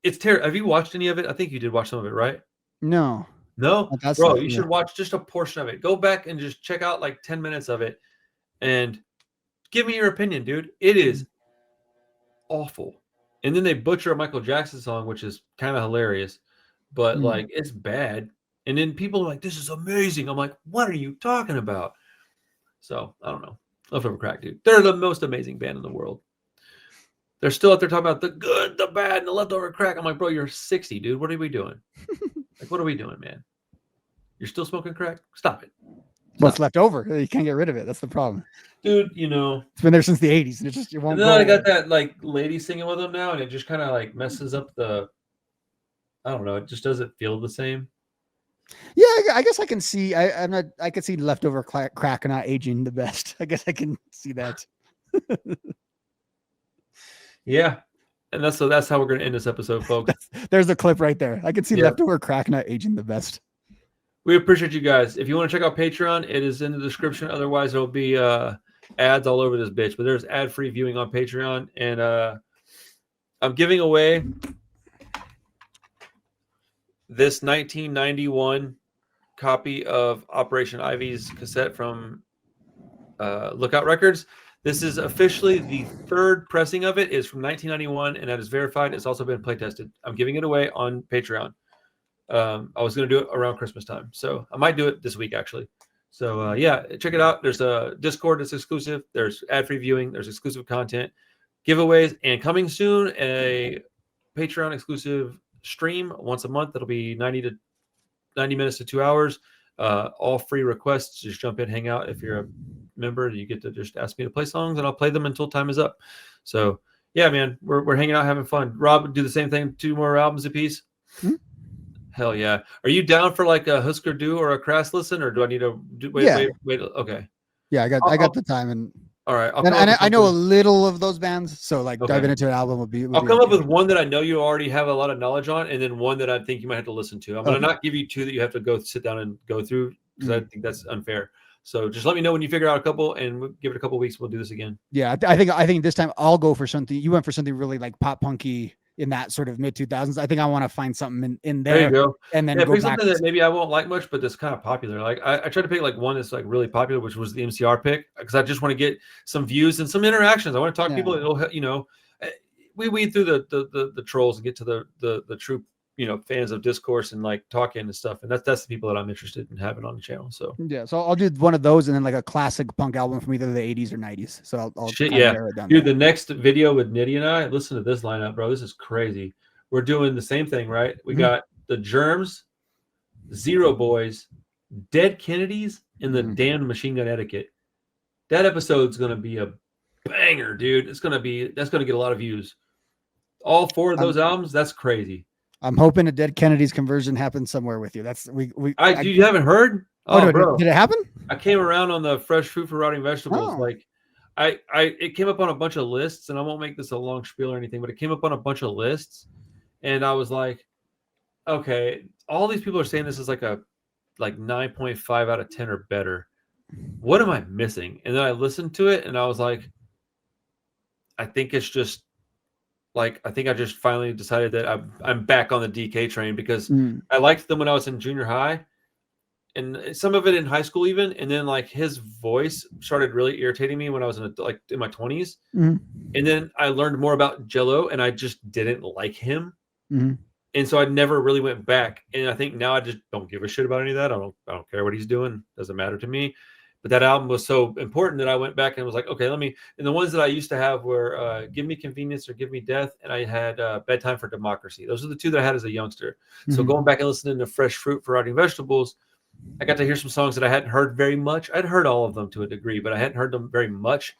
It's terrible. Have you watched any of it? I think you did watch some of it, right? No, bro. You should watch just a portion of it. Go back and just check out like 10 minutes of it, and give me your opinion, dude. It is awful. And then they butcher a Michael Jackson song, which is kind of hilarious, but like it's bad. And then people are like, "This is amazing." I'm like, "What are you talking about?" So I don't know. Leftover Crack, dude. They're the most amazing band in the world. They're still out there talking about the good, the bad, and the leftover crack. I'm like, bro, you're 60, dude. What are we doing? Like, what are we doing, man? You're still smoking crack? Stop it. What's left over? You can't get rid of it. That's the problem, dude. You know, it's been there since the 80s, and it won't. And then I got that like lady singing with them now, and it just kind of like messes up the. I don't know. It just doesn't feel the same. Yeah, I guess I can see. I can see leftover crack not aging the best. I guess I can see that. Yeah. And that's how we're going to end this episode, folks. There's a clip right there. I can see Yeah. Leftover Cracknut aging the best. We appreciate you guys. If you want to check out Patreon, it is in the description. Otherwise, there'll be ads all over this bitch. But there's ad-free viewing on Patreon, and I'm giving away this 1991 copy of Operation Ivy's cassette from Lookout Records. This is officially the third pressing of it. It's from 1991, and that is verified. It's also been play tested. I'm giving it away on Patreon. I was going to do it around Christmas time, so I might do it this week actually. So yeah, check it out. There's a Discord that's exclusive. There's ad-free viewing. There's exclusive content, giveaways, and coming soon a Patreon exclusive stream once a month. That'll be 90 minutes to 2 hours. All free requests. Just jump in, hang out. If you're a member, you get to just ask me to play songs, and I'll play them until time is up. So yeah, man, we're hanging out, having fun. Rob, do the same thing. 2 more albums apiece. Mm-hmm. Hell yeah. Are you down for like a Husker Du or a Crass listen, or do I need to wait? Okay. Yeah, I got the time, and all right. I know a little of those bands, so like diving into an album would be. I'll come up with one that I know you already have a lot of knowledge on, and then one that I think you might have to listen to. I'm going to not give you 2 that you have to go sit down and go through, because I think that's unfair. So just let me know when you figure out a couple, and we'll give it a couple weeks. We'll do this again. Yeah, I think this time I'll go for something. You went for something really like pop punky in that sort of mid 2000s. I think I want to find something in there. There you go. And then pick something that maybe I won't like much, but that's kind of popular. Like I tried to pick like one that's like really popular, which was the MCR pick, because I just want to get some views and some interactions. I want to talk to people. It'll, we weed through the trolls and get to the true fans of discourse and like talking and stuff, and that's the people that I'm interested in having on the channel. So yeah, so I'll do one of those, and then like a classic punk album from either the 80s or 90s. So I'll dude, the next video with Nitty and I, listen to this lineup, bro. This is crazy. We're doing the same thing, right? We got the Germs, Zero Boys, Dead Kennedys, and the Damned Machine Gun Etiquette. That episode's gonna be a banger, dude. That's gonna get a lot of views. All 4 of those albums, that's crazy. I'm hoping a Dead Kennedys conversion happens somewhere with you. That's you haven't heard? Oh, bro. Did it happen? I came around on the Fresh Fruit for Rotting Vegetables. Like it came up on a bunch of lists, and I won't make this a long spiel or anything, but it came up on a bunch of lists, and I was like, okay, all these people are saying this is like 9.5 out of 10 or better. What am I missing? And then I listened to it, and I was like, I think it's just like, I think I just finally decided that I'm back on the DK train, because I liked them when I was in junior high, and some of it in high school even. And then like his voice started really irritating me when I was in my 20s. And then I learned more about Jello, and I just didn't like him. And so I never really went back. And I think now I just don't give a shit about any of that. I don't care what he's doing. Doesn't matter to me. But that album was so important that I went back and was like, okay, and the ones that I used to have were Give Me Convenience or Give Me Death. And I had Bedtime for Democracy. Those are the 2 that I had as a youngster. So going back and listening to Fresh Fruit for Rotting Vegetables, I got to hear some songs that I hadn't heard very much. I'd heard all of them to a degree, but I hadn't heard them very much.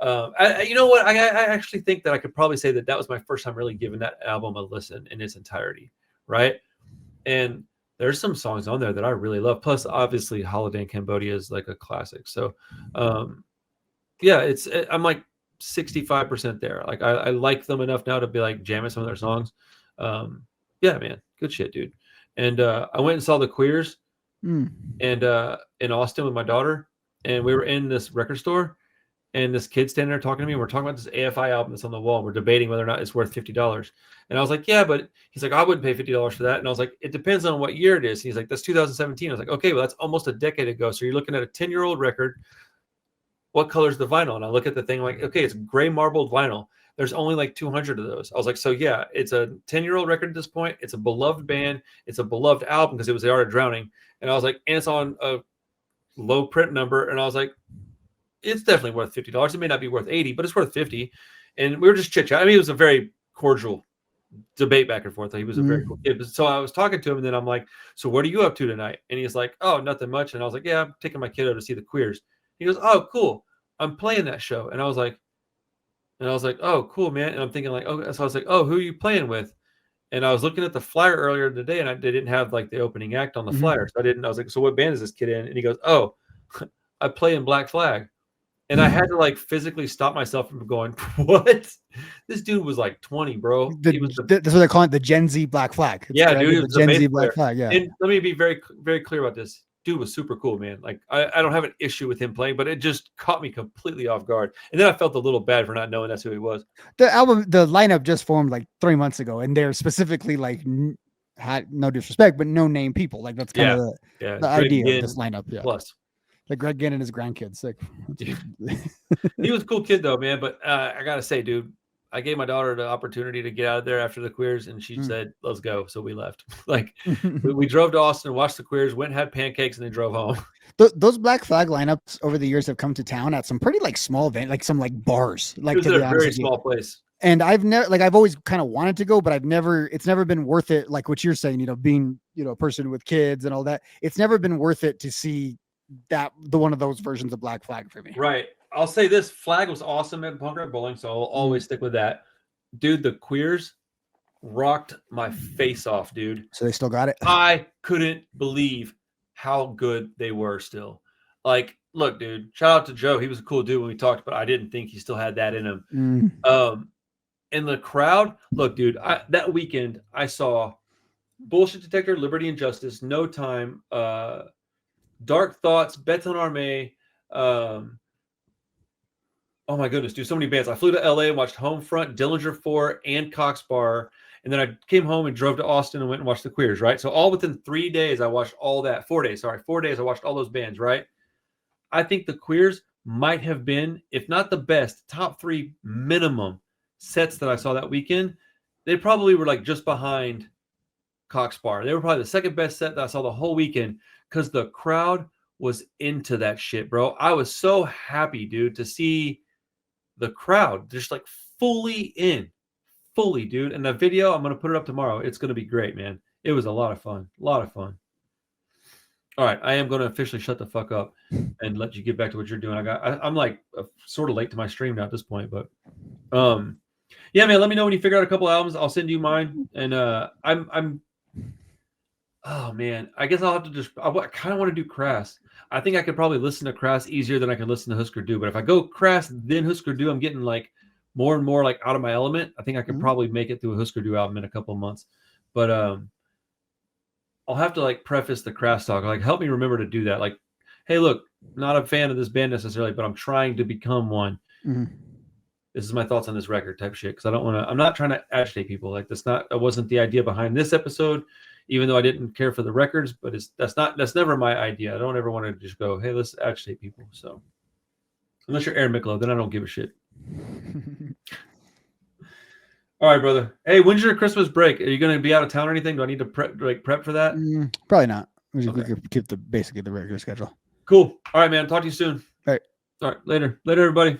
You know what? I actually think that I could probably say that was my first time really giving that album a listen in its entirety. Right. And there's some songs on there that I really love. Plus, obviously, Holiday in Cambodia is like a classic. So, yeah, I'm like 65% there. Like, I like them enough now to be like jamming some of their songs. Yeah, man, good shit, dude. And I went and saw the Queers, and in Austin with my daughter, and we were in this record store, and this kid standing there talking to me. And we're talking about this AFI album that's on the wall. And we're debating whether or not it's worth $50. And I was like, yeah, but he's like, I wouldn't pay $50 for that. And I was like, it depends on what year it is. And he's like, that's 2017. I was like, okay, well, that's almost a decade ago. So you're looking at a 10-year-old record. What color's the vinyl? And I look at the thing like, okay, it's gray marbled vinyl. There's only like 200 of those. I was like, so yeah, it's a 10-year-old record at this point. It's a beloved band. It's a beloved album because it was The Art of Drowning. And I was like, and it's on a low print number. And I was like, it's definitely worth $50. It may not be worth $80, but it's worth $50. And we were just chit-chatting. I mean, it was a very cordial debate back and forth. He was a very cool kid. So I was talking to him, and then I'm like, so what are you up to tonight? And he's like, oh, nothing much. And I was like, yeah, I'm taking my kiddo to see the Queers. He goes, oh, cool. I'm playing that show. And I was like, oh, cool, man. And I'm thinking like, oh, so I was like, oh, who are you playing with? And I was looking at the flyer earlier today, and they didn't have like the opening act on the flyer. So I was like, so what band is this kid in? And he goes, oh, I play in Black Flag. And I had to like physically stop myself from going, what? This dude was like 20, bro. He was That's what they're calling it, the Gen Z Black Flag. It's yeah, dude, it the was a Gen bass Z player. Black Flag. Yeah. And let me be very, very clear about this. Dude was super cool, man. Like I don't have an issue with him playing, but it just caught me completely off guard. And then I felt a little bad for not knowing that's who he was. The lineup just formed like 3 months ago, and they're specifically like had no disrespect, but no name people. Like that's kind of the idea of this lineup. Yeah. Plus. Like Greg Ginn and his grandkids. Like, he was a cool kid though, man. But I gotta say, dude, I gave my daughter the opportunity to get out of there after the Queers, and she said, "Let's go." So we left. Like we drove to Austin, watched the Queers, went and had pancakes, and then drove home. Those Black Flag lineups over the years have come to town at some pretty like small event, like some like bars. Like it was at a very small place. And I've always kind of wanted to go, but it's never been worth it. Like what you're saying, being, a person with kids and all that. It's never been worth it to see the one of those versions of Black Flag for me. Right. I'll say this: Flag was awesome at Punk Rock Bowling, so I'll always stick with that. Dude, the Queers rocked my face off, dude. So they still got it. I couldn't believe how good they were still. Like, look, dude, shout out to Joe. He was a cool dude when we talked, but I didn't think he still had that in him. And the crowd, look, dude, that weekend I saw Bullshit Detector, Liberty and Justice, No Time, Dark Thoughts, Beton Arme. Oh my goodness, dude, so many bands. I flew to LA and watched Homefront, Dillinger 4, and Cox Bar. And then I came home and drove to Austin and went and watched the Queers, right? So all within 3 days, I watched all that. 4 days, sorry. 4 days, I watched all those bands, right? I think the Queers might have been, if not the best, top 3 minimum sets that I saw that weekend. They probably were like just behind Cox Bar. They were probably the second best set that I saw the whole weekend because the crowd was into that shit, bro. I was so happy, dude, to see the crowd just like fully, dude. And the video, I'm going to put it up tomorrow. It's going to be great, man. It was a lot of fun. All right. I am going to officially shut the fuck up and let you get back to what you're doing. I'm like sort of late to my stream now at this point, but yeah, man, let me know when you figure out a couple albums. I'll send you mine. And oh man, I guess I'll have to I kind of want to do Crass. I think I could probably listen to Crass easier than I can listen to Husker Du. But if I go Crass, then Husker Du, I'm getting like more and more like out of my element. I think I could probably make it through a Husker Du album in a couple of months. But I'll have to like preface the Crass talk. Like, help me remember to do that. Like, hey, look, not a fan of this band necessarily, but I'm trying to become one. This is my thoughts on this record type shit. Because I'm not trying to agitate people. Like, that wasn't the idea behind this episode. Even though I didn't care for the records, but that's never my idea. I don't ever want to just go, hey, let's agitate people. So unless you're Aaron Miklo, then I don't give a shit. All right, brother. Hey, when's your Christmas break? Are you going to be out of town or anything? Do I need to prep for that? Probably not. We could keep basically the regular schedule. Cool. All right, man. Talk to you soon. All right. Later, everybody.